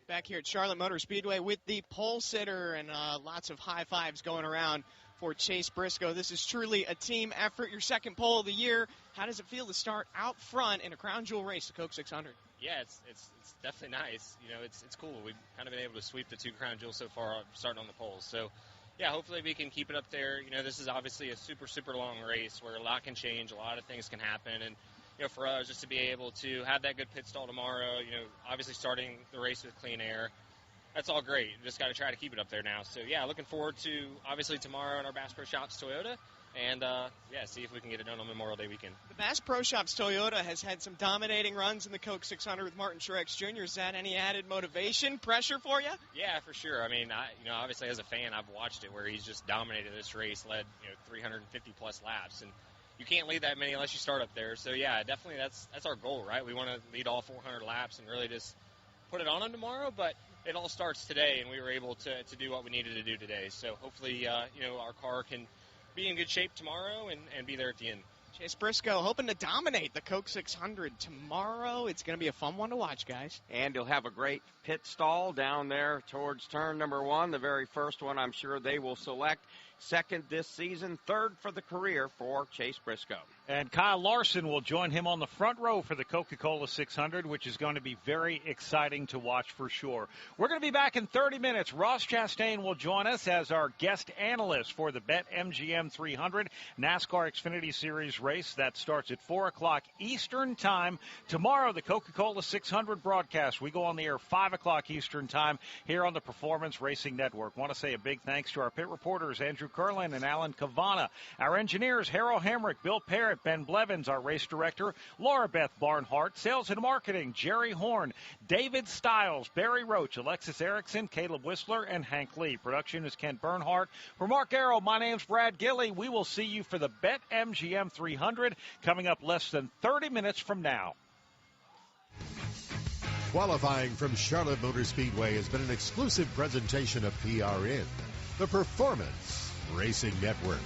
Back here at Charlotte Motor Speedway with the pole sitter and lots of high fives going around for Chase Briscoe. This is truly a team effort, your second pole of the year. How does it feel to start out front in a crown jewel race, the Coke 600? Yeah, it's definitely nice. It's cool. We've kind of been able to sweep the 2 crown jewels so far, starting on the poles. So, yeah, hopefully we can keep it up there. This is obviously a super, super long race where a lot can change, a lot of things can happen, and for us, just to be able to have that good pit stall tomorrow, obviously starting the race with clean air, that's all great. Just got to try to keep it up there now. So, yeah, looking forward to, obviously, tomorrow at our Bass Pro Shops Toyota, and, see if we can get it done on Memorial Day weekend. The Bass Pro Shops Toyota has had some dominating runs in the Coke 600 with Martin Truex Jr. Is that any added motivation, pressure for you? Yeah, for sure. I mean, obviously, as a fan, I've watched it where he's just dominated this race, led, 350-plus laps, and you can't lead that many unless you start up there. So, yeah, definitely that's our goal, right? We want to lead all 400 laps and really just put it on them tomorrow. But it all starts today, and we were able to do what we needed to do today. So, hopefully, our car can be in good shape tomorrow and be there at the end. Chase Briscoe hoping to dominate the Coke 600 tomorrow. It's going to be a fun one to watch, guys. And you'll have a great pit stall down there towards turn number 1, the very first one I'm sure they will select. second this season, third for the career for Chase Briscoe. And Kyle Larson will join him on the front row for the Coca-Cola 600, which is going to be very exciting to watch for sure. We're going to be back in 30 minutes. Ross Chastain will join us as our guest analyst for the BetMGM 300 NASCAR Xfinity Series race. That starts at 4 o'clock Eastern Time. Tomorrow, the Coca-Cola 600 broadcast. We go on the air 5 o'clock Eastern Time here on the Performance Racing Network. Want to say a big thanks to our pit reporters, Andrew Curlin and Alan Cavana. Our engineers, Harold Hamrick, Bill Parrott, Ben Blevins, our race director, Laura Beth Barnhart, sales and marketing, Jerry Horn, David Stiles, Barry Roach, Alexis Erickson, Caleb Whistler, and Hank Lee. Production is Kent Bernhardt. For Mark Arrow, my name's Brad Gilley. We will see you for the BetMGM 300 coming up less than 30 minutes from now. Qualifying from Charlotte Motor Speedway has been an exclusive presentation of PRN, the Performance Racing Network.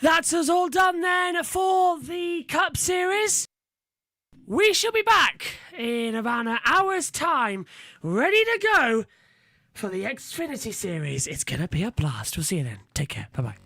That's us all done then for the Cup Series. We shall be back in about an hour's time, ready to go for the Xfinity Series. It's going to be a blast. We'll see you then. Take care. Bye-bye.